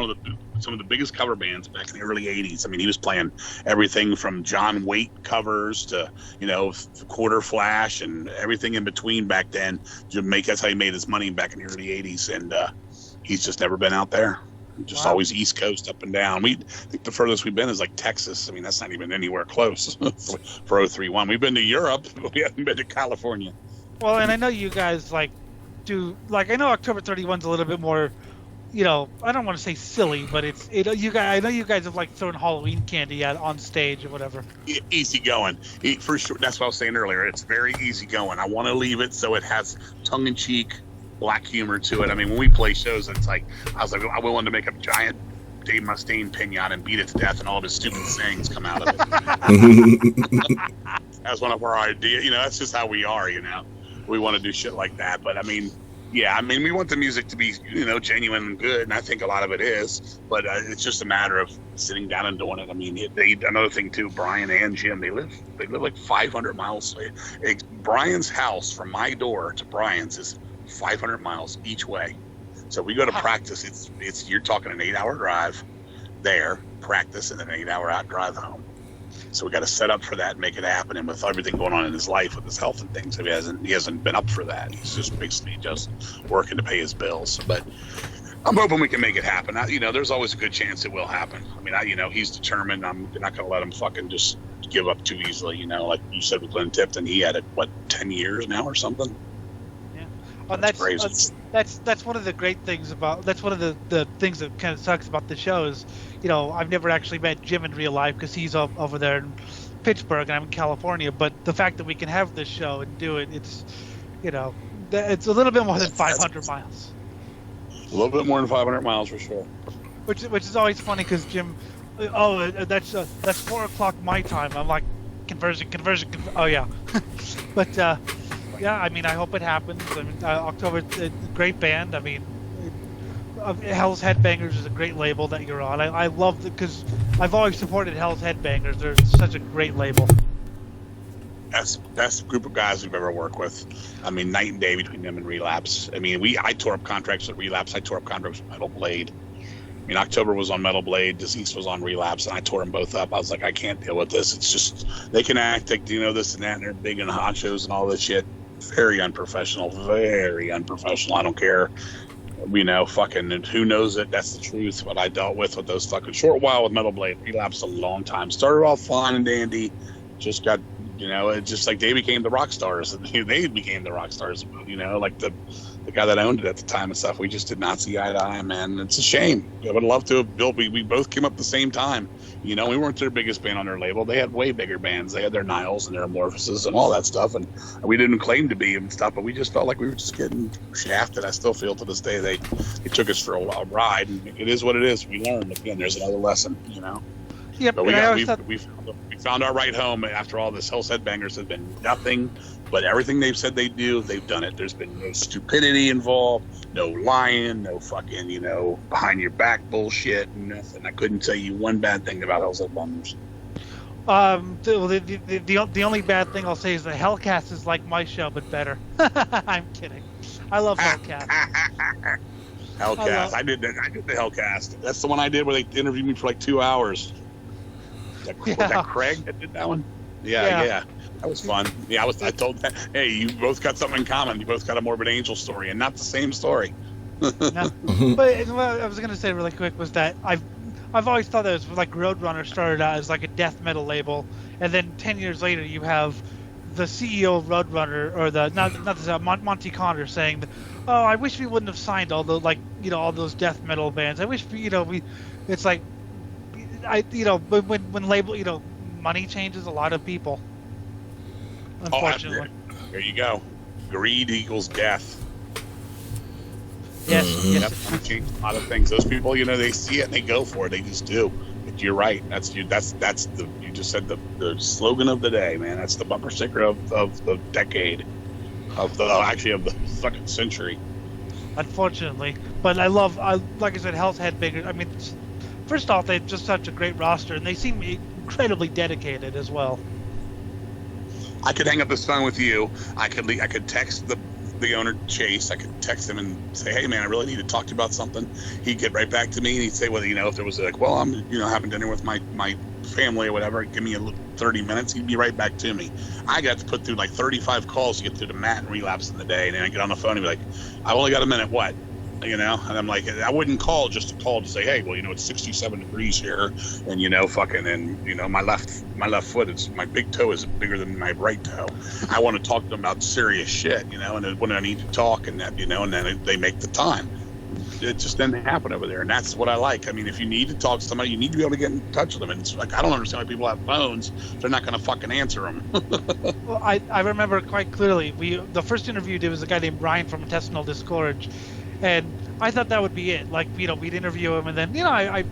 S4: some of the biggest cover bands back in the early 80s. I mean, he was playing everything from John Waite covers to, Quarter Flash and everything in between back then. That's how he made his money back in the early 80s. And he's just never been out there. Just always East Coast up and down. I think the furthest we've been is like Texas. I mean, that's not even anywhere close for 031. We've been to Europe, but we haven't been to California.
S3: Well, and I know you guys I know October 31's a little bit more, I don't want to say silly, but I know you guys have thrown Halloween candy out on stage or whatever.
S4: Easy going, for sure. That's what I was saying earlier. It's very easy going. I want to leave it so it has tongue-in-cheek black humor to it. I mean, when we play shows, it's like I was like, I willing to make a giant Dave Mustaine pinata and beat it to death, and all of his stupid sayings come out of it. That's one of our ideas. That's just how we are. We want to do shit like that. But I mean, we want the music to be, genuine and good, and I think a lot of it is. But it's just a matter of sitting down and doing it. I mean, another thing too, Brian and Jim, they live like 500 miles away. Brian's house from my door to Brian's is 500 miles each way. So we go to practice. You're talking an 8-hour drive there, practice, and then an 8-hour out drive home. So we got to set up for that and make it happen. And with everything going on in his life, with his health and things, he hasn't been up for that. He's just basically just working to pay his bills. But I'm hoping we can make it happen. There's always a good chance it will happen. I mean, he's determined. I'm not going to let him fucking just give up too easily. Like you said with Glenn Tipton, he had it 10 years now or something.
S3: Yeah, well, that's crazy. That's one of the great things about. That's one of the things that kind of sucks about the show is, I've never actually met Jim in real life because he's over there in Pittsburgh and I'm in California. But the fact that we can have this show and do it, it's a little bit more than 500 miles.
S4: A little bit more than 500 miles for sure.
S3: Which is always funny because Jim, that's 4:00 my time. I'm like, conversion. Oh yeah, but yeah, I mean, I hope it happens. I mean, October, great band. I mean, Hell's Headbangers is a great label that you're on. I love it because I've always supported Hell's Headbangers. They're such a great label.
S4: That's the group of guys we've ever worked with. I mean, night and day between them and Relapse. I mean, I tore up contracts with Relapse. I tore up contracts with Metal Blade. mean, October was on Metal Blade, Deceased was on Relapse, and I tore them both up. I was like, I can't deal with this. It's just, they can act like, this and that, and they're big and honchos and all this shit. Very unprofessional. Very unprofessional. I don't care. Fucking, and who knows it? That's the truth. What I dealt with those fucking short while with Metal Blade, Relapsed a long time. Started off fine and dandy, just got, it's just like they became the rock stars. They became the rock stars, like the guy that owned it at the time and stuff. We just did not see eye to eye, man. It's a shame. I would love to have built. We both came up the same time. We weren't their biggest band on their label. They had way bigger bands. They had their Niles and their Amorphouses and all that stuff, and we didn't claim to be and stuff. But we just felt like we were just getting shafted. I still feel to this day they took us for a wild ride, and it is what it is. We learned. Again, there's another lesson.
S3: Yep.
S4: But we found our right home after all this. Hell's Headbangers has been nothing but everything they've said they do, they've done it. There's been no stupidity involved, no lying, no fucking, behind your back bullshit, nothing. I couldn't tell you one bad thing about Hell's Headbangers.
S3: The only bad thing I'll say is that Hellcast is like my show, but better. I'm kidding. I love Hellcast.
S4: Hellcast. I did the Hellcast. That's the one I did where they interviewed me for like 2 hours. Was that Craig that did that one? Yeah. That was fun. Yeah, I told that. Hey, you both got something in common. You both got a Morbid Angel story, and not the same story.
S3: But what I was gonna say really quick was that I've always thought that it was like Roadrunner started out as like a death metal label, and then 10 years later you have the CEO of Roadrunner, or Monty Connor saying, "Oh, I wish we wouldn't have signed all the all those death metal bands. I wish it's like when label money changes a lot of people." Unfortunately.
S4: There you go. Greed equals death.
S3: Yes.
S4: Money changes a lot of things. Those people, they see it and they go for it. They just do. But you're right. You just said the slogan of the day, man. That's the bumper sticker of the decade, of the fucking century.
S3: Unfortunately, but like I said, Hell's Headbangers. I mean, first off, they're just such a great roster, and they seem incredibly dedicated as well.
S4: I could hang up this phone with you. I could text the owner, Chase. I could text him and say, "Hey, man, I really need to talk to you about something." He'd get right back to me, and he'd say, "Well, if there was like, well, I'm having dinner with my family or whatever. Give me 30 minutes." He'd be right back to me. I got to put through like 35 calls to get through to Matt and Relapse in the day, and then I get on the phone and be like, "I've only got a minute. What?" And I'm like, I wouldn't call just to call to say, "Hey, well, it's 67 degrees here, and my left foot is, my big toe is bigger than my right toe." I want to talk to them about serious shit, and when I need to talk and that, and then they make the time. It just didn't happen over there, and that's what I like. I mean, if you need to talk to somebody, you need to be able to get in touch with them. And it's like, I don't understand why people have phones. They're not going to fucking answer them.
S3: Well, I remember quite clearly. The first interview we did was a guy named Brian from Intestinal Discourage. And I thought that would be it. Like, we'd interview him, and then, I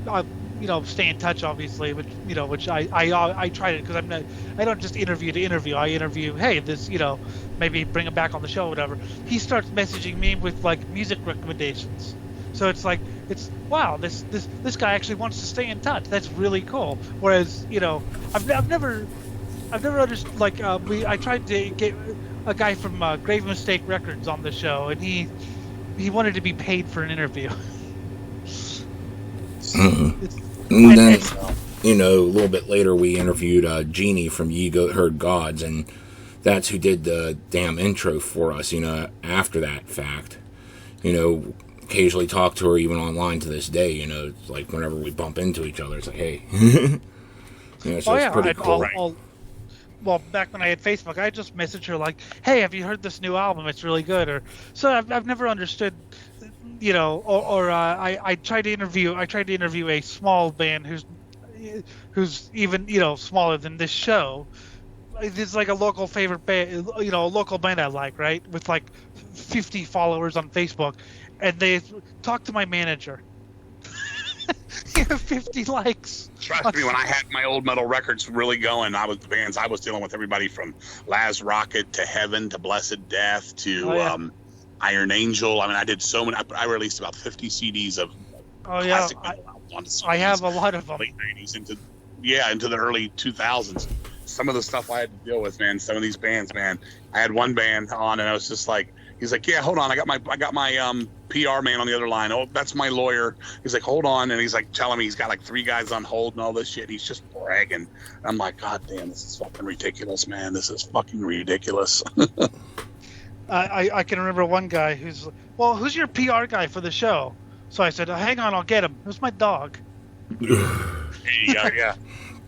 S3: stay in touch, obviously, which I tried it, because I don't just interview to interview. I interview, hey, this, maybe bring him back on the show or whatever. He starts messaging me with like music recommendations. So it's like, wow, this guy actually wants to stay in touch. That's really cool. Whereas, I've never understood, like, I tried to get a guy from Grave Mistake Records on the show, and he wanted to be paid for an interview.
S2: And then, a little bit later, we interviewed Jeannie from Ye Goat Herd Gods, and that's who did the damn intro for us, after that fact. Occasionally talk to her even online to this day, it's like whenever we bump into each other, it's like, hey. So it's pretty cool.
S3: Well, back when I had Facebook, I just messaged her like, "Hey, have you heard this new album? It's really good." Or so I've never understood, I tried to interview a small band who's even smaller than this show. It's like a local favorite band, a local band I like, right, with like 50 followers on Facebook, and they talked to my manager. 50 likes.
S4: Trust me, when I had my old metal records really going, I was dealing with everybody from Laz Rocket to Heaven to Blessed Death to Iron Angel. I mean, I did so many. I released about 50 CDs of classic metal albums.
S3: I have a lot of them.
S4: Late 90s into the early 2000s. Some of the stuff I had to deal with, man. Some of these bands, man. I had one band on, and I was just like, He's like, yeah, hold on, I got my PR man on the other line. Oh, that's my lawyer. He's like, hold on, and he's like telling me he's got like 3 guys on hold and all this shit. He's just bragging. I'm like, God damn, this is fucking ridiculous, man. This is fucking ridiculous.
S3: I can remember one guy who's, well, who's your PR guy for the show? So I said, hang on, I'll get him. It was my dog.
S4: Yeah.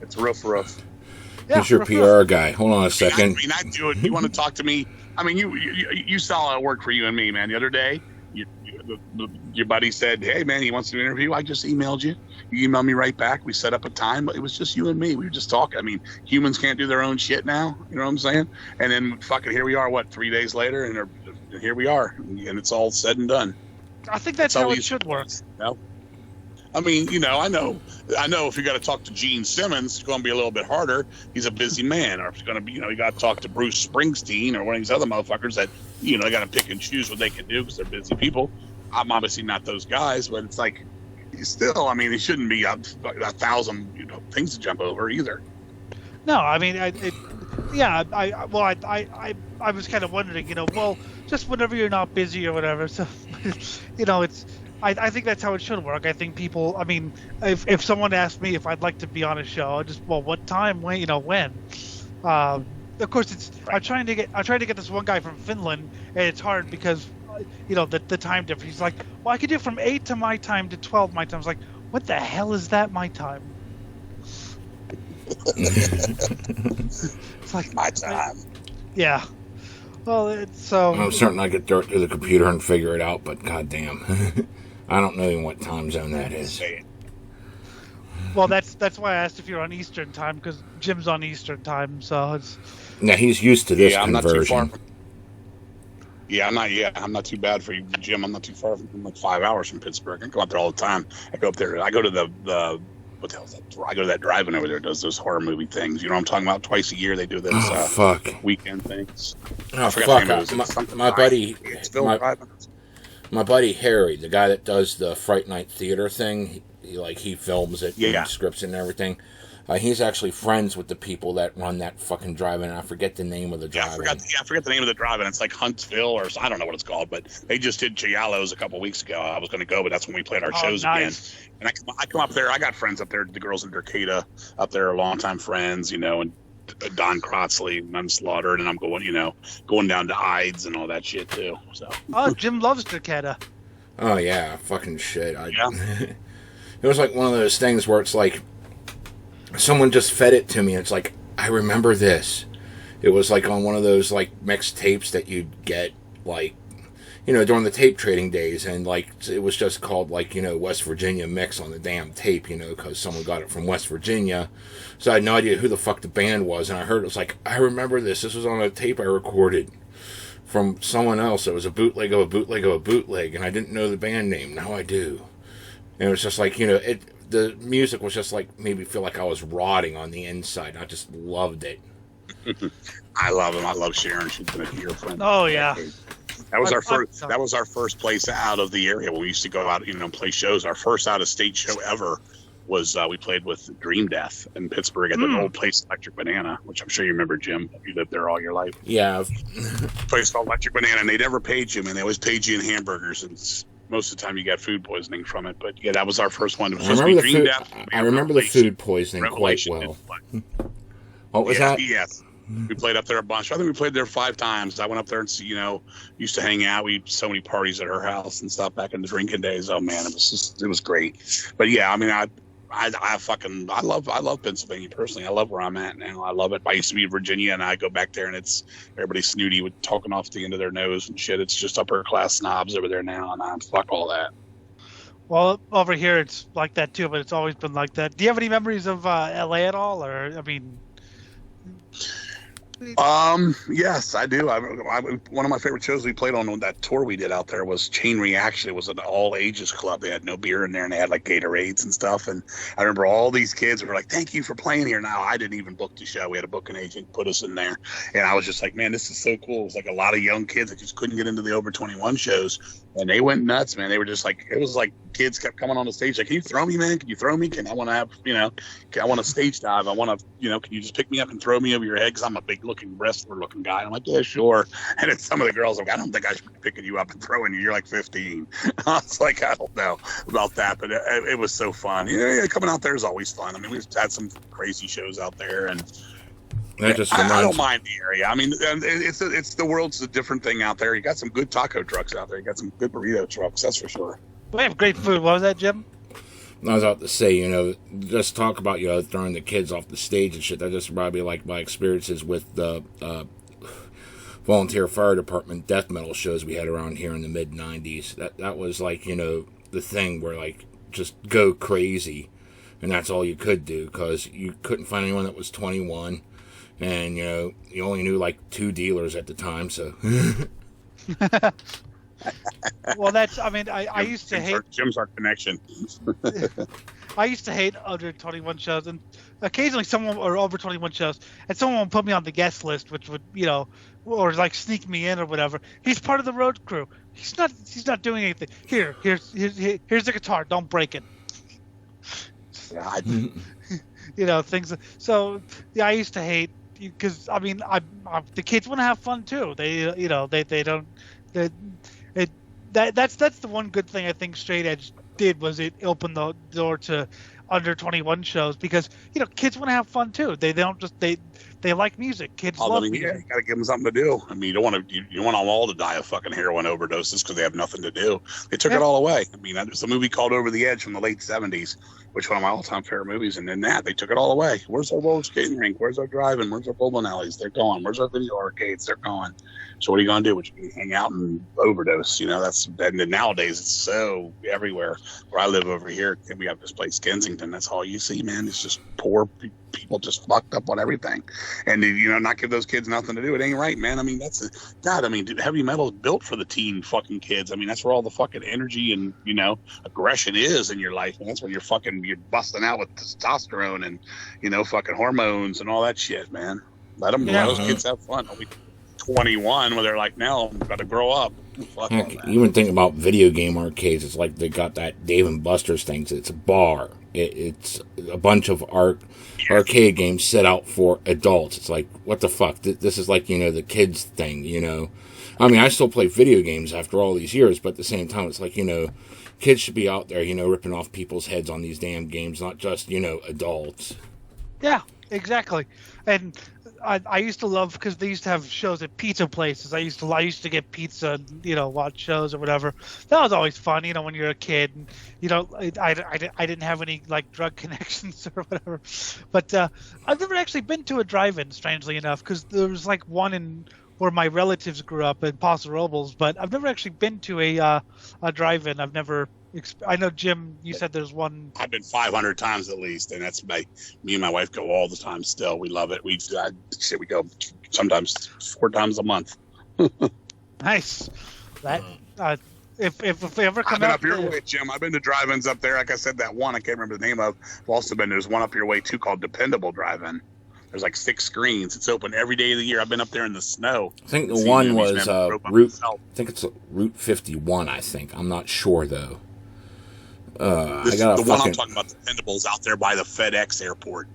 S4: It's roof.
S2: Yeah, who's your PR guy? Hold on a second.
S4: I mean, I do it. You want to talk to me? I mean, you saw it work for you and me, man. The other day, your buddy said, hey, man, he wants to do an interview. I just emailed you. You emailed me right back. We set up a time, but it was just you and me. We were just talking. I mean, humans can't do their own shit now. You know what I'm saying? And then fucking here we are, 3 days later, and here we are. And it's all said and done.
S3: I think that's how it should work.
S4: No. I mean, I know if you got to talk to Gene Simmons, it's going to be a little bit harder. He's a busy man. Or if it's going to be, you got to talk to Bruce Springsteen or one of these other motherfuckers that, they got to pick and choose what they can do because they're busy people. I'm obviously not those guys, but it's like, still, I mean, it shouldn't be a 1,000, things to jump over either.
S3: No, I mean, I was kind of wondering, just whenever you're not busy or whatever. So, it's. I think that's how it should work. I think people. I mean, if someone asked me if I'd like to be on a show, what time, when. Of course, I'm trying to get this one guy from Finland, and it's hard because, the time difference. He's like, well, I could do from 8 to my time to 12 my time. I was like, what the hell is that my time? It's like
S4: my time.
S3: Yeah. Well, it's so.
S2: I'm certain I could dirt through the computer and figure it out, but goddamn. I don't know even what time zone that is.
S3: Well, that's why I asked if you're on Eastern time, because Jim's on Eastern time, so it's.
S2: Now he's used to this conversion.
S4: I'm not too far. I'm not too bad for you, Jim. I'm not too far from, like 5 hours from Pittsburgh. I go out there all the time. I go up there. I go to the what the hell is that? I go to that drive-in over there. Does those horror movie things? You know what I'm talking about? Twice a year they do those weekend things.
S2: Oh fuck! My buddy. My buddy Harry, the guy that does the Fright Night Theater thing, he films it, and scripts it and everything. He's actually friends with the people that run that fucking drive-in. I forget the name of the drive-in.
S4: I forget the name of the drive-in. It's like Huntsville, or I don't know what it's called, but they just did Giallo's a couple weeks ago. I was going to go, but that's when we played our shows again. And I come up there. I got friends up there. The girls in Kreator up there are longtime friends, and Don Crotsley, Unslaughtered, and I'm going down to Ides and all that shit too. So.
S3: Oh, Jim loves Kreator.
S2: Oh yeah, fucking shit. It was like one of those things where it's like someone just fed it to me. And it's like, I remember this. It was like on one of those like mixed tapes that you'd get during the tape trading days, and it was just called West Virginia mix on the damn tape, because someone got it from West Virginia. So I had no idea who the fuck the band was, and I heard it was like, I remember this. This was on a tape I recorded from someone else. It was a bootleg of a bootleg of a bootleg, and I didn't know the band name. Now I do. And it was just like, the music was just like, made me feel like I was rotting on the inside, and I just loved it.
S4: I love him. I love Sharon. She's been a dear friend.
S3: Oh yeah.
S4: That was our first. That was our first place out of the area when we used to go out, play shows. Our first out of state show ever was we played with Dream Death in Pittsburgh at the old place Electric Banana, which I'm sure you remember, Jim. You lived there all your life.
S2: Yeah.
S4: Place called Electric Banana, and they never paid you, man. They always paid you in hamburgers, and most of the time you got food poisoning from it. But yeah, that was our first one. It was supposed to be Dream Death.
S2: I remember the food poisoning quite well. What was that?
S4: Yes. We played up there a bunch. I think we played there 5 times. I went up there and used to hang out. We had so many parties at her house and stuff back in the drinking days. Oh man, it was great. But yeah, I mean, I love Pennsylvania personally. I love where I'm at now. I love it. I used to be in Virginia, and I go back there, and it's everybody's snooty with talking off the end of their nose and shit. It's just upper class snobs over there now, and fuck all that.
S3: Well, over here it's like that too, but it's always been like that. Do you have any memories of LA at all, or I mean?
S4: Yes, I do. One of my favorite shows we played on that tour we did out there was Chain Reaction. It was an all ages club. They had no beer in there, and they had like Gatorades and stuff. And I remember all these kids were like, "Thank you for playing here." Now I didn't even book the show. We had a booking agent put us in there, and I was just like, "Man, this is so cool." It was like a lot of young kids that just couldn't get into the over 21 shows, and they went nuts, man. They were just like, it was like kids kept coming on the stage like, can you throw me, man? Can you throw me? I want to have, I want to stage dive. I want to, can you just pick me up and throw me over your head? Because I'm a big wrestler looking guy. I'm like, yeah, sure. And then some of the girls are like, I don't think I should be picking you up and throwing you. You're like 15. I was like, I don't know about that, but it was so fun. Yeah, coming out there is always fun. I mean, we've had some crazy shows out there, and I don't mind the area. I mean, it's the world's a different thing out there. You got some good taco trucks out there. You got some good burrito trucks, that's for sure.
S3: We have great food. What was that, Jim?
S2: I was about to say, just talk about, throwing the kids off the stage and shit. That just reminded me, like, my experiences with the volunteer fire department death metal shows we had around here in the mid-90s. That was, like, the thing where, like, just go crazy. And that's all you could do, because you couldn't find anyone that was 21. And, you only knew, like, 2 dealers at the time, so...
S3: Well, I used to hate...
S4: Jim's our connection.
S3: I used to hate under 21 shows, and occasionally someone, or over 21 shows, and someone would put me on the guest list, which would, or, like, sneak me in or whatever. He's part of the road crew. He's not doing anything. Here's the guitar. Don't break it.
S4: God.
S3: Things... So, yeah, I used to hate... Because the kids want to have fun too. They don't. That's the one good thing I think Straight Edge did, was it opened the door to under 21 shows, because kids want to have fun too. They don't just they like music. Kids love music.
S4: Yeah, you got to give them something to do. I mean, you don't want them all to die of fucking heroin overdoses because they have nothing to do. They took it all away. I mean, there's a movie called Over the Edge from the late 70s, which is one of my all-time favorite movies, and in that, they took it all away. Where's our roller skating rink? Where's our driving? Where's our bowling alleys? They're gone. Where's our video arcades? They're gone. So what are you going to do? What, you hang out and overdose? And then nowadays it's so everywhere. Where I live over here, we have this place, Kensington. That's all you see, man. It's just poor people just fucked up on everything. And, not give those kids nothing to do. It ain't right, man. I mean, heavy metal is built for the teen fucking kids. I mean, that's where all the fucking energy and, aggression is in your life. And that's where you're busting out with testosterone and, fucking hormones and all that shit, man. Let those kids have fun. Don't be 21 where they're like, now I'm got to grow up.
S2: Even think about video game arcades. It's like they got that Dave and Buster's things. It's a bar. It's a bunch of arcade games set out for adults. It's like, what the fuck? This is like, the kids thing, I mean, I still play video games after all these years, but at the same time, it's like, kids should be out there, ripping off people's heads on these damn games, not just, adults.
S3: Yeah, exactly. And I used to love, because they used to have shows at pizza places. I used to get pizza, and, watch shows or whatever. That was always fun, when you're a kid. And, I didn't have any like drug connections or whatever. But I've never actually been to a drive-in, strangely enough, because there was like one in where my relatives grew up in Paso Robles. But I've never actually been to a drive-in. I've never. I know, Jim, you said there's one.
S4: I've been 500 times at least, and that's me and my wife go all the time still. We love it. We go sometimes 4 times a month.
S3: Nice. That if we ever come
S4: I've been
S3: out
S4: up your way, Jim. I've been to drive-ins up there. Like I said, that one I can't remember the name of. I've also been there's one up your way too called Dependable Drive-In. There's like 6 screens. It's open every day of the year. I've been up there in the snow.
S2: I think the one was Route. I think it's Route 51. I think I'm not sure though.
S4: One I'm talking about, Dependables, out there by the FedEx airport.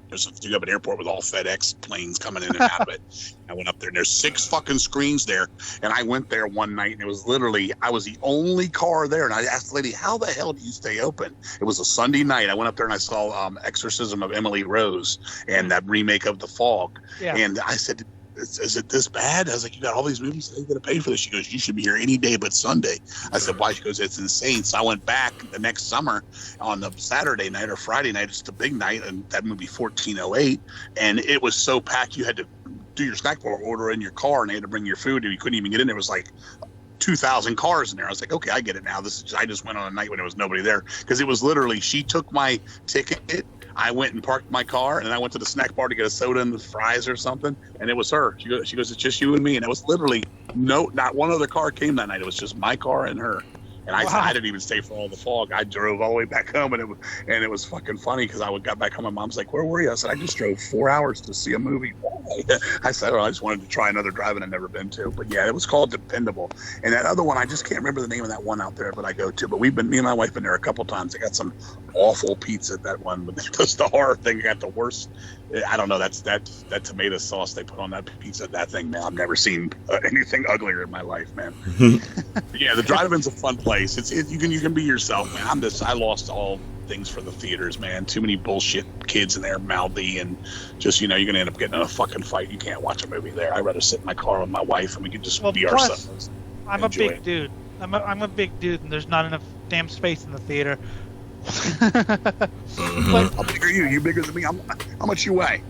S4: You have an airport with all FedEx planes coming in and out of it. I went up there, and there's 6 fucking screens there. And I went there one night, and it was literally, I was the only car there. And I asked the lady, how the hell do you stay open? It was a Sunday night. I went up there, and I saw Exorcism of Emily Rose and that remake of The Fog. Yeah. And I said, is it this bad? I was like, you got all these movies, how are you going to pay for this? She goes, you should be here any day but Sunday. I said, why? She goes, it's insane. So I went back the next summer on the Saturday night or Friday night. It's the big night, and that movie 1408, and it was so packed you had to do your snack bar order in your car, and they had to bring your food, and you couldn't even get in. There was like 2,000 cars in there. I was like, okay, I get it now. I just went on a night when there was nobody there, because it was literally, she took my ticket, I went and parked my car, and I went to the snack bar to get a soda and the fries or something, and it was her. She goes, it's just you and me, and it was literally not one other car came that night. It was just my car and her. And I didn't even stay for all the fog. I drove all the way back home, and it was fucking funny because I got back home. My mom's like, "Where were you?" I said, "I just drove 4 hours to see a movie." I said, I just wanted to try another drive I've never been to. But yeah, it was called Dependable. And that other one, I just can't remember the name of that one out there, but I go to. But me and my wife been there a couple times. They got some awful pizza at that one, but just the horror thing got the worst. I don't know. That tomato sauce they put on that pizza, that thing, man. I've never seen anything uglier in my life, man. Yeah, the drive-in's a fun place. You can be yourself, man. I lost all things for the theaters, man. Too many bullshit kids in there, mouthy, and just you're gonna end up getting in a fucking fight. You can't watch a movie there. I'd rather sit in my car with my wife and we can just be ourselves.
S3: I'm a big dude. I'm a big dude, and there's not enough damn space in the theater. But
S4: how big are you? You bigger than me? How much you weigh?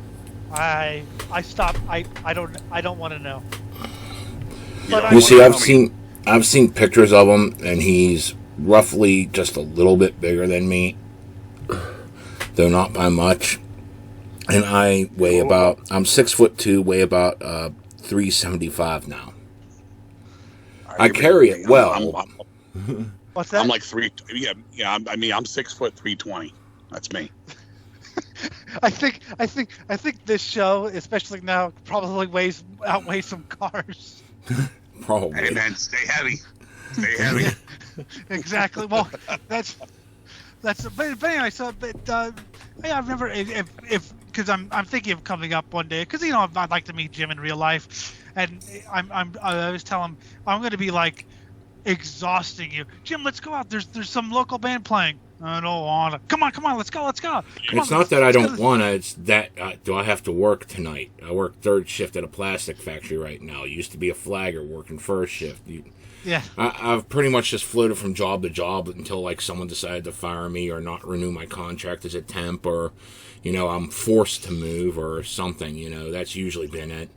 S3: I stopped. I don't want to know.
S2: But you see, I've seen pictures of him, and he's roughly just a little bit bigger than me, though not by much. And I weigh I'm 6'2", weigh about 375 now. I carry it well.
S3: What's that?
S4: I'm like 3. Yeah. I'm 6 foot 320. That's me.
S3: I think this show, especially now, probably outweighs some cars.
S2: Probably.
S4: Hey man, stay heavy. Stay heavy.
S3: Exactly. Well, that's. But anyway, I've never because I'm thinking of coming up one day because I'd like to meet Jim in real life, and I always tell him I'm going to be like exhausting you, Jim. Let's go out. There's some local band playing. I don't want to. Come on, let's go.
S2: It's not that I don't want to. It's that do I have to work tonight? I work third shift at a plastic factory right now. I used to be a flagger working first shift.
S3: Yeah.
S2: I've pretty much just floated from job to job until like someone decided to fire me or not renew my contract as a temp, or I'm forced to move or something. That's usually been it.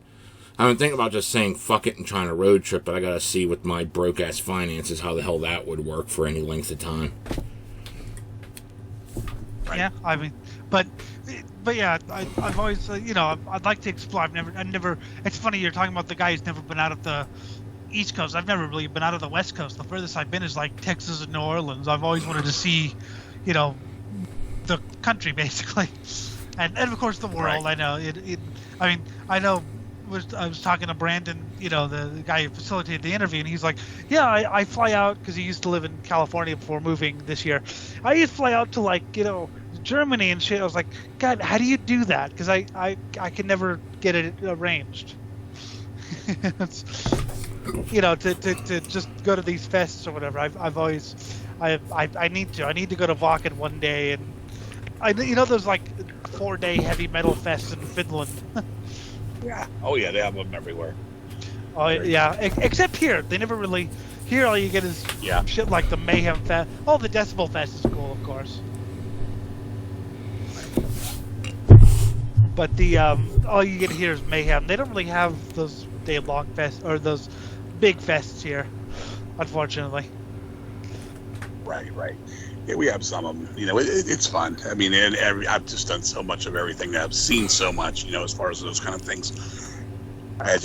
S2: I've been thinking about just saying fuck it and trying a road trip, but I gotta see with my broke ass finances how the hell that would work for any length of time.
S3: Right. Yeah, I mean, but yeah, I've always I'd like to explore. I've never. It's funny you're talking about the guy who's never been out of the East Coast. I've never really been out of the West Coast. The furthest I've been is like Texas and New Orleans. I've always wanted to see, the country basically, and of course the world. Right. I know it. I mean, I know. I was talking to Brandon, the guy who facilitated the interview, and he's like, yeah, I fly out because he used to live in California before moving this year. I used to fly out to Germany and shit. I was like, God, how do you do that? Because I can never get it arranged. To just go to these fests or whatever. I need to go to Vaken one day, and there's like 4-day heavy metal fests in Finland.
S4: Yeah. Oh yeah, they have them everywhere.
S3: Oh yeah, except here. They never really. Here, all you get is shit like the Mayhem Fest. Oh, the Decibel Fest is cool, of course. But the all you get here is Mayhem. They don't really have those day-long fests or those big fests here, unfortunately.
S4: Right. Yeah, we have some of them. It's fun. I mean, I've just done so much of everything. I've seen so much, as far as those kind of things. I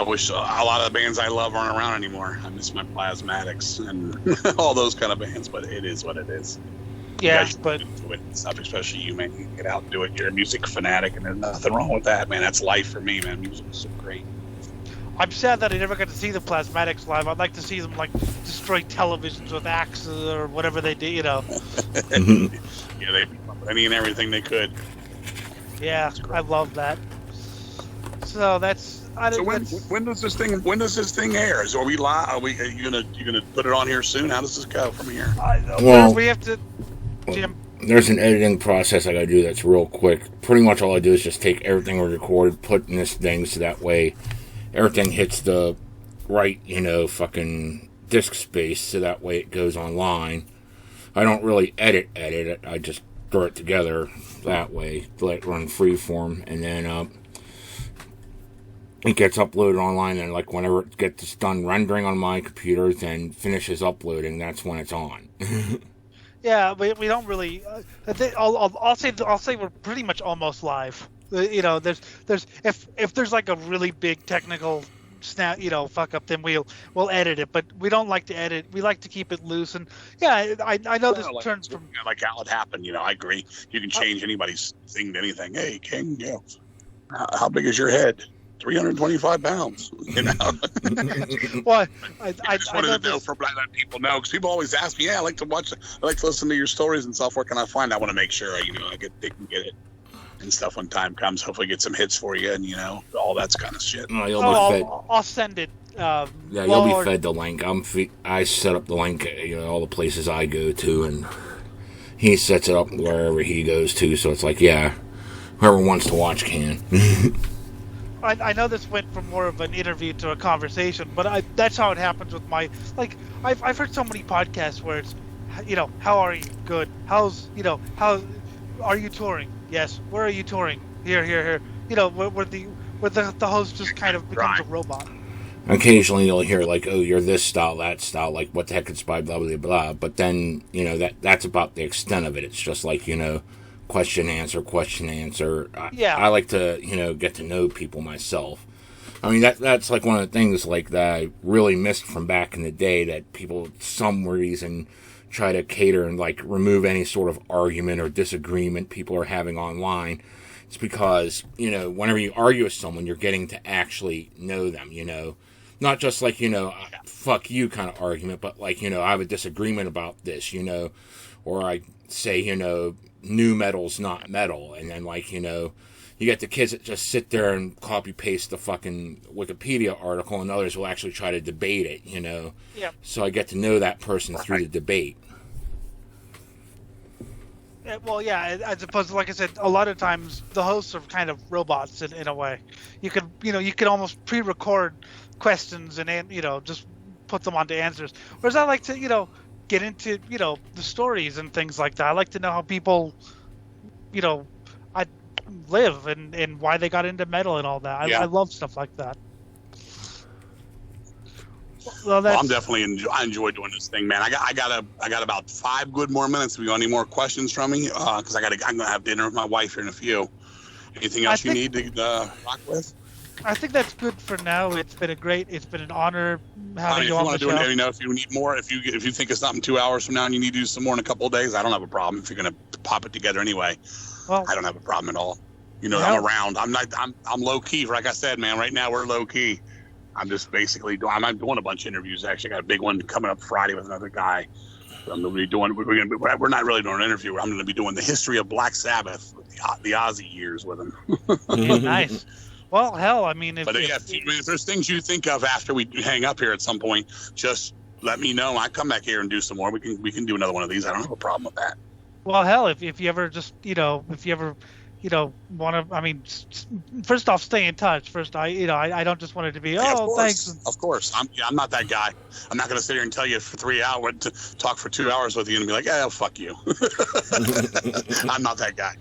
S4: wish a lot of the bands I love aren't around anymore. I miss my Plasmatics and all those kind of bands, but it is what it is.
S3: Yeah, but
S4: do it and stuff, especially you, man. You get out and do it. You're a music fanatic, and there's nothing wrong with that, man. That's life for me, man. Music is so great.
S3: I'm sad that I never got to see the Plasmatics live. I'd like to see them destroy televisions with axes or whatever they do,
S4: Yeah, they beat up any and everything they could.
S3: Yeah, I love that. So that's.
S4: When does this thing air? Are we live? Are you gonna put it on here soon? How does this go from here?
S3: Well, we have to. Jim.
S2: There's an editing process I gotta do that's real quick. Pretty much all I do is just take everything we recorded, put in this thing, so that way everything hits the right, fucking disk space, so that way it goes online. I don't really edit it. I just throw it together that way, let it run freeform, and then it gets uploaded online, and whenever it gets done rendering on my computer, then finishes uploading, that's when it's on.
S3: Yeah, we don't really. I'll say we're pretty much almost live. There's if there's like a really big technical snap, fuck up, then we'll edit it. But we don't like to edit. We like to keep it loose. And yeah, I know this turns from
S4: like how it happened. I agree. You can change anybody's thing to anything. Hey, King, how big is your head? 325 pounds.
S3: Well,
S4: I just wanted to know for black people know, because people always ask me, yeah, I like to listen to your stories and stuff. Where can I find? I want to make sure they can get it and stuff when time comes. Hopefully, get some hits for you and all that kind of shit.
S3: I'll send it.
S2: Yeah, you'll be fed the link. I set up the link at all the places I go to, and he sets it up wherever he goes to. So it's like, yeah, whoever wants to watch can.
S3: I know this went from more of an interview to a conversation, but that's how it happens with my, I've heard so many podcasts where it's, how are you? Good. How are you touring? Yes. Where are you touring? Here. Where the host just kind of becomes a robot.
S2: Occasionally you'll hear oh, you're this style, that style, what the heck is blah, blah, blah, blah. But then, that's about the extent of it. It's just question answer. I like to get to know people myself. I mean that's one of the things that I really missed from back in the day, that people for some reason try to cater and remove any sort of argument or disagreement people are having online. It's because whenever you argue with someone, you're getting to actually know them, not just fuck you kind of argument, but I have a disagreement about this, or I say new metal's not metal, and then you get the kids that just sit there and copy paste the fucking Wikipedia article, and others will actually try to debate it,
S3: Yeah.
S2: So I get to know that person through the debate.
S3: Well, yeah, as opposed to, like I said, a lot of times the hosts are kind of robots in a way. You could almost pre-record questions and just put them onto answers. Whereas I like to get into the stories and things like that. I like to know how people I live and why they got into metal and all that. I love stuff like that. Well,
S4: I'm definitely I enjoy doing this thing, man. I got about 5 good more minutes. If you got any more questions from me, because I'm gonna have dinner with my wife here in a few. Anything else you need to rock with?
S3: I think that's good for now. It's been an honor having you on the show.
S4: If you need more, if you think of something 2 hours from now and you need to do some more in a couple of days, I don't have a problem. If you're gonna pop it together anyway, well, I don't have a problem at all. I'm around. I'm low key. Like I said, man. Right now we're low key. I'm just basically I'm doing a bunch of interviews. Actually, I got a big one coming up Friday with another guy. I'm going to be doing. We're not really doing an interview. I'm going to be doing the history of Black Sabbath, the Ozzy years with him.
S3: Nice. Well, hell, I mean, if
S4: there's things you think of after we hang up here at some point, just let me know. I come back here and do some more. We can do another one of these. I don't have a problem with that.
S3: Well, hell, if you ever just want to, I mean, first off, stay in touch. First, I don't just want it to be, thanks.
S4: Of course. I'm not that guy. I'm not going to sit here and tell you for 3 hours, to talk for 2 hours with you and be like, fuck you. I'm not that guy.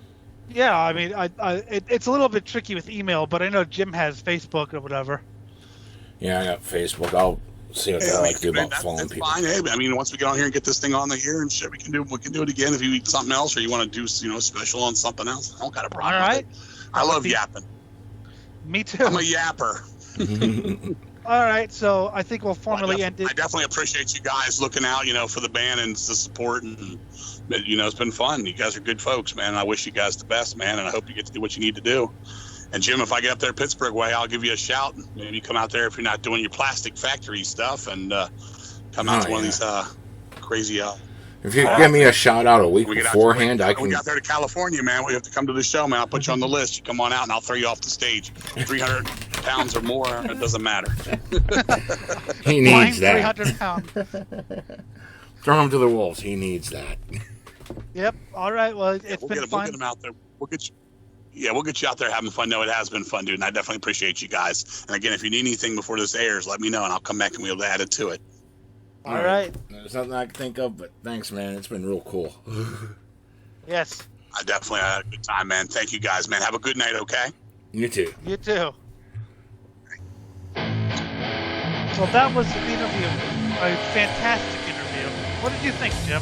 S3: Yeah, I mean, it's a little bit tricky with email, but I know Jim has Facebook or whatever.
S2: Yeah, I got Facebook. I'll see what I like to do about following people.
S4: Fine. Hey, I mean, once we get on here and get this thing on the here and shit, we can do it again if you need something else or you want to do special on something else. I don't got a problem.
S3: All right.
S4: I love yapping.
S3: Me too.
S4: I'm a yapper.
S3: All right, so I think we'll formally end it.
S4: I definitely appreciate you guys looking out, for the band and the support, and it's been fun. You guys are good folks, man. I wish you guys the best, man, and I hope you get to do what you need to do. And Jim, if I get up there Pittsburgh way, I'll give you a shout. Maybe come out there if you're not doing your plastic factory stuff, and come out to one of these crazy.
S2: If you give me a shout out a week beforehand, I can.
S4: We got there to California, man. We have to come to the show, man. I'll put you on the list. You come on out, and I'll throw you off the stage. 300 pounds or more, it doesn't matter.
S2: He needs that.
S3: 300 pounds.
S2: Throw him to the wolves. He needs that.
S3: Yep. All right. Well, it's been fun.
S4: We'll get him out there. We'll get you out there having fun. No, it has been fun, dude. And I definitely appreciate you guys. And again, if you need anything before this airs, let me know, and I'll come back and we'll add it to it.
S3: All right.
S2: There's nothing I can think of, but thanks, man. It's been real cool.
S3: Yes.
S4: I definitely had a good time, man. Thank you, guys, man. Have a good night, okay?
S2: You too.
S3: You too. Well, that was an interview. A fantastic interview. What did you think, Jim?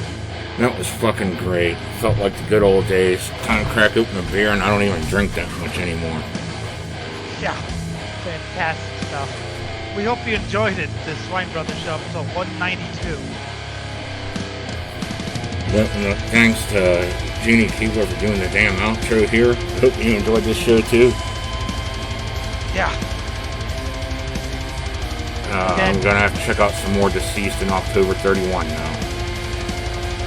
S2: That was fucking great. Felt like the good old days. Time to crack open a beer, and I don't even drink that much anymore.
S3: Yeah. Fantastic stuff. We hope you enjoyed it, the Swine Brothers Show, episode 192.
S2: Well, thanks to Jeannie Keebler for doing the damn outro here. Hope you enjoyed this show too.
S3: Yeah.
S2: I'm gonna have to check out some more Deceased in October 31 now.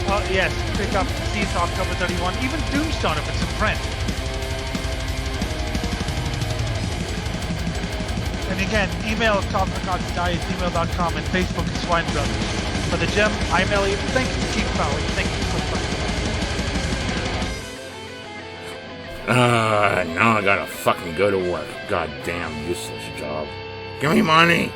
S3: Oh, yes, pick up Deceased October 31, even Doomstone if it's in print. And again, email Cosmicgodsdie@gmail.com and Facebook is Swine Brothers. For the gem, I'm Elliot. Thank you to Chief Fowley. Thank you so much.
S2: Now I gotta fucking go to work. Goddamn useless job. Give me money.